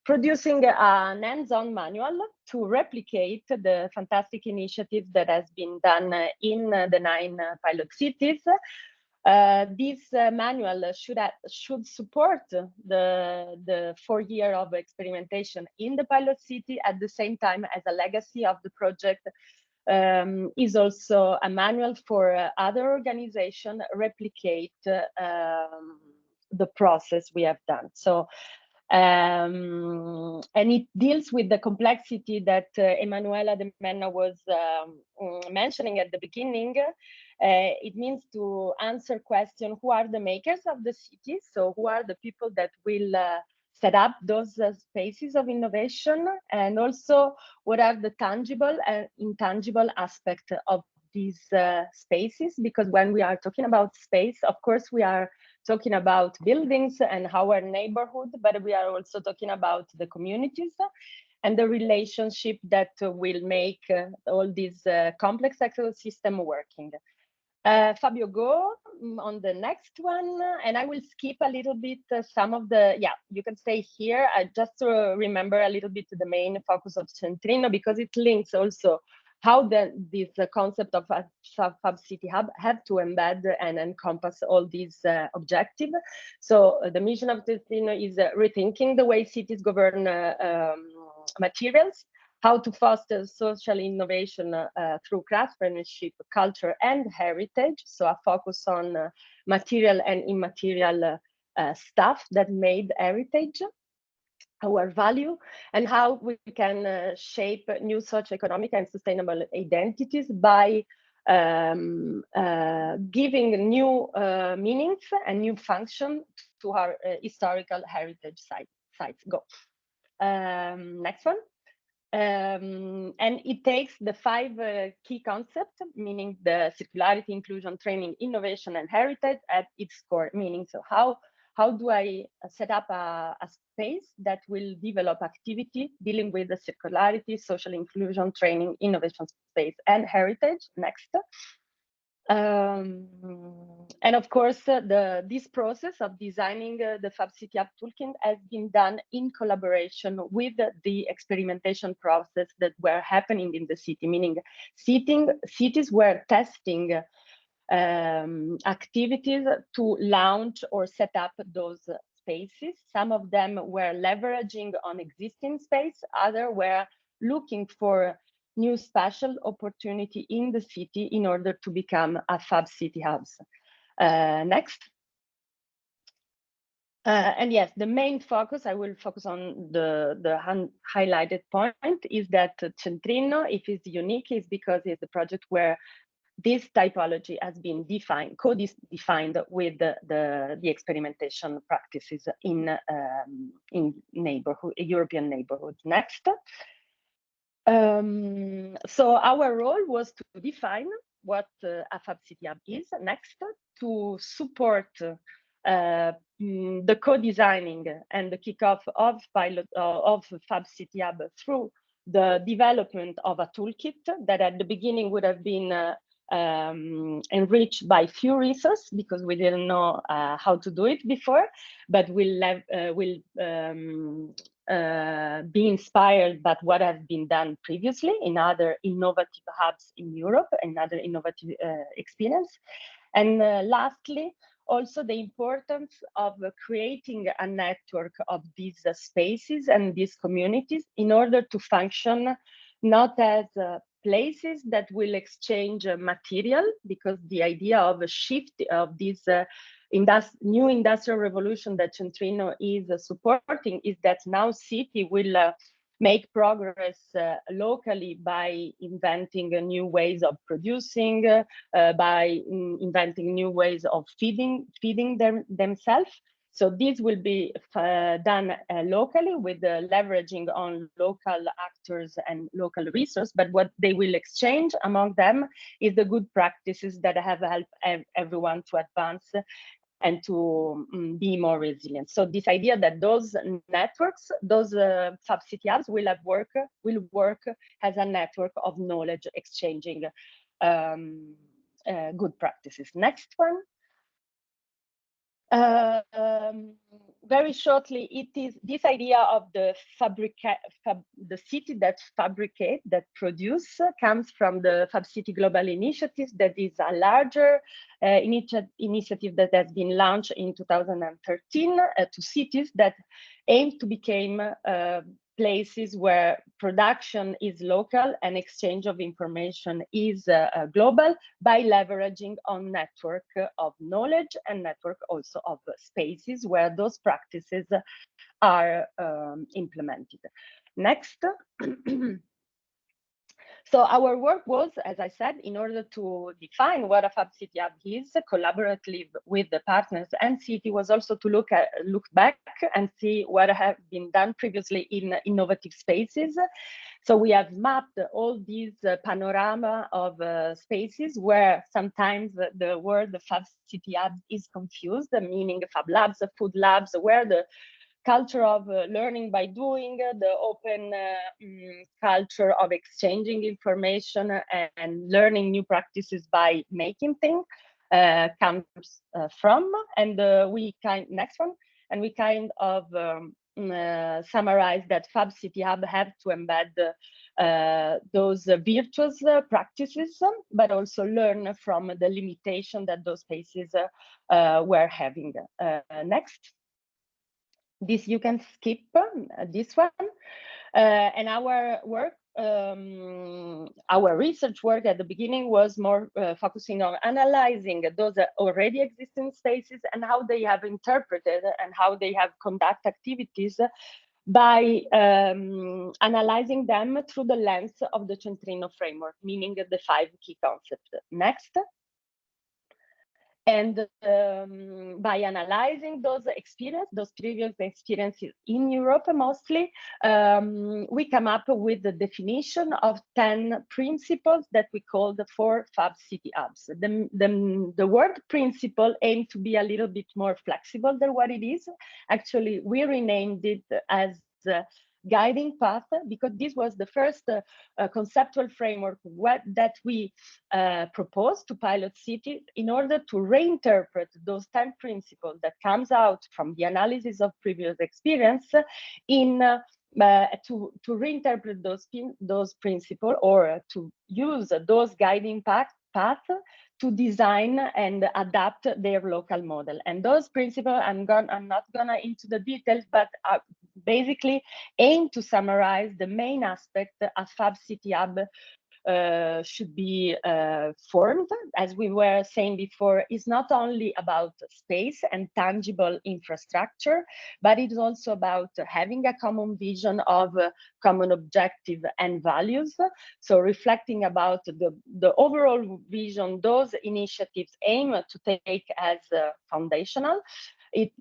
producing an hands-on manual to replicate the fantastic initiative that has been done in the 9 pilot cities. This manual should support the 4 year of experimentation in the pilot city, at the same time as a legacy of the project. Is also a manual for other organizations replicate the process we have done. So, and it deals with the complexity that Emanuela De Mena was mentioning at the beginning. It means to answer question, who are the makers of the city? So who are the people that will set up those spaces of innovation? And also what are the tangible and intangible aspects of these spaces? Because when we are talking about space, of course, we are talking about buildings and our neighborhood, but we are also talking about the communities and the relationship that will make all these complex ecosystem working. Fabio, go on the next one, and I will skip a little bit some of the, you can stay here. Just to remember a little bit the main focus of Centrinno, because it links also how this concept of a Fab City Hub have to embed and encompass all these objectives. So the mission of Centrinno is rethinking the way cities govern materials, how to foster social innovation through craftsmanship, culture, and heritage. So a focus on material and immaterial stuff that made heritage our value, and how we can shape new socioeconomic and sustainable identities by giving new meanings and new function to our historical heritage sites. Go. Next one. And it takes the 5 key concepts, meaning the circularity, inclusion, training, innovation, and heritage at its core, meaning so how do I set up a space that will develop activity dealing with the circularity, social inclusion, training, innovation space, and heritage. Next. And of course, this process of designing the Fab City Hub Toolkit has been done in collaboration with the experimentation process that were happening in the city, meaning cities were testing activities to launch or set up those spaces. Some of them were leveraging on existing space, others were looking for new spatial opportunity in the city in order to become a Fab City Hubs. Next. And yes, the main focus, I will focus on the highlighted point, is that Centrinno, if it's unique, is because it's a project where this typology has been co-defined with the experimentation practices in European neighborhoods. Next. So our role was to define what a Fab City Hub is. Next, to support the co-designing and the kickoff of Fab City Hub through the development of a toolkit that at the beginning would have been enriched by few resources because we didn't know how to do it before, but will be inspired by what has been done previously in other innovative hubs in Europe and other innovative experience. And lastly, also the importance of creating a network of these spaces and these communities in order to function not as places that will exchange material, because the idea of a shift of this new industrial revolution that Centrinno is supporting is that now city will make progress locally by inventing new ways of producing, by inventing new ways of feeding themselves. So this will be done locally with the leveraging on local actors and local resources, but what they will exchange among them is the good practices that have helped everyone to advance and to be more resilient. So this idea that those networks, those Fab City Hubs will work as a network of knowledge exchanging good practices. Next one. Very shortly, it is this idea of the city that fabricate, that produce, comes from the Fab City Global Initiative, that is a larger initiative that has been launched in 2013 to cities that aim to become places where production is local and exchange of information is global, by leveraging on network of knowledge and network also of spaces where those practices are implemented. Next. So our work was, as I said, in order to define what a Fab City Hub is, collaboratively with the partners and city, was also to look back and see what have been done previously in innovative spaces. So we have mapped all these panorama of spaces where sometimes the word Fab City Hub is confused, meaning Fab Labs, food labs, where the culture of learning by doing, the open culture of exchanging information and learning new practices by making things comes from. And next one, and we kind of summarize that Fab City Hub have to embed those virtuous practices, but also learn from the limitation that those spaces were having. Next. This you can skip, this one. And our work, our research work at the beginning was more focusing on analyzing those already existing spaces and how they have interpreted and how they have conduct activities by analyzing them through the lens of the Centrinno framework, meaning the 5 key concepts. Next. And by analyzing those previous experiences in Europe mostly, we come up with the definition of 10 principles that we call the 4 Fab City Hubs. The word principle aimed to be a little bit more flexible than what it is. Actually, we renamed it as guiding path, because this was the first conceptual framework that we proposed to pilot cities in order to reinterpret those 10 principles that comes out from the analysis of previous experience in to reinterpret those principles, or to use those guiding paths to design and adapt their local model. And those principles, I'm not gonna into the details, but basically aim to summarize the main aspect a Fab City Hub should be formed. As we were saying before, is not only about space and tangible infrastructure, but it is also about having a common vision of common objective and values. So reflecting about the overall vision those initiatives aim to take as foundational. It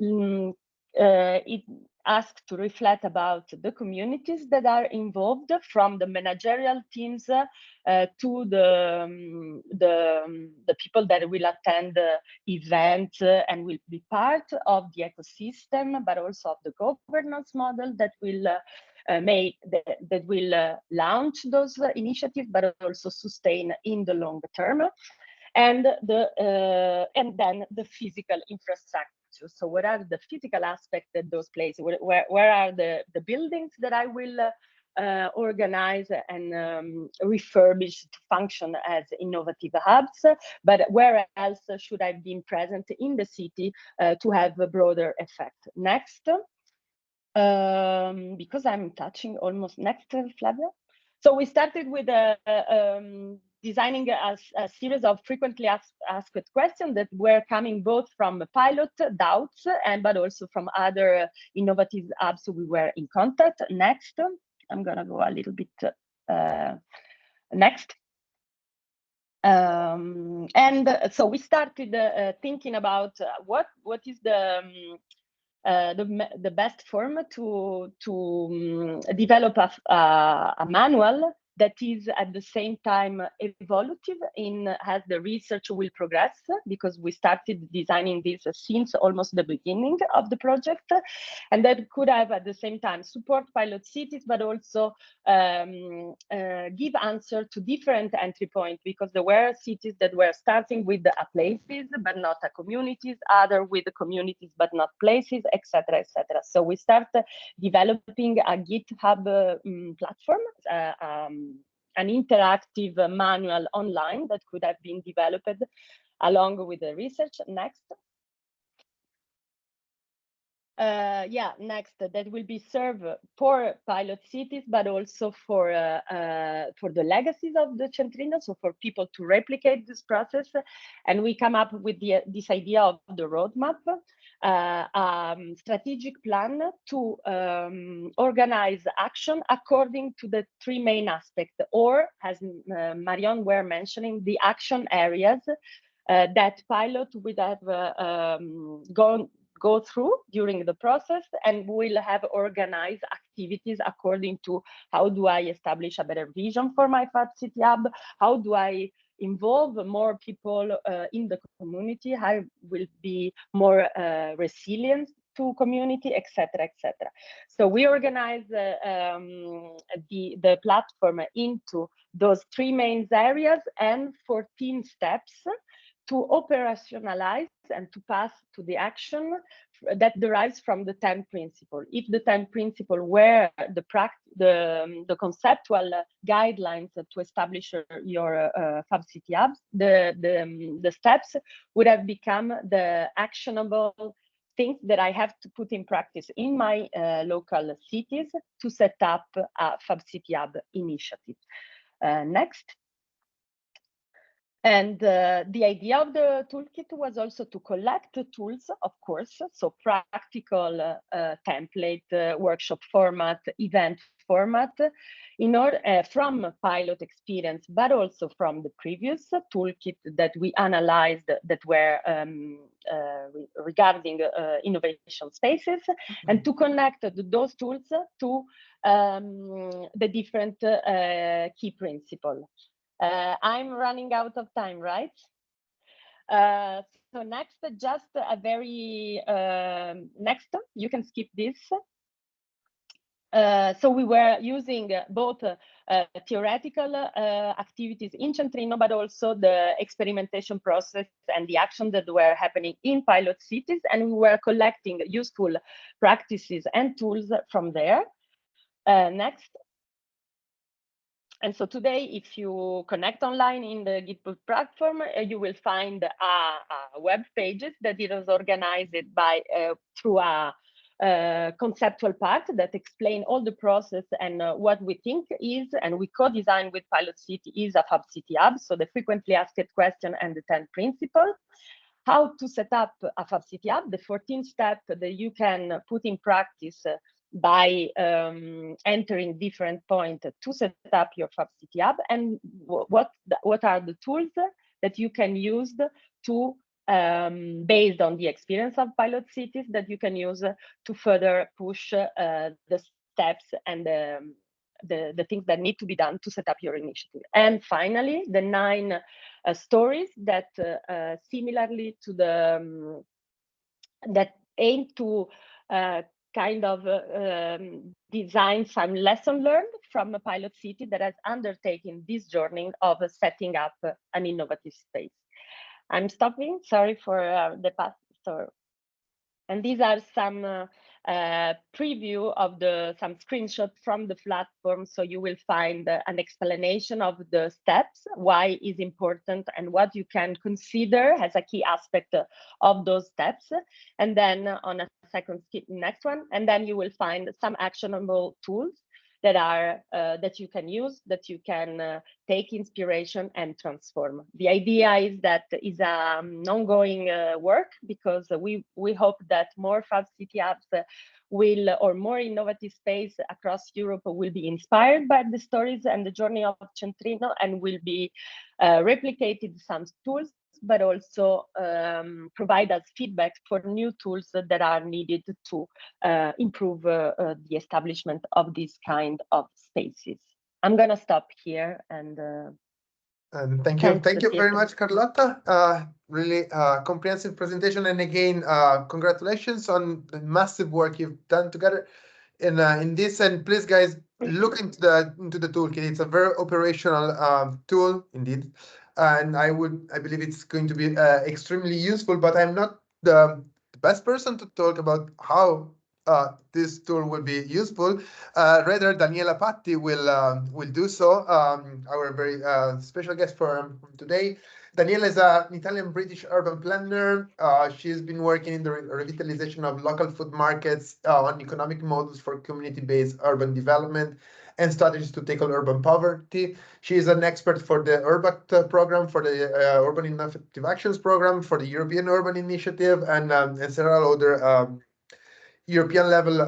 asks to reflect about the communities that are involved, from the managerial teams to the people that will attend the event and will be part of the ecosystem, but also of the governance model that will launch those initiatives, but also sustain in the long term, and then the physical infrastructure. So what are the physical aspects of those places? Where are the buildings that I will organize and refurbish to function as innovative hubs? But where else should I be present in the city to have a broader effect? Next, because I'm touching almost next, Flavia. So we started with designing a series of frequently asked questions that were coming both from pilot doubts but also from other innovative hubs we were in contact. Next, I'm gonna go a little bit next. And so we started thinking about what is the best form to develop a manual that is at the same time evolutive as the research will progress, because we started designing this since almost the beginning of the project, and that could have at the same time support pilot cities, but also give answer to different entry points, because there were cities that were starting with a places but not a communities, other with the communities but not places, etc., etc. So we start developing a GitHub platform, an interactive manual online that could have been developed along with the research. Next. Next, that will be served for pilot cities, but also for the legacies of the Centrinno, so for people to replicate this process. And we come up with this idea of the roadmap, strategic plan to organize action according to the three main aspects, or as Marion were mentioning, the action areas that pilot would have go through during the process, and we'll have organized activities according to how do I establish a better vision for my Fab City Hub, how do I involve more people in the community, how will be more resilient to community, etc., etc. So we organize the platform into those three main areas and 14 steps to operationalize and to pass to the action that derives from the 10 principle. If the 10 principle were the conceptual guidelines to establish your Fab City Hubs, the steps would have become the actionable things that I have to put in practice in my local cities to set up a Fab City Hub initiative. Next. And the idea of the toolkit was also to collect tools, of course, so practical template, workshop format, event format, in order from pilot experience, but also from the previous toolkit that we analyzed that were regarding innovation spaces, and to connect those tools to the different key principles. I'm running out of time, right? So next, just a very next, you can skip this. So we were using both theoretical activities in Centrinno, but also the experimentation process and the action that were happening in pilot cities, and we were collecting useful practices and tools from there. Next. And so today, if you connect online in the GitHub platform, you will find a web pages that it was organized by through a conceptual part that explain all the process and what we think is, and we co-design with Pilot City, is a Fab City Hub, so the frequently asked question and the 10 principles. How to set up a Fab City Hub, the 14th step that you can put in practice by entering different points to set up your Fab City Hub, and what are the tools that you can use to based on the experience of pilot cities that you can use to further push the steps and the things that need to be done to set up your initiative. And finally, the 9 stories that similarly to the that aim to kind of design some lesson learned from a pilot city that has undertaken this journey of setting up an innovative space. I'm stopping, sorry for the past. And these are some preview of some screenshots from the platform. So you will find an explanation of the steps, why is important and what you can consider as a key aspect of those steps. And then on a second skip, next one, and then you will find some actionable tools that are that you can use, that you can take inspiration and transform. The idea is that is an ongoing work, because we hope that more Fab City Hubs will, or more innovative space across Europe will be inspired by the stories and the journey of Centrinno, and will be replicated some tools, but also provide us feedback for new tools that are needed to improve the establishment of these kind of spaces. I'm gonna stop here and thank you very much, Carlotta. Really comprehensive presentation, and again, congratulations on the massive work you've done together in this. And please, guys, look into the toolkit. It's a very operational tool indeed, and I believe it's going to be extremely useful. But I'm not the best person to talk about how this tool will be useful. Rather, Daniela Patti will do so. Our very special guest for today. Daniela is an Italian-British urban planner. She's been working in the revitalization of local food markets on economic models for community-based urban development and strategies to tackle urban poverty. She is an expert for the URBACT program, for the Urban Innovative Actions program, for the European Urban Initiative, and several other European level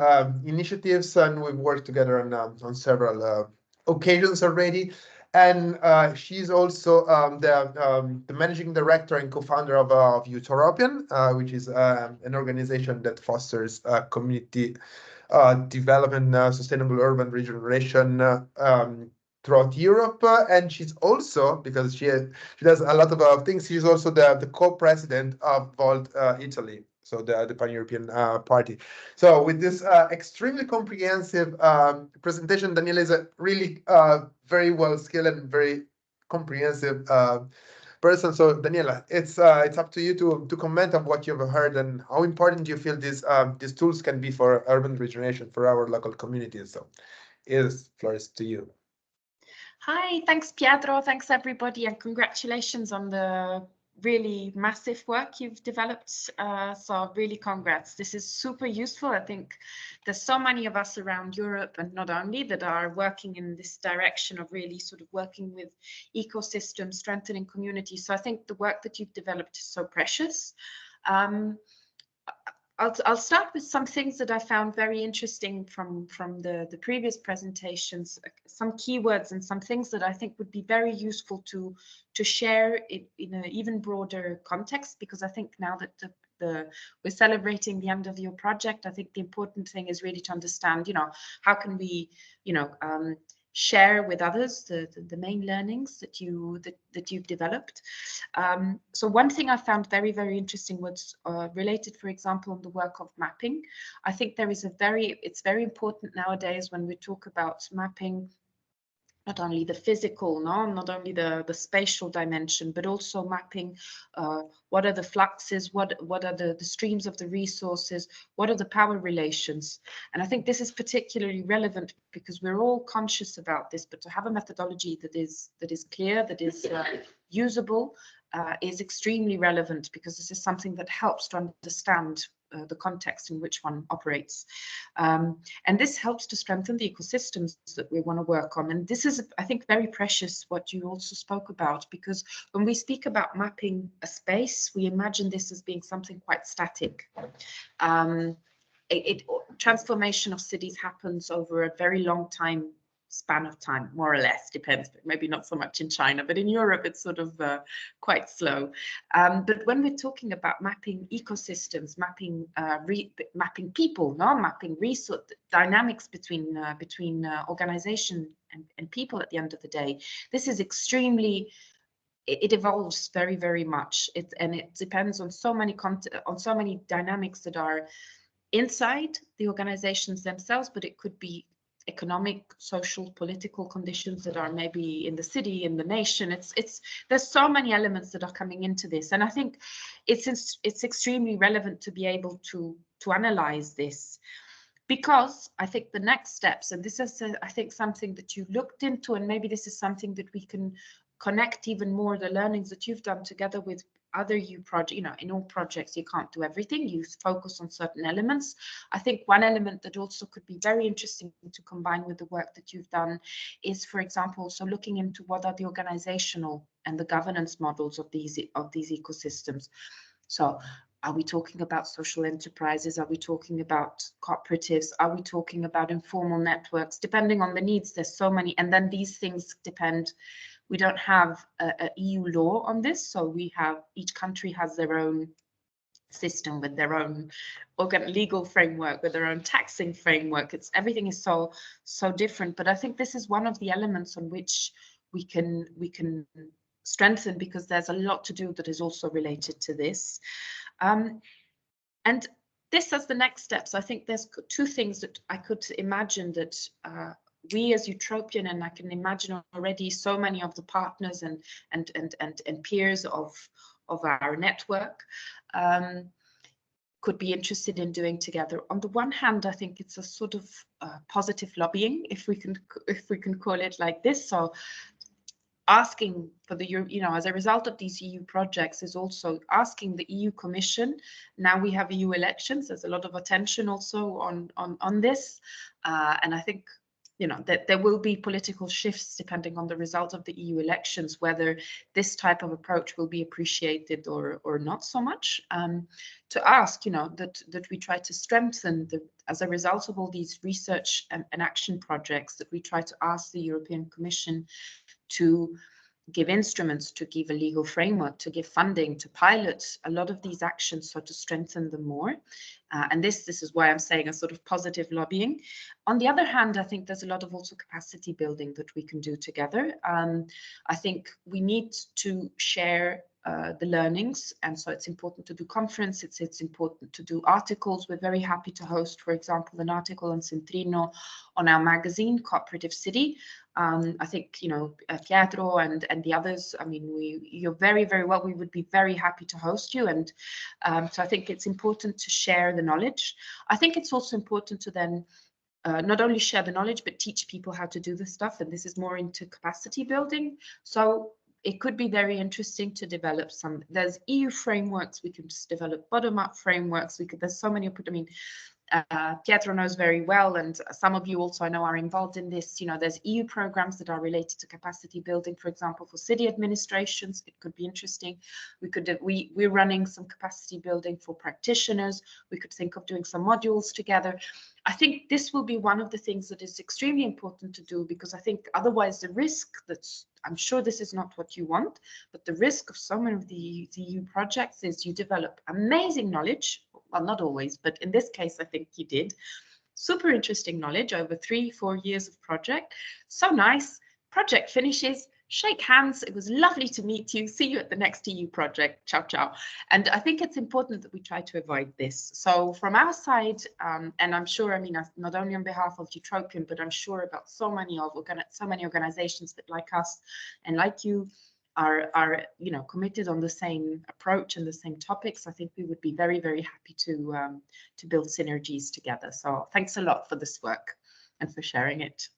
initiatives, and we've worked together on several occasions already. And she's also the managing director and co-founder of Youth European, which is an organization that fosters community development, sustainable urban regeneration throughout Europe. And she's also, because she does a lot of things, she's also the co-president of Volt Italy, so the Pan-European Party. So with this extremely comprehensive presentation, Daniela is a really very well skilled and very comprehensive person. So Daniela, it's up to you to comment on what you've heard and how important you feel these tools can be for urban regeneration for our local communities. So floor is to you. Hi, thanks Pietro, thanks everybody, and congratulations on the really massive work you've developed. So really congrats. This is super useful. I think there's so many of us around Europe, and not only, that are working in this direction of really sort of working with ecosystems, strengthening communities. So I think the work that you've developed is so precious. I'll start with some things that I found very interesting from the previous presentations, some keywords and some things that I think would be very useful to share in an even broader context, because I think now that we're celebrating the end of your project, I think the important thing is really to understand, how can we, share with others the main learnings that you've developed. So one thing I found very, very interesting was related, for example, on the work of mapping. I think it's very important nowadays when we talk about mapping, not only the physical, not only the spatial dimension, but also mapping what are the fluxes, what are the streams of the resources, what are the power relations. And I think this is particularly relevant because we're all conscious about this, but to have a methodology that is clear, that is usable, is extremely relevant, because this is something that helps to understand the context in which one operates. And this helps to strengthen the ecosystems that we want to work on. And this is, I think, very precious what you also spoke about, because when we speak about mapping a space, we imagine this as being something quite static. Transformation of cities happens over a very long span of time, more or less, depends, but maybe not so much in China, but in Europe it's sort of quite slow. But when we're talking about mapping ecosystems, mapping people, mapping resource dynamics between organization and people at the end of the day, this is extremely, it evolves very, very much. And it depends on so many dynamics that are inside the organizations themselves, but it could be economic, social, political conditions that are maybe in the city, in the nation. There's so many elements that are coming into this, and I think it's extremely relevant to be able to analyze this, because I think the next steps, and this is I think something that you looked into, and maybe this is something that we can connect even more, the learnings that you've done together with other EU projects. In all projects you can't do everything, you focus on certain elements. I think one element that also could be very interesting to combine with the work that you've done is, for example, so looking into what are the organizational and the governance models of these ecosystems. So are we talking about social enterprises? Are we talking about cooperatives? Are we talking about informal networks? Depending on the needs, there's so many, and then these things depend. We don't have a EU law on this, so each country has their own system with their own legal framework, with their own taxing framework. Everything is so different. But I think this is one of the elements on which we can strengthen, because there's a lot to do that is also related to this. And this as the next steps, I think there's two things that I could imagine that we as Utopian, and I can imagine already so many of the partners and peers of our network could be interested in doing together. On the one hand, I think it's a sort of positive lobbying, if we can call it like this. So asking for the as a result of these EU projects, is also asking the EU Commission. Now we have EU elections. There's a lot of attention also on this, and I think that there will be political shifts depending on the result of the EU elections, whether this type of approach will be appreciated or not so much. To ask, that we try to strengthen as a result of all these research and action projects, that we try to ask the European Commission to give instruments, to give a legal framework, to give funding, to pilot a lot of these actions, so to strengthen them more. And this is why I'm saying a sort of positive lobbying. On the other hand, I think there's a lot of also capacity building that we can do together. I think we need to share the learnings, and so it's important to do conferences, it's important to do articles. We're very happy to host, for example, an article on CENTRINNO on our magazine, Cooperative City. I think, Pietro and the others, I mean, you're very, very well. We would be very happy to host you. And so I think it's important to share the knowledge. I think it's also important to then not only share the knowledge, but teach people how to do this stuff. And this is more into capacity building. So it could be very interesting to develop there's EU frameworks, we can just develop bottom-up frameworks. There's so many, I mean, Pietro knows very well, and some of you also I know are involved in this. There's EU programs that are related to capacity building, for example, for city administrations. It could be interesting. We're running some capacity building for practitioners. We could think of doing some modules together. I think this will be one of the things that is extremely important to do, because I think otherwise the risk I'm sure this is not what you want, but the risk of so many of the EU projects is you develop amazing knowledge. Well, not always, but in this case, I think you did. Super interesting knowledge over 3-4 years of project. So nice. Project finishes. Shake hands. It was lovely to meet you. See you at the next EU project. Ciao, ciao. And I think it's important that we try to avoid this. So from our side, and I'm sure, I mean, not only on behalf of Utopian, but I'm sure about so many organizations that like us and like you are committed on the same approach and the same topics. I think we would be very, very happy to build synergies together. So thanks a lot for this work and for sharing it.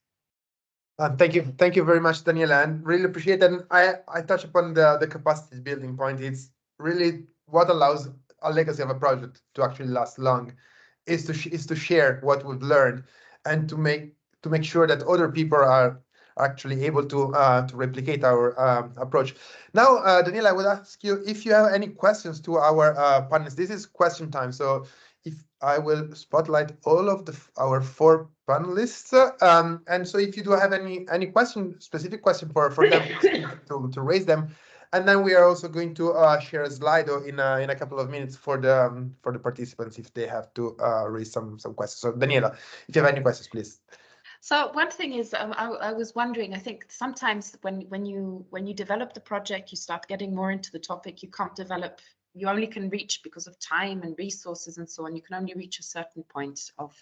Thank you very much, Daniela, and really appreciate that. And I touch upon the capacity building point. It's really what allows a legacy of a project to actually last long is to share what we've learned and to make sure that other people are actually able to replicate our approach. Now, Daniela, I would ask you if you have any questions to our panelists. This is question time, so if I will spotlight all of our 4 panelists, and so if you do have any specific question for them, to raise them, and then we are also going to share a Slido in a couple of minutes for the participants if they have to raise some questions. So Daniela, if you have any questions, please. So one thing is, I was wondering, I think sometimes when you develop the project, you start getting more into the topic, you can't develop, you only can reach because of time and resources and so on, you can only reach a certain point of,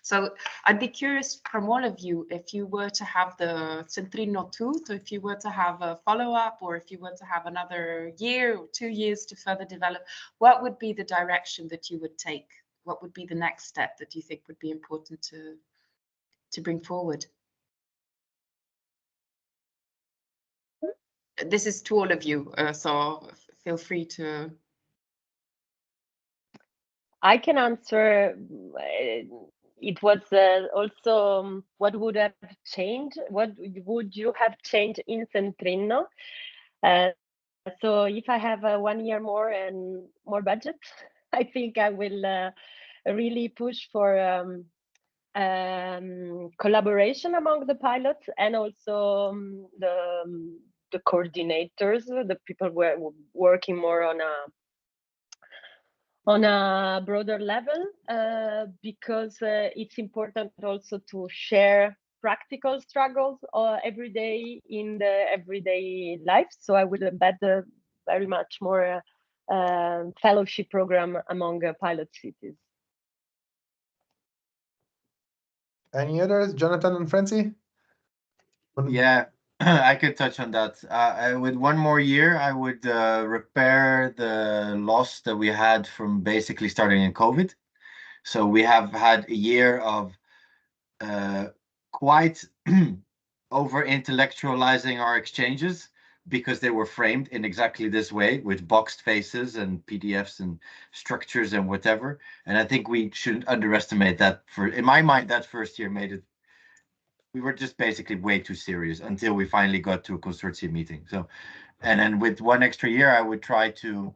so I'd be curious from all of you, if you were to have the Centrinno 2, so if you were to have a follow-up, or if you were to have another year or 2 years to further develop, what would be the direction that you would take? What would be the next step that you think would be important to bring forward? This is to all of you, so feel free to. I can answer. It was also what would have changed? What would you have changed in Centrinno? So if I have 1 year more and more budget, I think I will really push for collaboration among the pilots and also the coordinators, the people who are working more on a broader level, because it's important also to share practical struggles every day in the everyday life. So I would embed very much more fellowship program among pilot cities. Any others, Jonathan and Francie? Yeah, I could touch on that. With 1 more year, I would repair the loss that we had from basically starting in COVID. So we have had a year of quite over intellectualizing our exchanges because they were framed in exactly this way with boxed faces and PDFs and structures and whatever. And I think we shouldn't underestimate that. In my mind, that first year made it, we were just basically way too serious until we finally got to a consortium meeting. So, and then with 1 extra year, I would try to,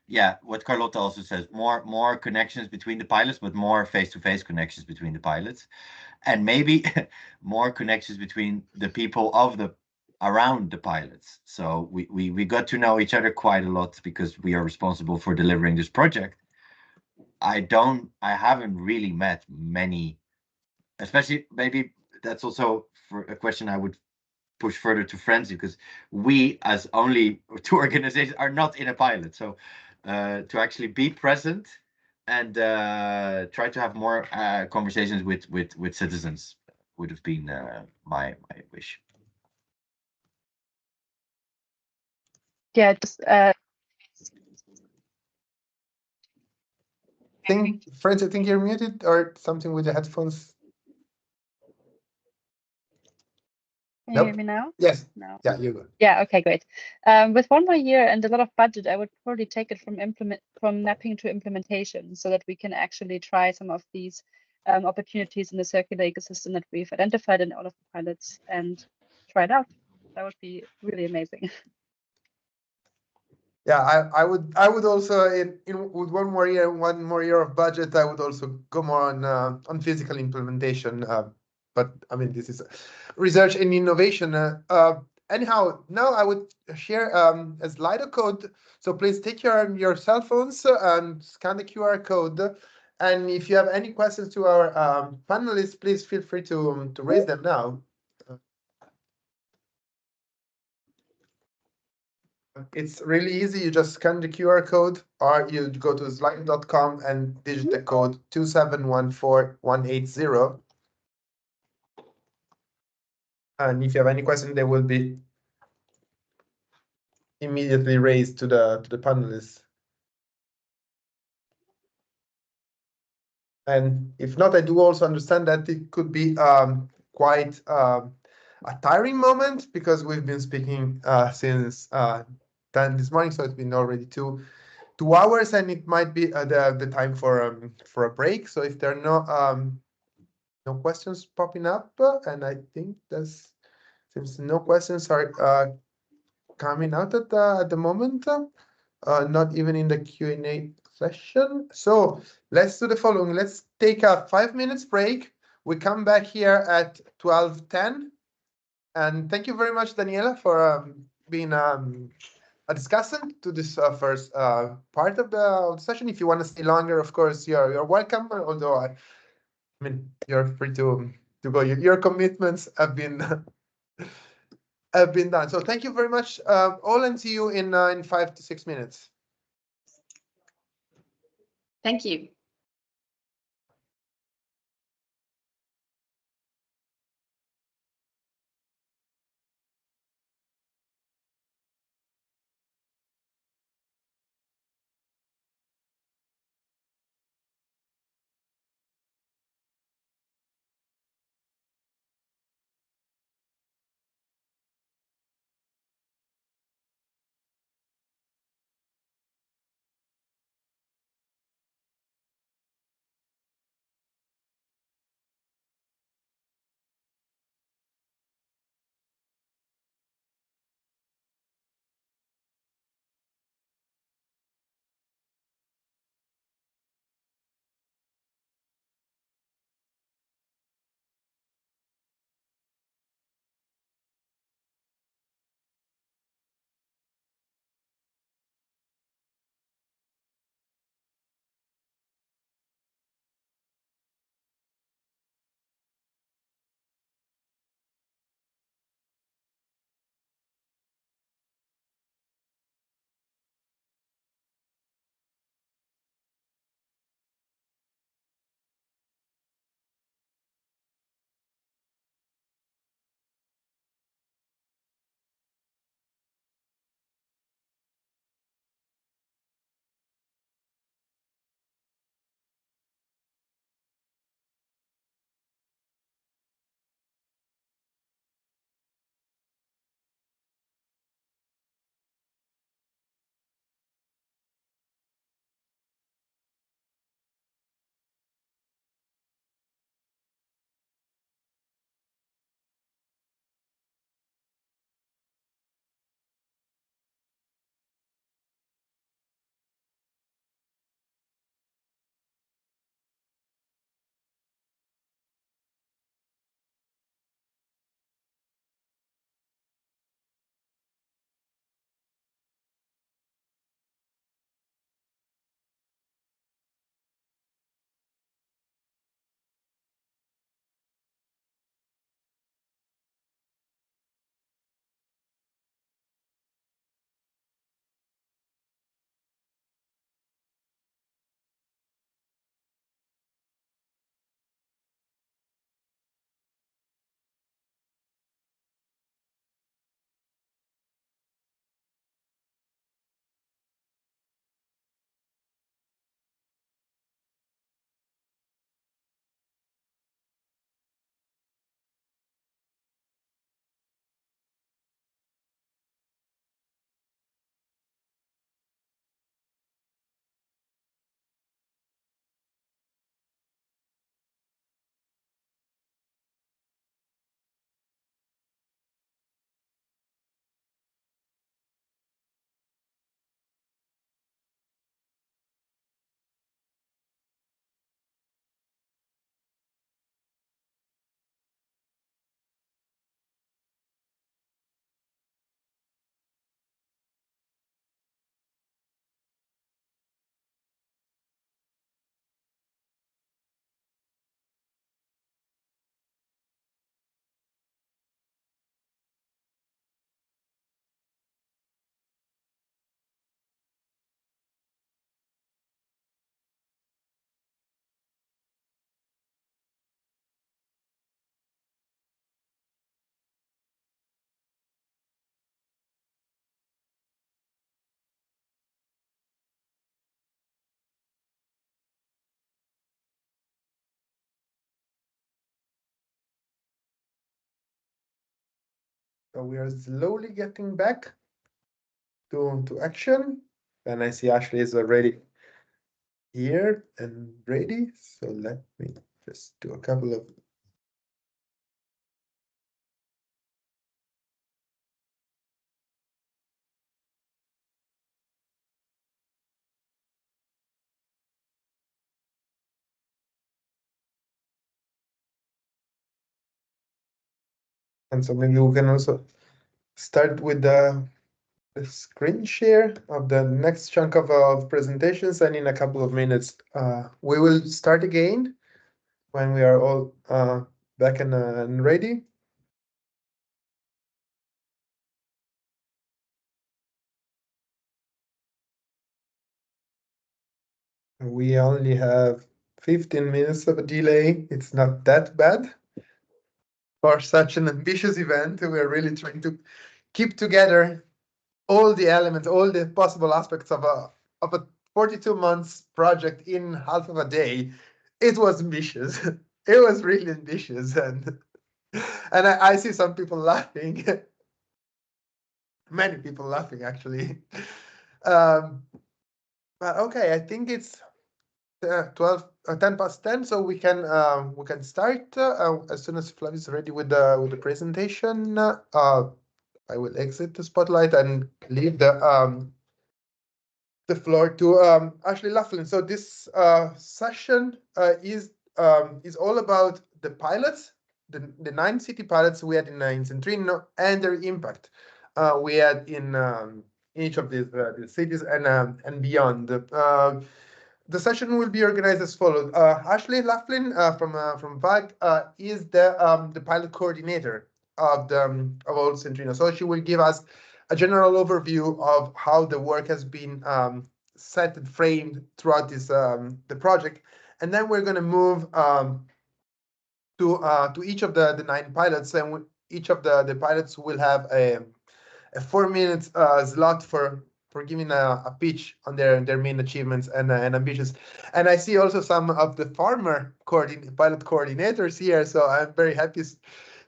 yeah, what Carlotta also says, more connections between the pilots, but more face-to-face connections between the pilots, and maybe more connections between the people around the pilots. So we got to know each other quite a lot because we are responsible for delivering this project. I haven't really met many, especially maybe that's also for a question I would push further to Frenzy, because we as only 2 organizations are not in a pilot. So to actually be present and try to have more conversations with citizens would have been my wish. Yeah, just Francie, I think you're muted or something with the headphones. Can you hear me now? Yes. No. Yeah, you go. Yeah, okay, great. With 1 more year and a lot of budget, I would probably take it from mapping to implementation so that we can actually try some of these opportunities in the circular ecosystem that we've identified in all of the pilots and try it out. That would be really amazing. Yeah, I would also with 1 more year of budget, I would also go more on physical implementation. But I mean, this is research and innovation. Anyhow, now I would share a Slido code. So please take your cell phones and scan the QR code. And if you have any questions to our panelists, please feel free to raise them now. It's really easy. You just scan the QR code, or you go to slido.com and digit the code 2714180. And if you have any questions, they will be immediately raised to the panelists. And if not, I do also understand that it could be quite a tiring moment because we've been speaking since 10 this morning, so it's been already 2. 2 hours, and it might be the time for a break. So if there are no questions popping up, and I think that's since no questions are coming out at the moment, not even in the Q&A session. So let's do the following. Let's take a 5 minutes break. We come back here at 12:10. And thank you very much, Daniela, for being a discussant to this first part of the session. If you want to stay longer, of course, you're welcome. Although I mean, you're free to go. Your commitments have been have been done. So thank you very much, all, and see you in 5 to 6 minutes. Thank you. So we are slowly getting back to action. And I see Ashley is already here and ready. So let me just do a couple of and so maybe we can also start with the screen share of the next chunk of presentations, and in a couple of minutes we will start again when we are all back and ready. We only have 15 minutes of a delay. It's not that bad for such an ambitious event. We're really trying to keep together all the elements, all the possible aspects of a 42 months project in half of a day. It was ambitious. It was really ambitious, and I see some people laughing. Many people laughing, actually. But okay, I think it's 10 past 10, so we can start as soon as Flav is ready with the presentation. I will exit the spotlight and leave the floor to Ashley Laughlin. So this session is all about the pilots, the 9 city pilots we had in Centrinno and their impact we had in each of these cities and beyond. The session will be organized as follows. Ashley Laughlin from VAG is the pilot coordinator of all Centrinno. So she will give us a general overview of how the work has been set and framed throughout this the project, and then we're going to move to each of the 9 pilots, and each of the pilots will have a 4-minute slot for giving a pitch on their main achievements and ambitions. And I see also some of the former pilot coordinators here, so I'm very happy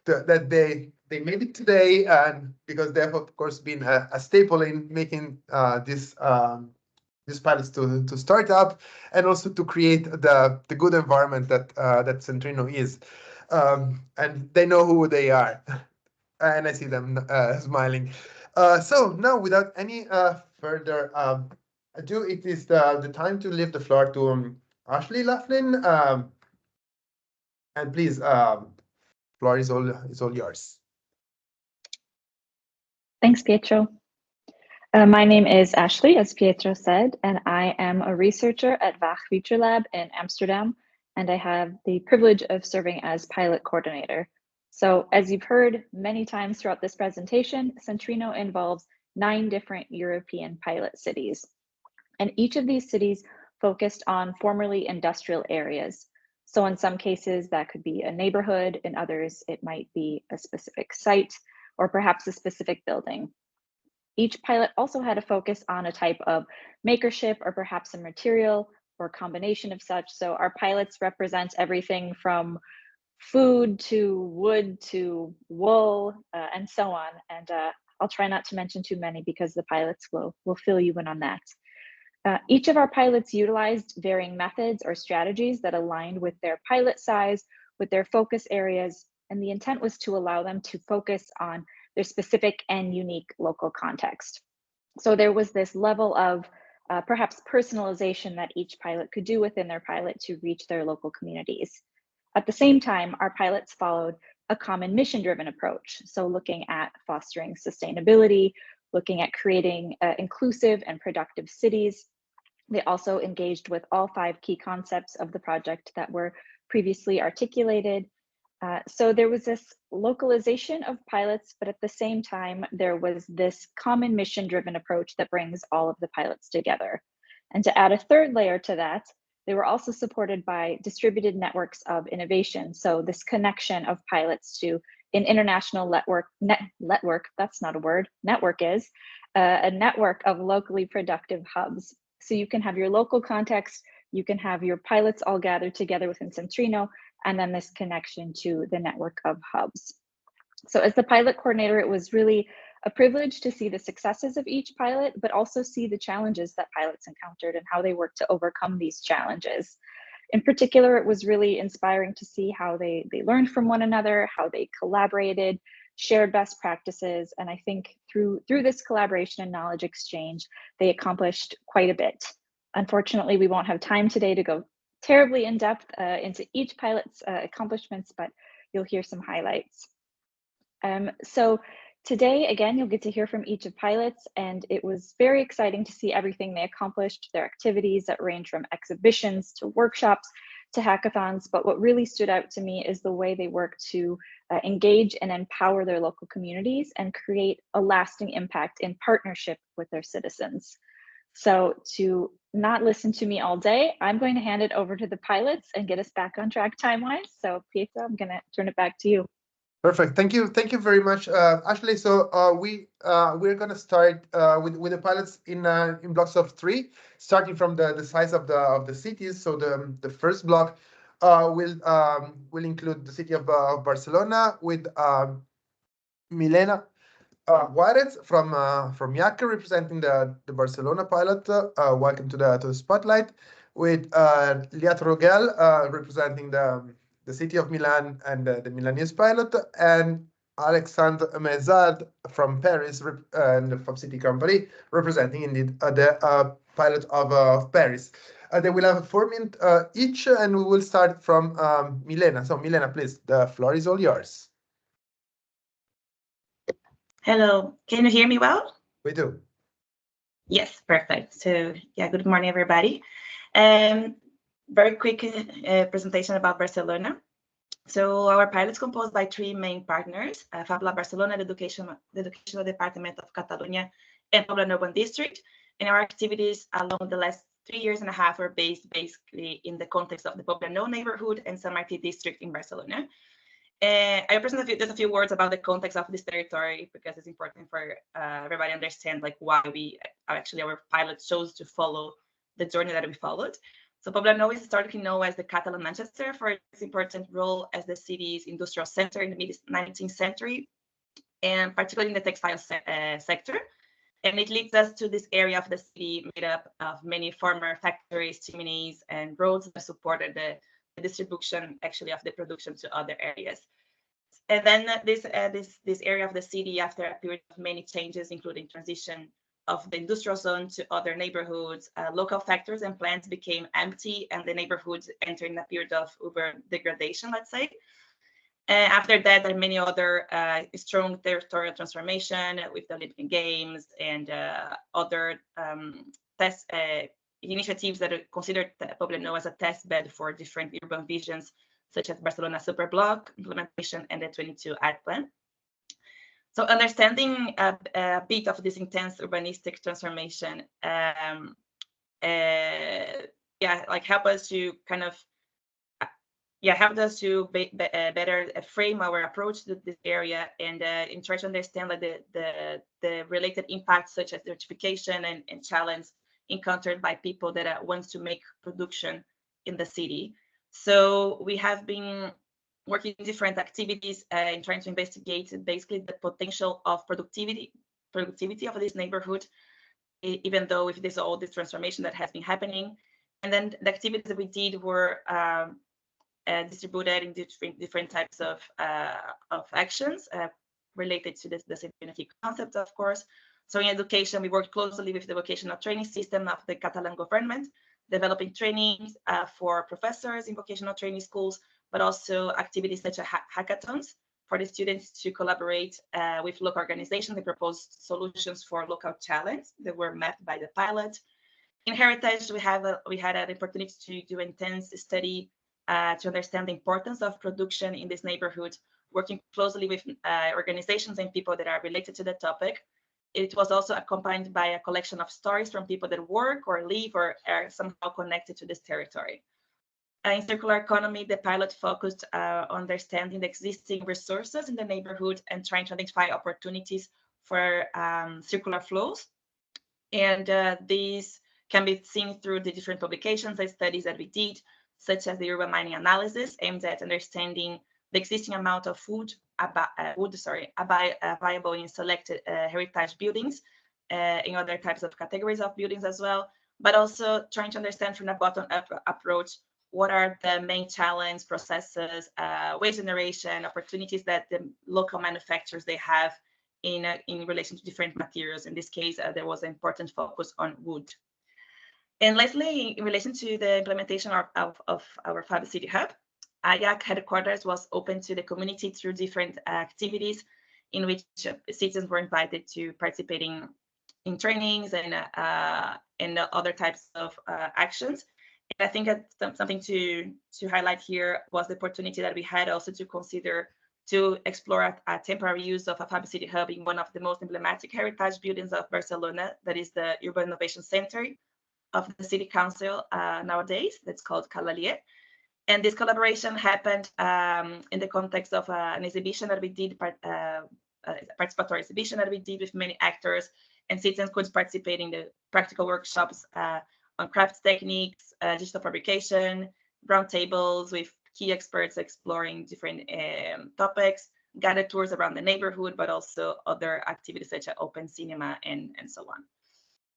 that they made it today, and because they have of course been a staple in making these pilots to start up and also to create the good environment that Centrinno is, and they know who they are. And I see them smiling. So now, without any further ado, it is the time to leave the floor to Ashley Laughlin. And please, floor is all yours. Thanks, Pietro. My name is Ashley, as Pietro said, and I am a researcher at VAG Future Lab in Amsterdam, and I have the privilege of serving as pilot coordinator. So as you've heard many times throughout this presentation, Centrinno involves 9 different European pilot cities. And each of these cities focused on formerly industrial areas. So in some cases, that could be a neighborhood. In others, it might be a specific site or perhaps a specific building. Each pilot also had a focus on a type of makership or perhaps a material or combination of such. So our pilots represent everything from food to wood to wool and so on. And I'll try not to mention too many because the pilots will fill you in on that. Each of our pilots utilized varying methods or strategies that aligned with their pilot size, with their focus areas, and the intent was to allow them to focus on their specific and unique local context. So there was this level of perhaps personalization that each pilot could do within their pilot to reach their local communities. At the same time, our pilots followed a common mission-driven approach. So looking at fostering sustainability, looking at creating inclusive and productive cities. They also engaged with all 5 key concepts of the project that were previously articulated. So there was this localization of pilots, but at the same time, there was this common mission-driven approach that brings all of the pilots together. And to add a third layer to that, they were also supported by distributed networks of innovation. So this connection of pilots to an international network, that's not a word, network is, a network of locally productive hubs. So you can have your local context, you can have your pilots all gathered together within Centrinno, and then this connection to the network of hubs. So as the pilot coordinator, it was really a privilege to see the successes of each pilot, but also see the challenges that pilots encountered and how they work to overcome these challenges. In particular, it was really inspiring to see how they learned from one another, how they collaborated, shared best practices. And I think through this collaboration and knowledge exchange, they accomplished quite a bit. Unfortunately, we won't have time today to go terribly in depth into each pilot's accomplishments, but you'll hear some highlights. So today, again, you'll get to hear from each of pilots, and it was very exciting to see everything they accomplished, their activities that range from exhibitions to workshops to hackathons. But what really stood out to me is the way they work to engage and empower their local communities and create a lasting impact in partnership with their citizens. So to not listen to me all day, I'm going to hand it over to the pilots and get us back on track time-wise. So Pietro, I'm going to turn it back to you. Perfect. Thank you very much, Ashley. So we're going to start with the pilots in blocks of 3, starting from the size of the cities. So the first block will include the city of Barcelona with Milena Juarez from Yaca, representing the Barcelona pilot. Welcome to the spotlight. With Liat Rogel representing the city of Milan and the Milanese pilot, and Alexandre Mezard from Paris and from City Company, representing indeed the pilot of Paris. They will have 4 minutes each, and we will start from Milena. So Milena, please, the floor is all yours. Hello, can you hear me well? We do. Yes, perfect. So yeah, good morning, everybody. Very quick presentation about Barcelona. So our pilot is composed by 3 main partners, Fabla Barcelona, the Educational Department of Catalonia, and Poblenou Urban District. And our activities along the last 3 years and a half are based basically in the context of the Poblenou neighborhood and San Martí district in Barcelona. I present just a few words about the context of this territory because it's important for everybody to understand like why our pilot chose to follow the journey that we followed. So Poblenou is historically known as the Catalan Manchester for its important role as the city's industrial center in the mid-19th century, and particularly in the textile sector. And it leads us to this area of the city made up of many former factories, chimneys, and roads that supported the distribution actually of the production to other areas. And then this area of the city, after a period of many changes, including transition of the industrial zone to other neighborhoods, local factories and plants became empty, and the neighborhoods entering a period of urban degradation, let's say. After that, there are many other strong territorial transformation with the Olympic Games and other test initiatives that are considered Poblenou as a test bed for different urban visions, such as Barcelona Superblock implementation and the 22 Art Plan. So understanding a bit of this intense urbanistic transformation, help us to kind of, helped us to better frame our approach to this area and in try to understand like the related impacts such as gentrification and challenge encountered by people that want to make production in the city. So we have been working in different activities in trying to investigate basically the potential of productivity of this neighborhood, even though if there's all this transformation that has been happening. And then the activities that we did were distributed in different types of actions related to the community concept, of course. So in education, we worked closely with the vocational training system of the Catalan government, developing trainings for professors in vocational training schools, but also activities such as hackathons for the students to collaborate with local organizations and propose solutions for local challenges that were mapped by the pilot. In heritage, we had an opportunity to do intense study to understand the importance of production in this neighborhood, working closely with organizations and people that are related to the topic. It was also accompanied by a collection of stories from people that work or live or are somehow connected to this territory. In circular economy, the pilot focused on understanding the existing resources in the neighborhood and trying to identify opportunities for circular flows. And these can be seen through the different publications and studies that we did, such as the urban mining analysis aimed at understanding the existing amount of food viable in selected heritage buildings, in other types of categories of buildings as well, but also trying to understand from a bottom-up approach what are the main challenge processes, waste generation, opportunities that the local manufacturers they have in relation to different materials. In this case, there was an important focus on wood. And lastly, in relation to the implementation of our Fab City Hub, IAC headquarters was open to the community through different activities in which citizens were invited to participating in trainings and other types of actions. And I think something to highlight here was the opportunity that we had also to consider to explore a temporary use of a Fab City Hub in one of the most emblematic heritage buildings of Barcelona, that is the Urban Innovation Center of the City Council nowadays, that's called Calalier. And this collaboration happened in the context of an exhibition that we did, participatory exhibition that we did with many actors, and citizens could participate in the practical workshops on craft techniques, digital fabrication, roundtables with key experts exploring different topics, guided tours around the neighborhood, but also other activities such as open cinema and so on.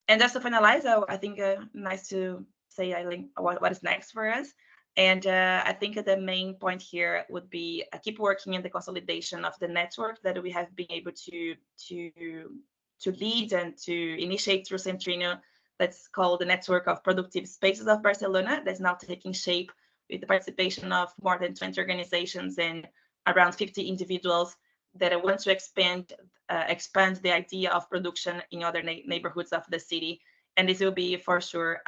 And just to finalize, I think nice to say, Eileen, what is next for us. And I think the main point here would be keep working in the consolidation of the network that we have been able to lead and to initiate through CENTRINNO. That's called the Network of Productive Spaces of Barcelona. That's now taking shape with the participation of more than 20 organizations and around 50 individuals that want to expand the idea of production in other neighborhoods of the city. And this will be for sure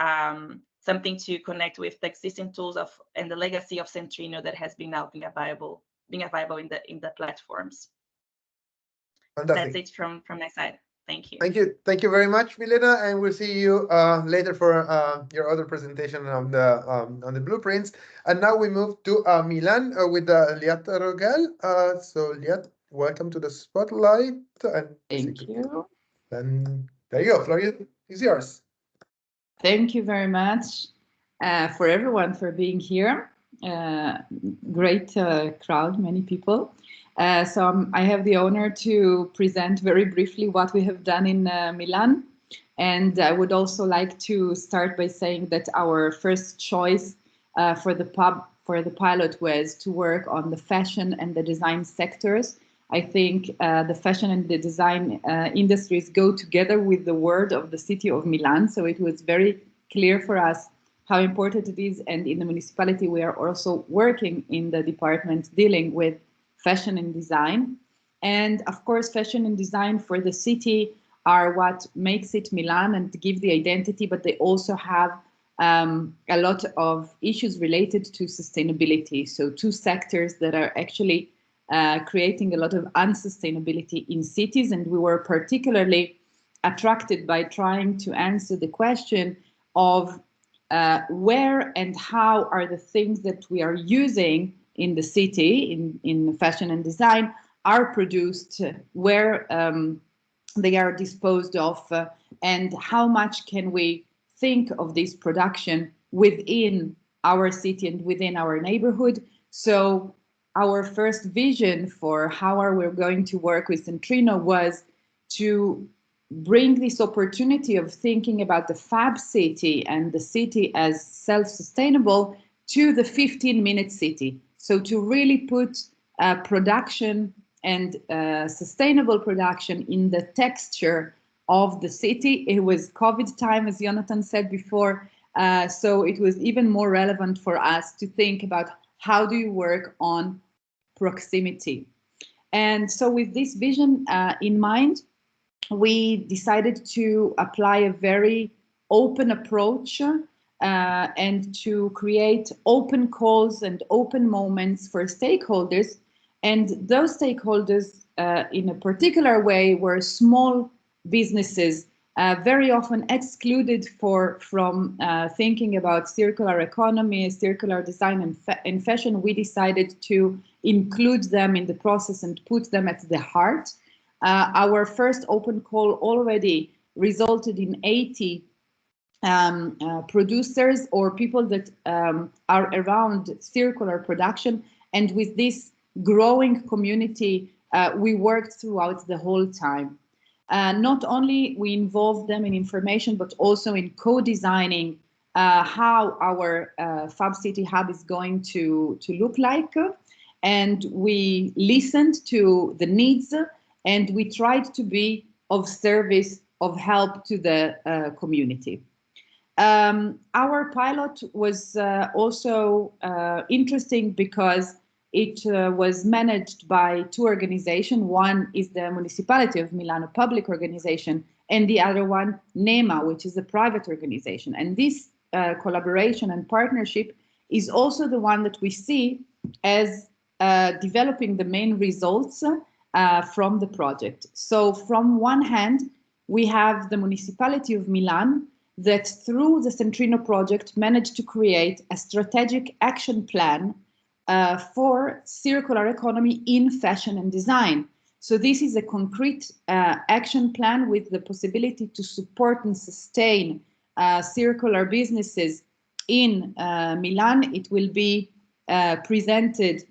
something to connect with the existing tools and the legacy of CENTRINNO that has been now being available in the platforms. Fantastic. That's it from my side. Thank you. Thank you very much, Milena, and we'll see you later for your other presentation on the blueprints. And now we move to Milan with Liat Rogel. So Liat, welcome to the spotlight. And thank you. And there you go, Florian, is yours. Thank you very much for everyone for being here. Great crowd, many people. So I have the honor to present very briefly what we have done in Milan. And I would also like to start by saying that our first choice for the pilot was to work on the fashion and the design sectors. I think the fashion and the design industries go together with the word of the city of Milan. So it was very clear for us how important it is. And in the municipality, we are also working in the department dealing with fashion and design. And of course, fashion and design for the city are what makes it Milan and give the identity, but they also have a lot of issues related to sustainability. So two sectors that are actually creating a lot of unsustainability in cities. And we were particularly attracted by trying to answer the question of where and how are the things that we are using in the city, in fashion and design, are produced, where they are disposed of, and how much can we think of this production within our city and within our neighborhood. So our first vision for how are we going to work with CENTRINNO was to bring this opportunity of thinking about the Fab City and the city as self-sustainable to the 15-minute city. So to really put production and sustainable production in the texture of the city. It was COVID time, as Jonathan said before, so it was even more relevant for us to think about how do you work on proximity. And so with this vision in mind, we decided to apply a very open approach and to create open calls and open moments for stakeholders. And those stakeholders in a particular way were small businesses, very often excluded from thinking about circular economy, circular design and fashion. We decided to include them in the process and put them at the heart. Our first open call already resulted in 80 producers or people that are around circular production. And with this, growing community, we worked throughout the whole time. Not only we involved them in information, but also in co-designing how our Fab City Hub is going to look like. And we listened to the needs, and we tried to be of service, of help to the community. Our pilot was also interesting because it was managed by two organizations. One is the Municipality of Milano public organization, and the other one, NEMA, which is a private organization. And this collaboration and partnership is also the one that we see as developing the main results from the project. So from one hand, we have the Municipality of Milan that through the Centrinno project managed to create a strategic action plan for circular economy in fashion and design. So this is a concrete action plan with the possibility to support and sustain circular businesses in Milan. It will be presented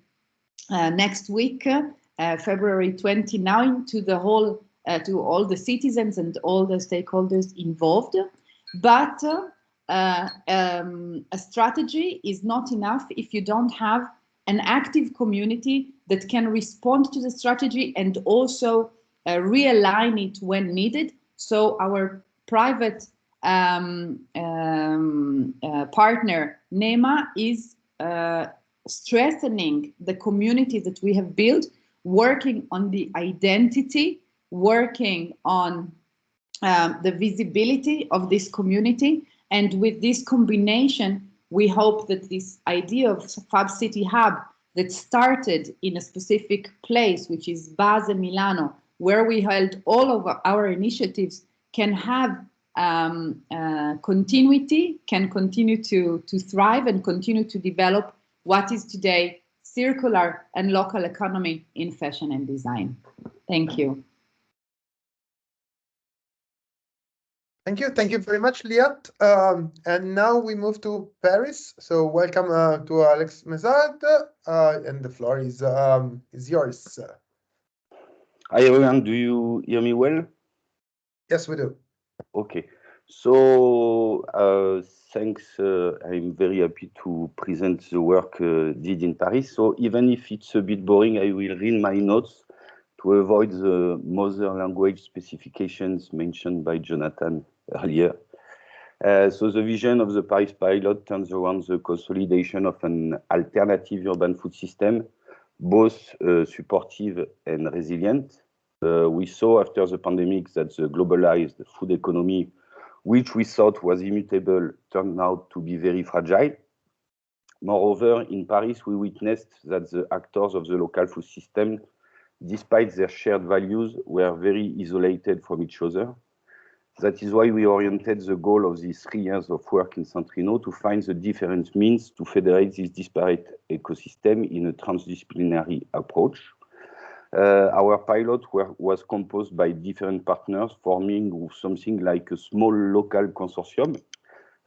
next week, February 29, to the whole, to all the citizens and all the stakeholders involved. But a strategy is not enough if you don't have an active community that can respond to the strategy and also realign it when needed. So our private partner, NEMA, is strengthening the community that we have built, working on the identity, working on the visibility of this community. And with this combination, we hope that this idea of Fab City Hub that started in a specific place, which is Base Milano, where we held all of our initiatives, can have continuity, can continue to thrive and continue to develop what is today circular and local economy in fashion and design. Thank you. Thank you very much, Liat. And now we move to Paris. So welcome to Alex Mezard, and the floor is yours. Hi everyone, do you hear me well? Yes, we do. Okay, so thanks. I'm very happy to present the work did in Paris. So even if it's a bit boring, I will read my notes to avoid the mother language specifications mentioned by Jonathan earlier. So the vision of the Paris pilot turns around the consolidation of an alternative urban food system, both supportive and resilient. We saw after the pandemic that the globalized food economy, which we thought was immutable, turned out to be very fragile. Moreover, in Paris, we witnessed that the actors of the local food system, despite their shared values, were very isolated from each other. That is why we oriented the goal of these 3 years of work in CENTRINNO to find the different means to federate this disparate ecosystem in a transdisciplinary approach. Our pilot was composed by different partners, forming something like a small local consortium.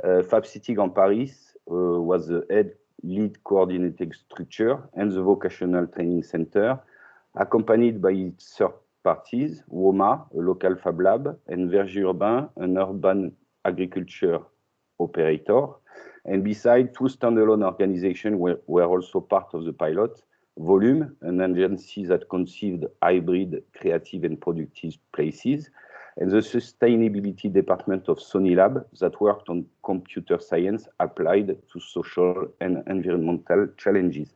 Fab City Grand Paris was the lead coordinating structure and the vocational training center, accompanied by its third parties, WOMA, a local fab lab, and Verger Urbain, an urban agriculture operator. And beside, 2 standalone organizations were also part of the pilot. Volume, an agency that conceived hybrid, creative, and productive places, and the sustainability department of Sony Lab that worked on computer science applied to social and environmental challenges.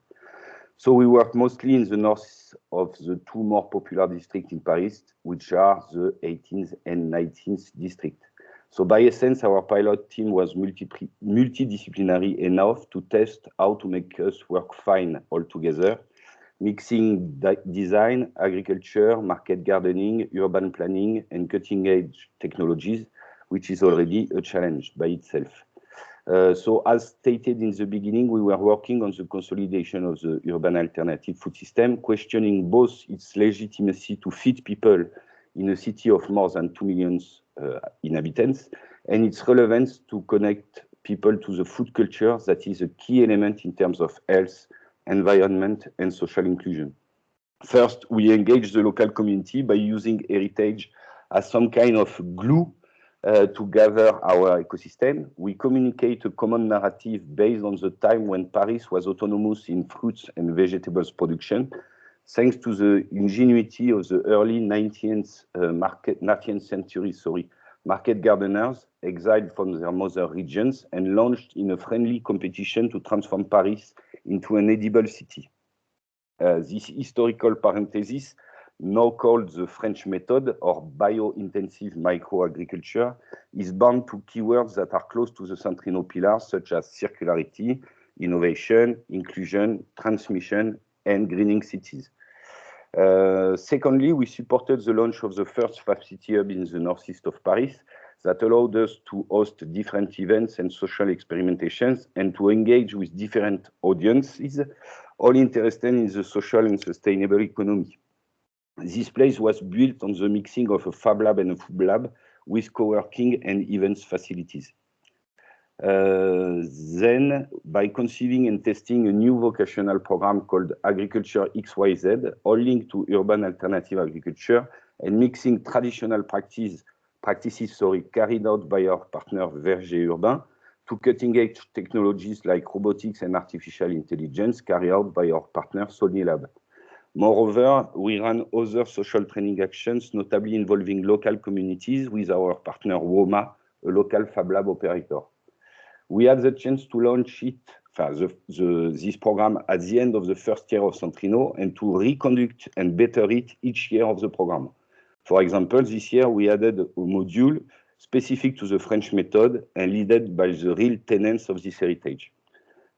So we work mostly in the north of the 2 more popular districts in Paris, which are the 18th and 19th district. So by essence, our pilot team was multidisciplinary enough to test how to make us work fine all together, mixing design, agriculture, market gardening, urban planning, and cutting-edge technologies, which is already a challenge by itself. So as stated in the beginning, we were working on the consolidation of the urban alternative food system, questioning both its legitimacy to feed people in a city of more than 2 million inhabitants, and its relevance to connect people to the food culture that is a key element in terms of health, environment, and social inclusion. First, we engage the local community by using heritage as some kind of glue to gather our ecosystem. We communicate a common narrative based on the time when Paris was autonomous in fruits and vegetables production, thanks to the ingenuity of the early 19th century market gardeners exiled from their mother regions and launched in a friendly competition to transform Paris into an edible city. This historical parenthesis, now called the French method or bio-intensive microagriculture, is bound to keywords that are close to the Centrinno pillars, such as circularity, innovation, inclusion, transmission, and greening cities. Secondly, we supported the launch of the first Fab City Hub in the northeast of Paris that allowed us to host different events and social experimentations and to engage with different audiences, all interested in the social and sustainable economy. This place was built on the mixing of a Fab Lab and a Food Lab with co-working and events facilities. Then, by conceiving and testing a new vocational program called Agriculture XYZ, all linked to urban alternative agriculture and mixing traditional practices carried out by our partner Verger Urbain to cutting-edge technologies like robotics and artificial intelligence carried out by our partner Sony Lab. Moreover, we ran other social training actions, notably involving local communities with our partner WOMA, a local Fab Lab operator. We had the chance to launch this program at the end of the first year of Centrinno and to reconduct and better it each year of the program. For example, this year we added a module specific to the French method and led by the real tenants of this heritage.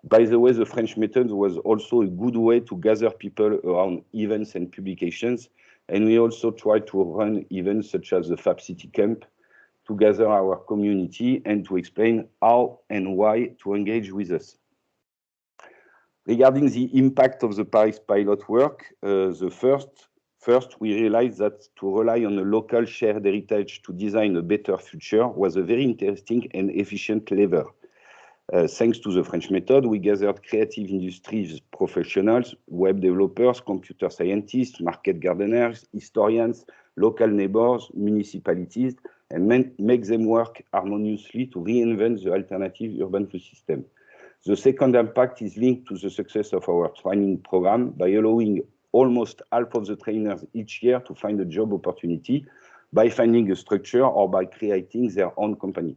By the way, the French method was also a good way to gather people around events and publications, and we also tried to run events such as the Fab City Camp to gather our community and to explain how and why to engage with us. Regarding the impact of the Paris pilot work, First, we realized that to rely on a local shared heritage to design a better future was a very interesting and efficient lever. Thanks to the French method, we gathered creative industries professionals, web developers, computer scientists, market gardeners, historians, local neighbors, municipalities, and make them work harmoniously to reinvent the alternative urban food system. The second impact is linked to the success of our training program by allowing almost half of the trainers each year to find a job opportunity by finding a structure or by creating their own company.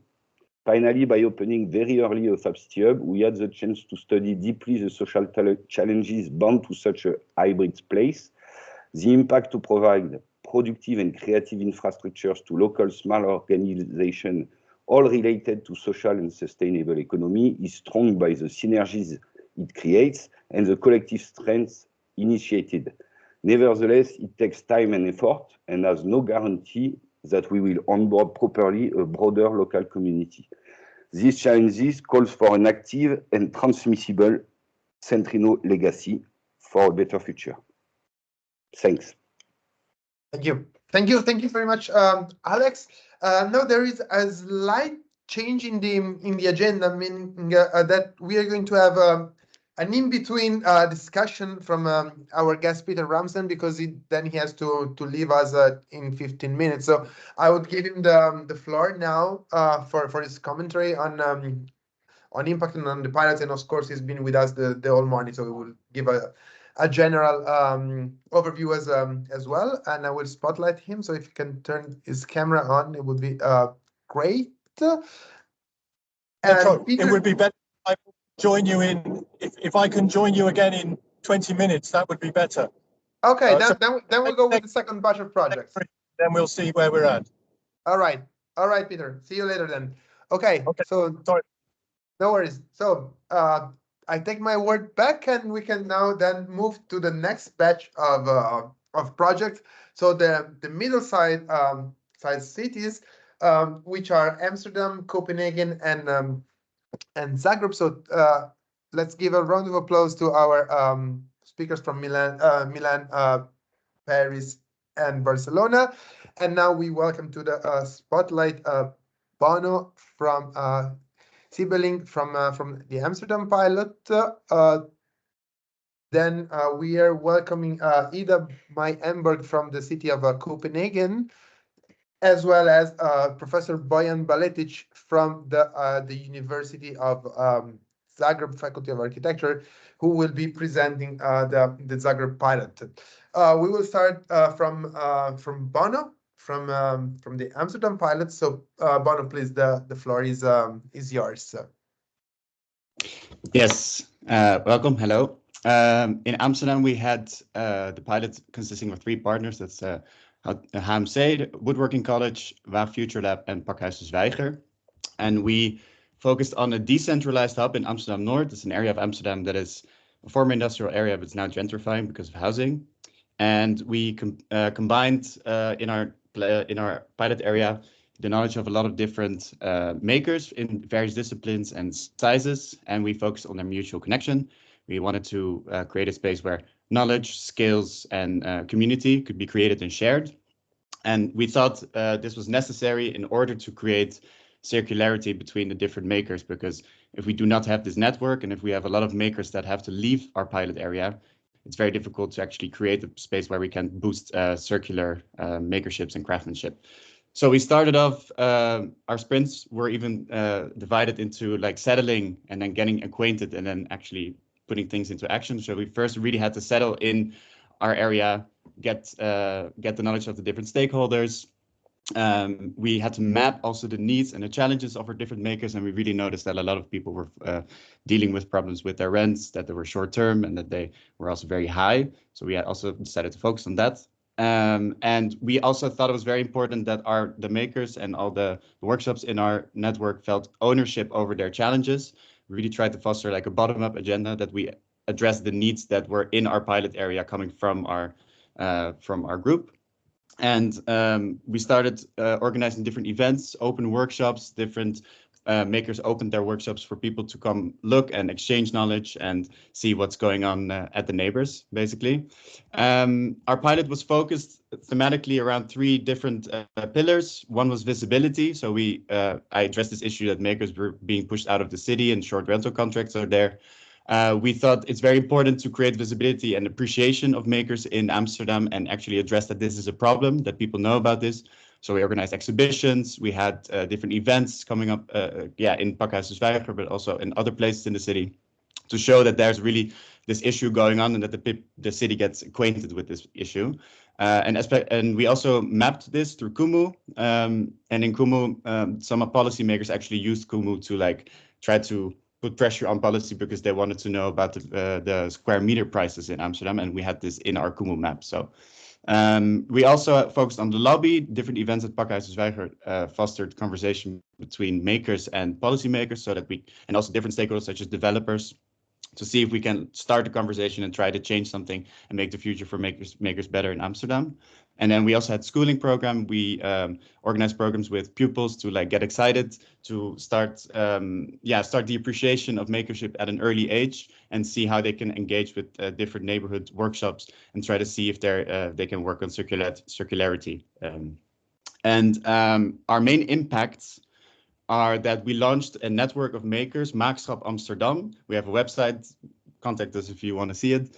Finally, by opening very early a Fab City Hub, we had the chance to study deeply the social challenges bound to such a hybrid place, the impact to provide productive and creative infrastructures to local small organizations, all related to social and sustainable economy, is strong by the synergies it creates and the collective strengths initiated. Nevertheless, it takes time and effort and has no guarantee that we will onboard properly a broader local community. These challenges calls for an active and transmissible Centrinno legacy for a better future. Thanks. Thank you. Thank you very much, Alex. Now there is a slight change in the agenda, meaning that we are going to have an in-between discussion from our guest Peter Ramsden, because then he has to leave us in 15 minutes. So I would give him the floor now for his commentary on impact and on the pilots, and of course he's been with us the whole morning, so we will give a general overview as well, and I will spotlight him. So if you can turn his camera on, it would be great. And Peter, it would be better if I join you in, if I can join you again in 20 minutes, that would be better. Okay, then we'll go with the second batch of projects. Then we'll see where we're at. All right, Peter. See you later then. Okay. So sorry. No worries. So I take my word back, and we can now then move to the next batch of projects. So the middle side cities, which are Amsterdam, Copenhagen, and Zagreb. So let's give a round of applause to our speakers from Milan, Paris, and Barcelona. And now we welcome to the spotlight Bono from Sibeling from the Amsterdam pilot. Then we are welcoming Ida Mai Emberg from the city of Copenhagen, as well as Professor Bojan Baletic from the University of Zagreb Faculty of Architecture, who will be presenting the Zagreb pilot. We will start from Bono from the Amsterdam pilot. So Bono, please, the floor is yours. Yes, welcome. Hello. In Amsterdam, we had the pilot consisting of 3 partners. That's HMC, Woodworking College, Waag Future Lab, and Pakhuis de Zwijger. And we focused on a decentralized hub in Amsterdam North. It's an area of Amsterdam that is a former industrial area, but it's now gentrifying because of housing. And we combined in our pilot area the knowledge of a lot of different makers in various disciplines and sizes, and we focused on their mutual connection. We wanted to create a space where knowledge, skills, and community could be created and shared. And we thought this was necessary in order to create circularity between the different makers, because if we do not have this network, and if we have a lot of makers that have to leave our pilot area, it's very difficult to actually create a space where we can boost circular makerships and craftsmanship. So we started off, our sprints were even divided into like settling and then getting acquainted and then actually putting things into action. So we first really had to settle in our area, get the knowledge of the different stakeholders. We had to map also the needs and the challenges of our different makers, and we really noticed that a lot of people were dealing with problems with their rents, that they were short term and that they were also very high. So we had also decided to focus on that. And we also thought it was very important that the makers and all the workshops in our network felt ownership over their challenges. We really tried to foster like a bottom-up agenda that we address the needs that were in our pilot area coming from our group. And we started organizing different events, open workshops, different makers opened their workshops for people to come look and exchange knowledge and see what's going on at the neighbors, basically. Our pilot was focused thematically around 3 different pillars. One was visibility. So I addressed this issue that makers were being pushed out of the city and short rental contracts are there. We thought it's very important to create visibility and appreciation of makers in Amsterdam and actually address that this is a problem, that people know about this. So we organized exhibitions, we had different events coming up, in Pakhuis de Zwijger, but also in other places in the city, to show that there's really this issue going on and that the city gets acquainted with this issue. And we also mapped this through Kumu. And in Kumu, some policymakers actually used Kumu to try to put pressure on policy because they wanted to know about the square meter prices in Amsterdam, and we had this in our Kumu map. So we also focused on the lobby. Different events at Pakhuis de Zwijger fostered conversation between makers and policymakers, so that and also different stakeholders such as developers, to see if we can start a conversation and try to change something and make the future for makers better in Amsterdam. And then we also had schooling program. We organized programs with pupils to get excited to start the appreciation of makership at an early age and see how they can engage with different neighborhood workshops and try to see if they can work on circularity. Our main impacts are that we launched a network of makers, Maakschap Amsterdam. We have a website. Contact us if you want to see it.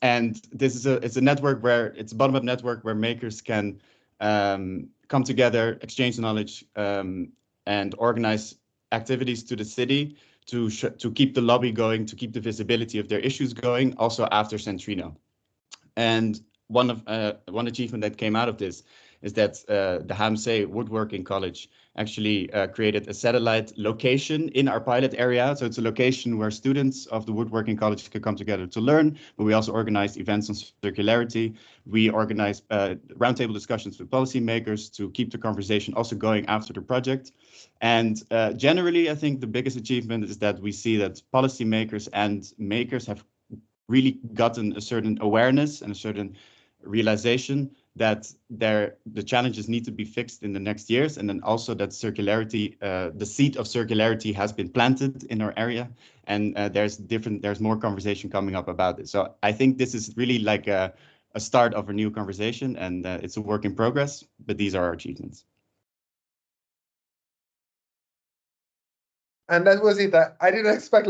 And this is it's a network where it's a bottom-up network where makers can come together, exchange knowledge, and organize activities to the city to keep the lobby going, to keep the visibility of their issues going, also after CENTRINNO. And one achievement that came out of this is that the HMC Woodworking College actually created a satellite location in our pilot area. So it's a location where students of the Woodworking College can come together to learn, but we also organized events on circularity. We organized roundtable discussions with policymakers to keep the conversation also going after the project. And generally, I think the biggest achievement is that we see that policymakers and makers have really gotten a certain awareness and a certain realization that the challenges need to be fixed in the next years, and then also that circularity, the seed of circularity has been planted in our area, and there's more conversation coming up about it. So I think this is really like a start of a new conversation, and it's a work in progress, but these are our achievements. And that was it. I didn't expect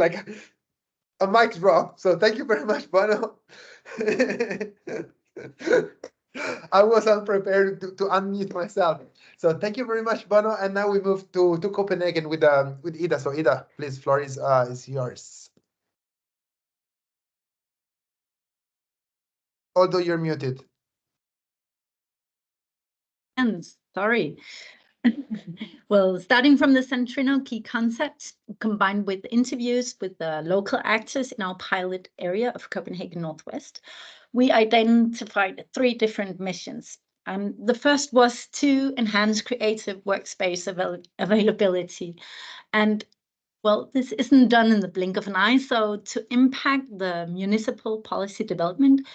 a mic drop. So thank you very much, Bono. I was unprepared to unmute myself. So thank you very much, Bono. And now we move to Copenhagen with Ida. So Ida, please, floor is yours. Although you're muted. Sorry. Well, starting from the CENTRINNO key concepts, combined with interviews with the local actors in our pilot area of Copenhagen Northwest, we identified 3 different missions. The first was to enhance creative workspace availability. And well, this isn't done in the blink of an eye. So to impact the municipal policy development,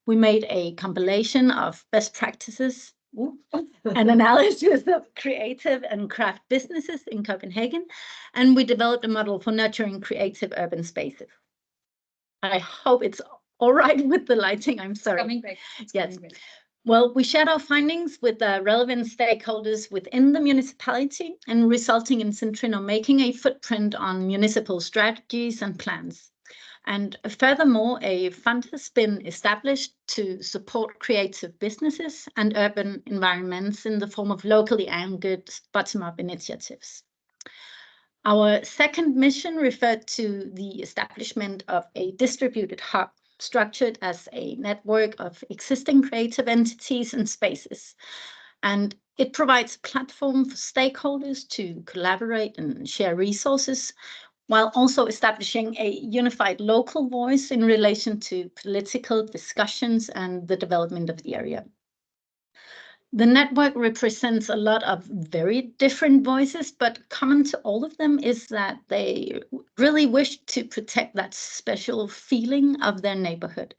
we made a compilation of best practices and analysis of creative and craft businesses in Copenhagen, and we developed a model for nurturing creative urban spaces. I hope it's all right with the lighting. I'm sorry. Coming back. Yes. Well, we shared our findings with the relevant stakeholders within the municipality and resulting in CENTRINNO making a footprint on municipal strategies and plans. And furthermore, a fund has been established to support creative businesses and urban environments in the form of locally anchored bottom-up initiatives. Our second mission referred to the establishment of a distributed hub structured as a network of existing creative entities and spaces. And it provides a platform for stakeholders to collaborate and share resources, while also establishing a unified local voice in relation to political discussions and the development of the area. The network represents a lot of very different voices, but common to all of them is that they really wish to protect that special feeling of their neighborhood.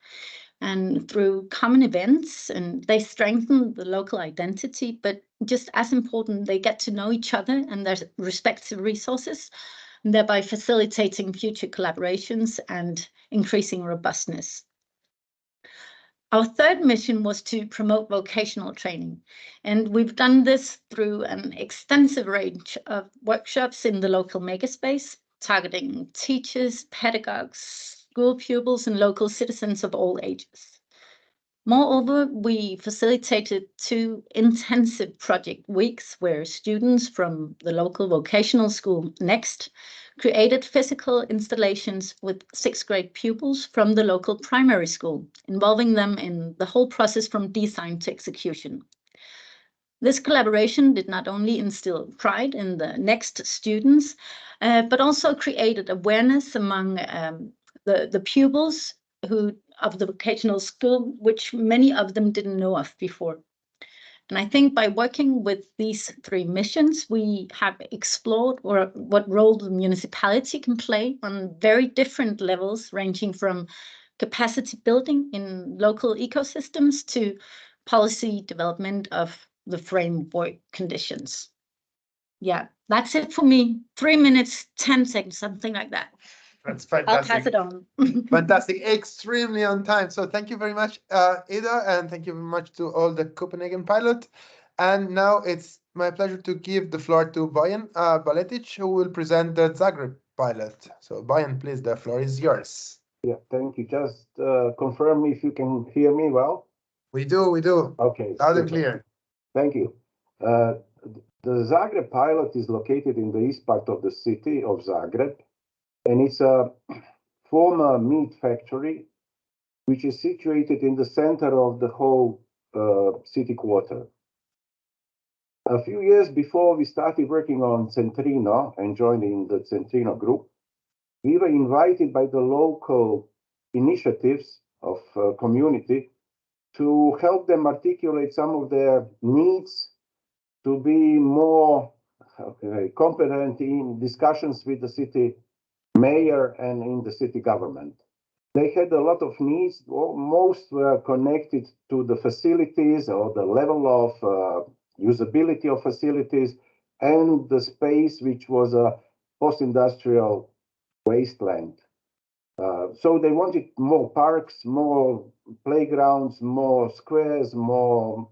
And through common events, and they strengthen the local identity, but just as important, they get to know each other and their respective resources, thereby facilitating future collaborations and increasing robustness. Our third mission was to promote vocational training, and we've done this through an extensive range of workshops in the local makerspace, targeting teachers, pedagogues, school pupils, and local citizens of all ages. Moreover, we facilitated 2 intensive project weeks where students from the local vocational school Next created physical installations with 6th grade pupils from the local primary school, involving them in the whole process from design to execution. This collaboration did not only instill pride in the Next students, but also created awareness among the pupils of the vocational school, which many of them didn't know of before. And I think by working with these 3 missions, we have explored what role the municipality can play on very different levels, ranging from capacity building in local ecosystems to policy development of the framework conditions. Yeah, that's it for me. 3 minutes, 10 seconds, something like that. That's fantastic. I'll pass it on. Fantastic, extremely on time. So thank you very much, Ida, and thank you very much to all the Copenhagen pilot. And now it's my pleasure to give the floor to Bojan Baletic, who will present the Zagreb pilot. So Bojan, please, the floor is yours. Yeah, thank you. Just confirm if you can hear me well. We do. Okay. Loud and clear. Thank you. The Zagreb pilot is located in the east part of the city of Zagreb, and it's a former meat factory, which is situated in the center of the whole city quarter. A few years before we started working on CENTRINNO and joining the CENTRINNO group, we were invited by the local initiatives of community to help them articulate some of their needs to be more competent in discussions with the city mayor and in the city government. They had a lot of needs. Most were connected to the facilities or the level of usability of facilities and the space, which was a post-industrial wasteland. So they wanted more parks, more playgrounds, more squares, more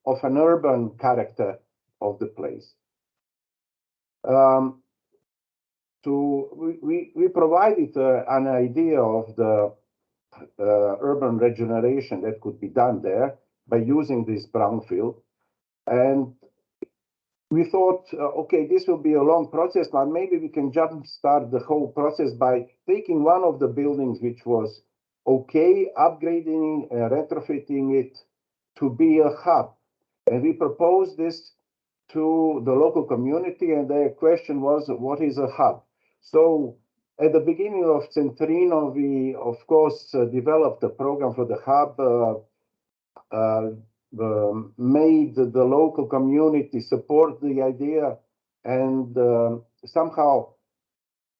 of an urban character of the place. we provided an idea of the urban regeneration that could be done there by using this brownfield. And we thought, okay, this will be a long process, but maybe we can jumpstart the whole process by taking one of the buildings which was okay, upgrading and retrofitting it to be a hub. And we proposed this to the local community, and their question was, what is a hub? So at the beginning of CENTRINNO, we, of course, developed a program for the hub, made the local community support the idea, and somehow,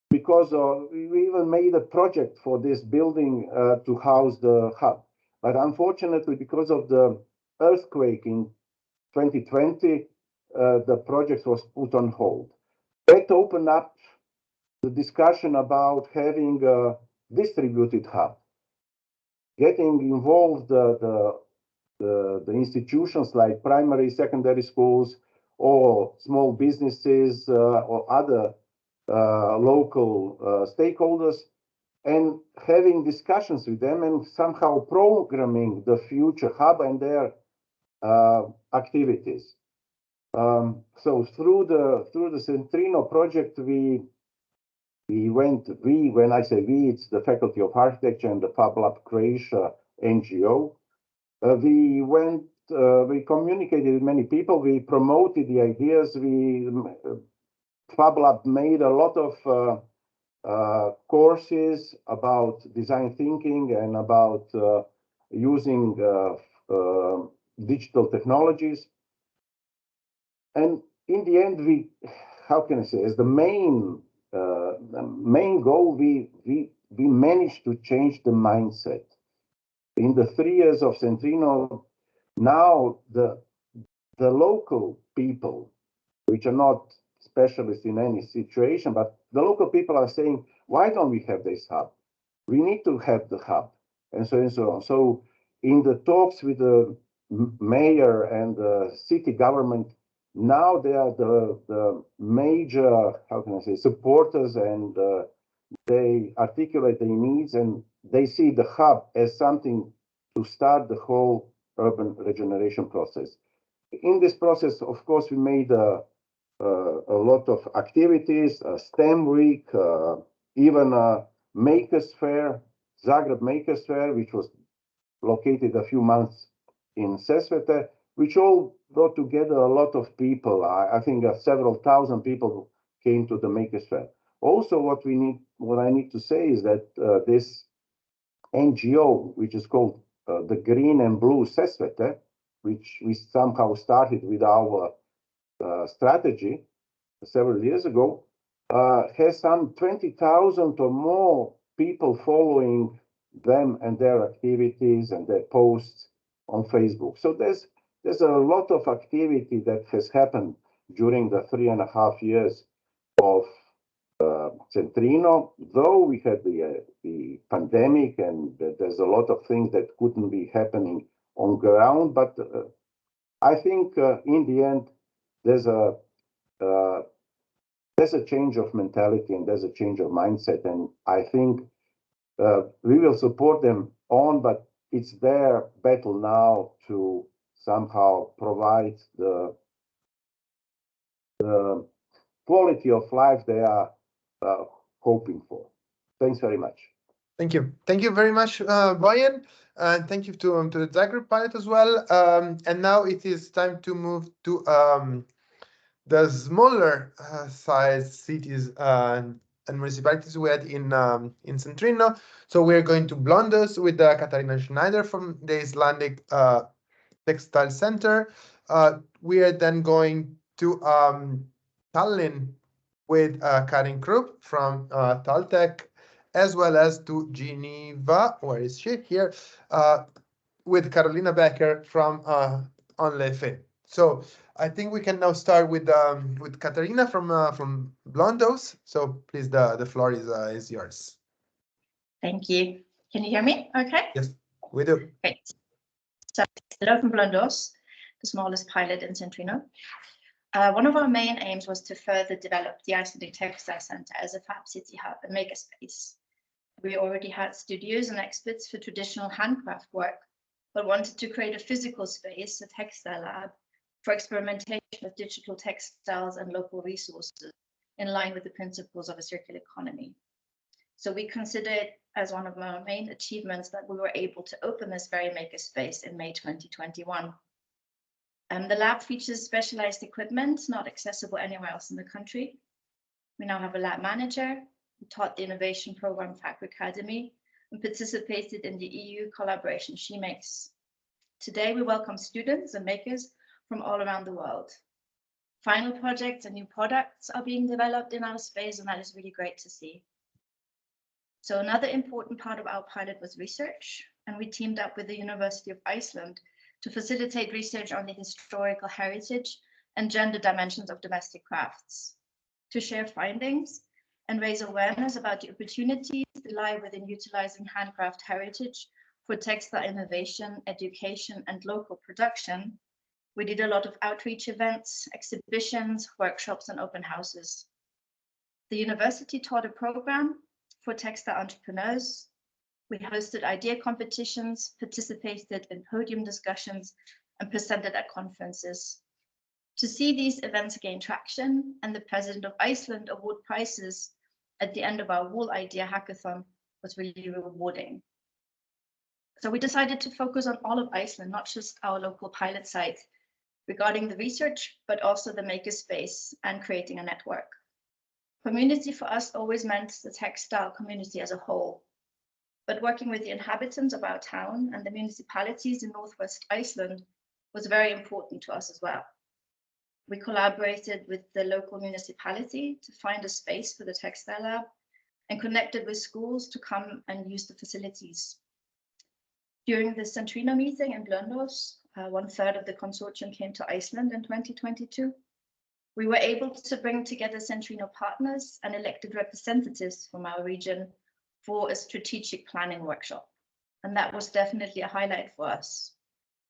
because we even made a project for this building to house the hub. But unfortunately, because of the earthquake in 2020, the project was put on hold. That opened up the discussion about having a distributed hub, getting involved the institutions like primary, secondary schools, or small businesses or other local stakeholders, and having discussions with them and somehow programming the future hub and their activities. So through the CENTRINNO project, when I say we, it's the Faculty of Architecture and the Fab Lab Croatia NGO. We communicated with many people, we promoted the ideas, Fab Lab made a lot of courses about design thinking and about using digital technologies. And in the end, how can I say, as the main goal, we managed to change the mindset. In the 3 years of CENTRINNO, now the local people, which are not specialists in any situation, but the local people are saying, why don't we have this hub? We need to have the hub, and so on. So in the talks with the mayor and the city government, now they are the major, how can I say, supporters, and they articulate their needs, and they see the hub as something to start the whole urban regeneration process. In this process, of course, we made a lot of activities, a STEM week, even a Makers Fair, Zagreb Makers Fair, which was located a few months in Sesvete, which all brought together a lot of people. I think several thousand people came to the Makers Fair. Also, what I need to say is that this NGO, which is called the Green and Blue Sesvete, which we somehow started with our strategy several years ago, has some 20,000 or more people following them and their activities and their posts on Facebook. So there's a lot of activity that has happened during the 3.5 years of CENTRINNO, though we had the pandemic and there's a lot of things that couldn't be happening on ground. But I think in the end, there's a change of mentality and there's a change of mindset. And I think we will support them on, but it's their battle now to somehow provide the quality of life they are hoping for. Thanks very much. Thank you. Thank you very much, Bojan. And thank you to the Zagreb pilot as well. And now it is time to move to the smaller size cities and municipalities we had in CENTRINNO. So we're going to Blondos with Katarina Schneider from the Icelandic Textile Center. We are then going to Tallinn with Karin Krupp from Taltech, as well as to Geneva, where is she? Here, with Carolina Becker from Onlefe. So I think we can now start with Katarina from Blondos. So please, the floor is yours. Thank you. Can you hear me? Okay. Yes, we do. Great. So hello from Blondos, the smallest pilot in CENTRINNO. One of our main aims was to further develop the Icelandic Textile Center as a Fab City hub and makerspace. We already had studios and experts for traditional handcraft work, but wanted to create a physical space, a textile lab, for experimentation with digital textiles and local resources in line with the principles of a circular economy. So we consider it as one of our main achievements that we were able to open this very makerspace in May 2021. The lab features specialized equipment not accessible anywhere else in the country. We now have a lab manager who taught the innovation program Factory Academy and participated in the EU collaboration She Makes. Today, we welcome students and makers from all around the world. Final projects and new products are being developed in our space, and that is really great to see. So another important part of our pilot was research, and we teamed up with the University of Iceland to facilitate research on the historical heritage and gender dimensions of domestic crafts, to share findings and raise awareness about the opportunities that lie within utilizing handcraft heritage for textile innovation, education, and local production. We did a lot of outreach events, exhibitions, workshops, and open houses. The university taught a program for textile entrepreneurs. We hosted idea competitions, participated in podium discussions, and presented at conferences. To see these events gain traction and the President of Iceland award prizes at the end of our Wool Idea Hackathon was really rewarding. So we decided to focus on all of Iceland, not just our local pilot site, regarding the research, but also the makerspace and creating a network. Community for us always meant the textile community as a whole, but working with the inhabitants of our town and the municipalities in Northwest Iceland was very important to us as well. We collaborated with the local municipality to find a space for the textile lab and connected with schools to come and use the facilities. During the CENTRINNO meeting in Blönduós, 1/3 of the consortium came to Iceland in 2022. We were able to bring together CENTRINNO partners and elected representatives from our region for a strategic planning workshop. And that was definitely a highlight for us.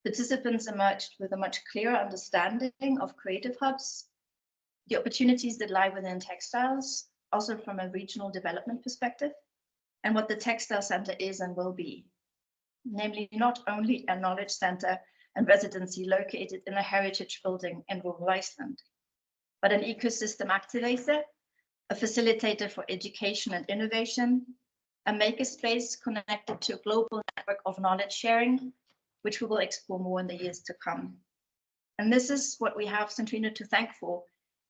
Participants emerged with a much clearer understanding of creative hubs, the opportunities that lie within textiles, also from a regional development perspective, and what the Textile Center is and will be. Namely, not only a knowledge center and residency located in a heritage building in rural Iceland, but an ecosystem activator, a facilitator for education and innovation, a makerspace connected to a global network of knowledge sharing, which we will explore more in the years to come. And this is what we have CENTRINNO to thank for.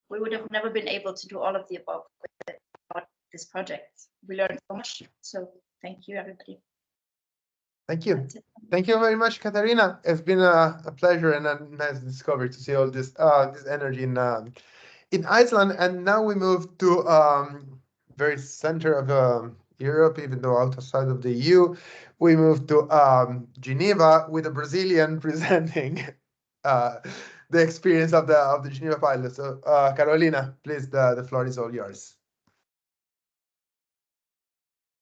We would have never been able to do all of the above without this project. We learned so much, so thank you, everybody. Thank you. Thank you very much, Katarina. It's been a pleasure and a nice discovery to see all this energy in Iceland. And now we move to very center of Europe, even though outside of the EU. We move to Geneva with a Brazilian presenting the experience of the Geneva pilot. So Carolina, please, the floor is all yours.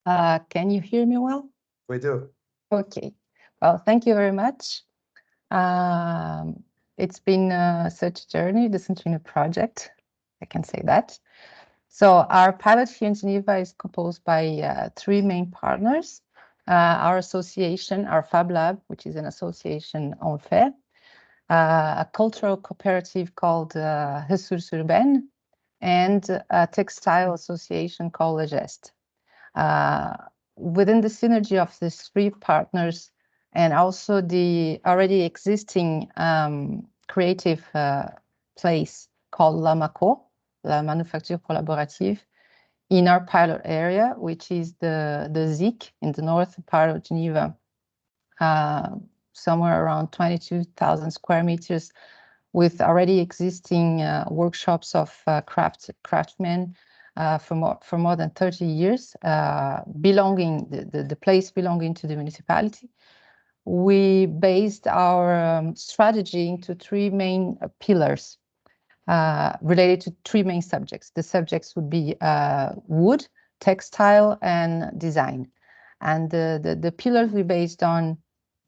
Can you hear me well? We do. Okay. Well, thank you very much. It's been such a journey, the CENTRINNO project, I can say that. So our pilot here in Geneva is composed by 3 main partners. Our association, our Fab Lab, which is an association en fait, a cultural cooperative called Ressources Urbaines, and a textile association called Le Geste. Within the synergy of these 3 partners and also the already existing creative place called La Maco, La Manufacture Collaborative, in our pilot area, which is the ZIC in the north part of Geneva, somewhere around 22,000 square meters, with already existing workshops of craftsmen for more than 30 years, the place belonging to the municipality. We based our strategy into 3 main pillars related to 3 main subjects. The subjects would be wood, textile, and design. And the pillars we based on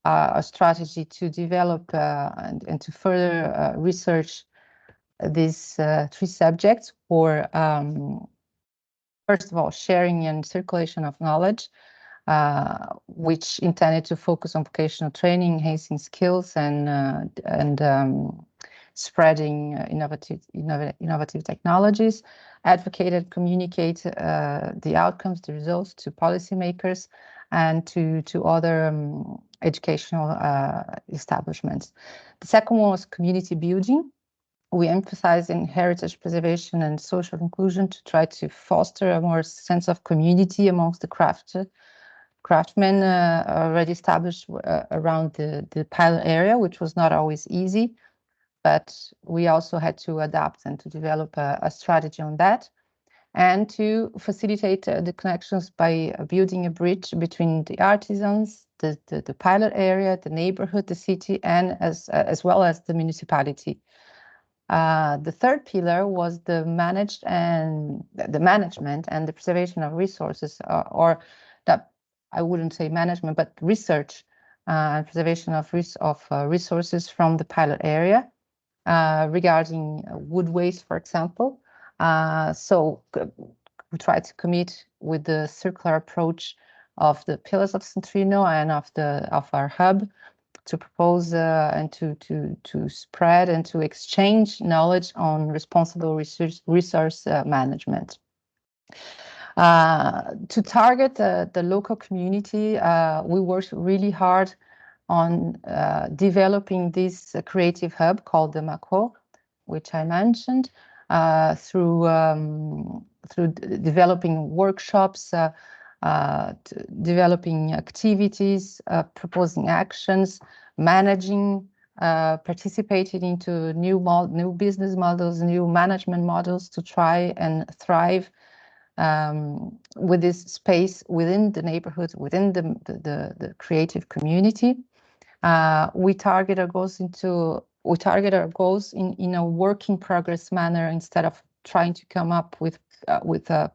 a strategy to develop and to further research these three subjects were, first of all, sharing and circulation of knowledge, which intended to focus on vocational training, enhancing skills, and spreading innovative technologies, advocate, communicate the outcomes, the results to policymakers and to other educational establishments. The second one was community building. We emphasize in heritage preservation and social inclusion to try to foster a more sense of community amongst the craftsmen already established around the pilot area, which was not always easy, but we also had to adapt and to develop a strategy on that, and to facilitate the connections by building a bridge between the artisans, the pilot area, the neighborhood, the city, and as well as the municipality. The third pillar was the management and the preservation of resources, or that I wouldn't say management, but research and preservation of resources from the pilot area regarding wood waste, for example. So we try to commit with the circular approach of the pillars of Centrinno and of our hub to propose and to spread and to exchange knowledge on responsible resource management. To target the local community, we worked really hard on developing this creative hub called the MACO, which I mentioned, through developing workshops, developing activities, proposing actions, managing, participating into new business models, new management models to try and thrive with this space within the neighborhood, within the creative community. We target our goals in a work in progress manner instead of trying to come up with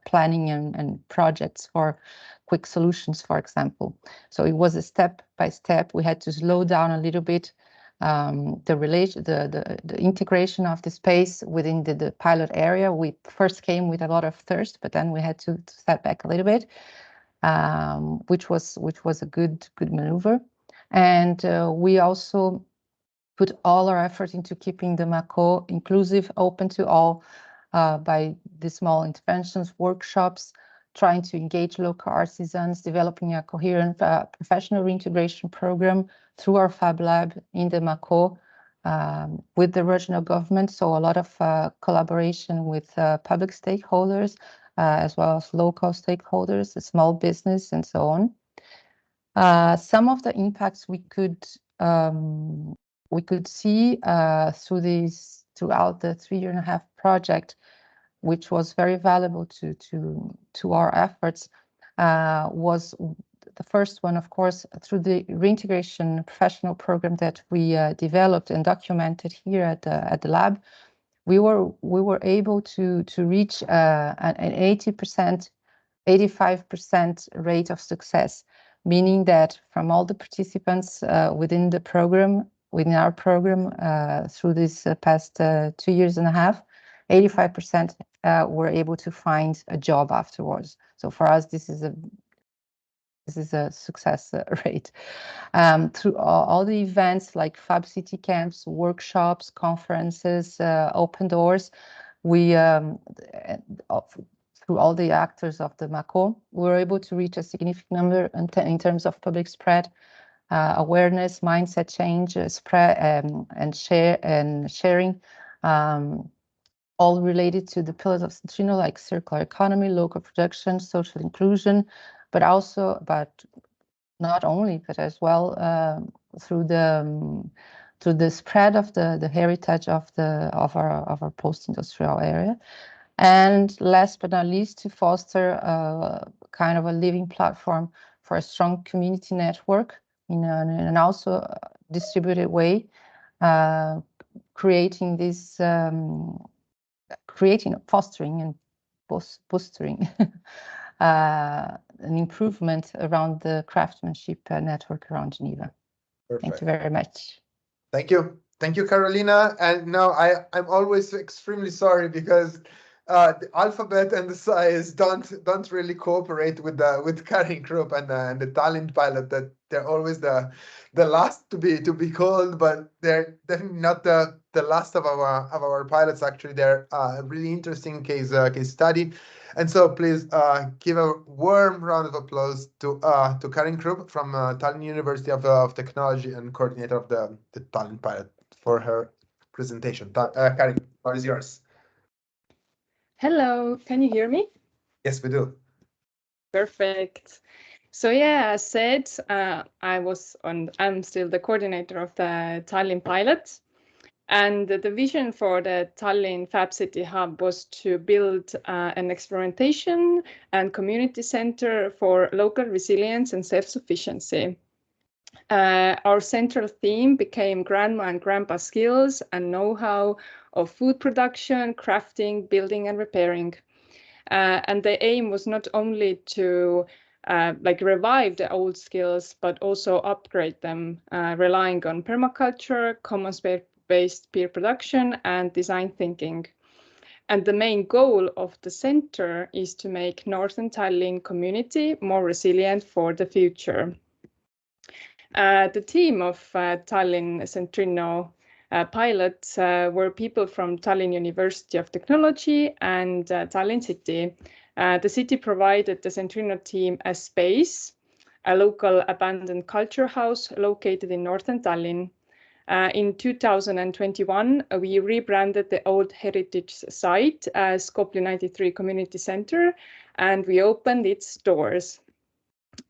planning and projects for quick solutions, for example. So it was a step by step. We had to slow down a little bit the integration of the space within the pilot area. We first came with a lot of thirst, but then we had to step back a little bit, which was a good maneuver. And we also put all our effort into keeping the MACO inclusive, open to all, by the small interventions, workshops, trying to engage local artisans, developing a coherent professional reintegration program through our Fab Lab in the MACO with the regional government. So a lot of collaboration with public stakeholders as well as local stakeholders, the small business, and so on. Some of the impacts we could see throughout the 3.5-year project, which was very valuable to our efforts, was the first one, of course, through the reintegration professional program that we developed and documented here at the lab. We were able to reach an 85% rate of success, meaning that from all the participants within our program through this past 2.5 years, 85% were able to find a job afterwards. So for us, this is a success rate. Through all the events like Fab City camps, workshops, conferences, open doors, we through all the actors of the MACO, we were able to reach a significant number in terms of public spread, awareness, mindset change, spread and sharing, all related to the pillars of Centrinno, like circular economy, local production, social inclusion, but not only, but as well through the spread of the heritage of our post-industrial area. And last but not least, to foster a kind of a living platform for a strong community network in an also distributed way, fostering and boosting an improvement around the craftsmanship network around Geneva. Perfect. Thank you very much. Thank you. Thank you, Carolina. And now I'm always extremely sorry because the alphabet and the size don't really cooperate with Karin Krupp and the Tallinn pilot. That they're always the last to be called, but they're definitely not the last of our pilots. Actually, they're a really interesting case study. And so please give a warm round of applause to Karin Krupp from Tallinn University of Technology and coordinator of the Tallinn pilot for her presentation. Karin, what is yours? Hello, can you hear me? Yes, we do. Perfect. So yeah, as said, I'm still the coordinator of the Tallinn pilot. And the vision for the Tallinn Fab City Hub was to build an experimentation and community center for local resilience and self-sufficiency. Our central theme became grandma and grandpa skills and know-how of food production, crafting, building and repairing. And the aim was not only to revive the old skills, but also upgrade them, relying on permaculture, commons-based peer production, and design thinking. And the main goal of the center is to make Northern Tallinn community more resilient for the future. The team of Tallinn CENTRINNO pilots were people from Tallinn University of Technology and Tallinn City. The city provided the CENTRINNO team a space, a local abandoned culture house located in northern Tallinn. In 2021, we rebranded the old heritage site as Kopli 93 Community Center, and we opened its doors.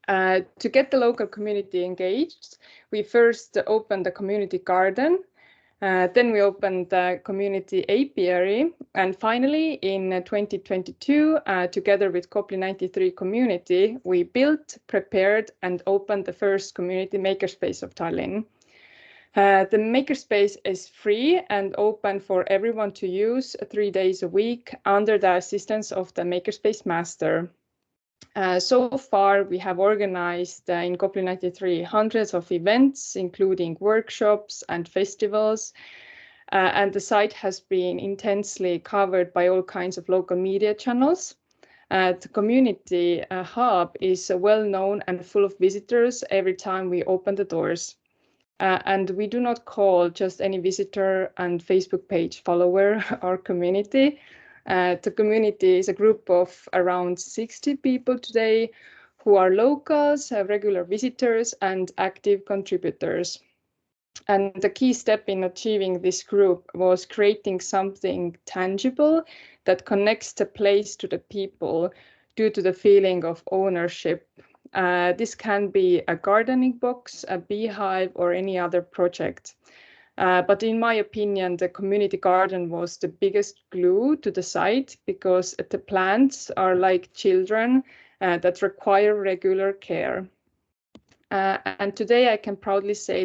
To get the local community engaged, we first opened the community garden, then we opened the community apiary, and finally in 2022, together with Kopli 93 community, we built, prepared, and opened the first community makerspace of Tallinn. The makerspace is free and open for everyone to use 3 days a week under the assistance of the makerspace master. So far, we have organized in Kopli 93 hundreds of events, including workshops and festivals, and the site has been intensely covered by all kinds of local media channels. The community hub is well known and full of visitors every time we open the doors. And we do not call just any visitor and Facebook page follower our community. The community is a group of around 60 people today who are locals, regular visitors, and active contributors. And the key step in achieving this group was creating something tangible that connects the place to the people due to the feeling of ownership. This can be a gardening box, a beehive, or any other project. But in my opinion, the community garden was the biggest glue to the site because the plants are like children that require regular care. And today I can proudly say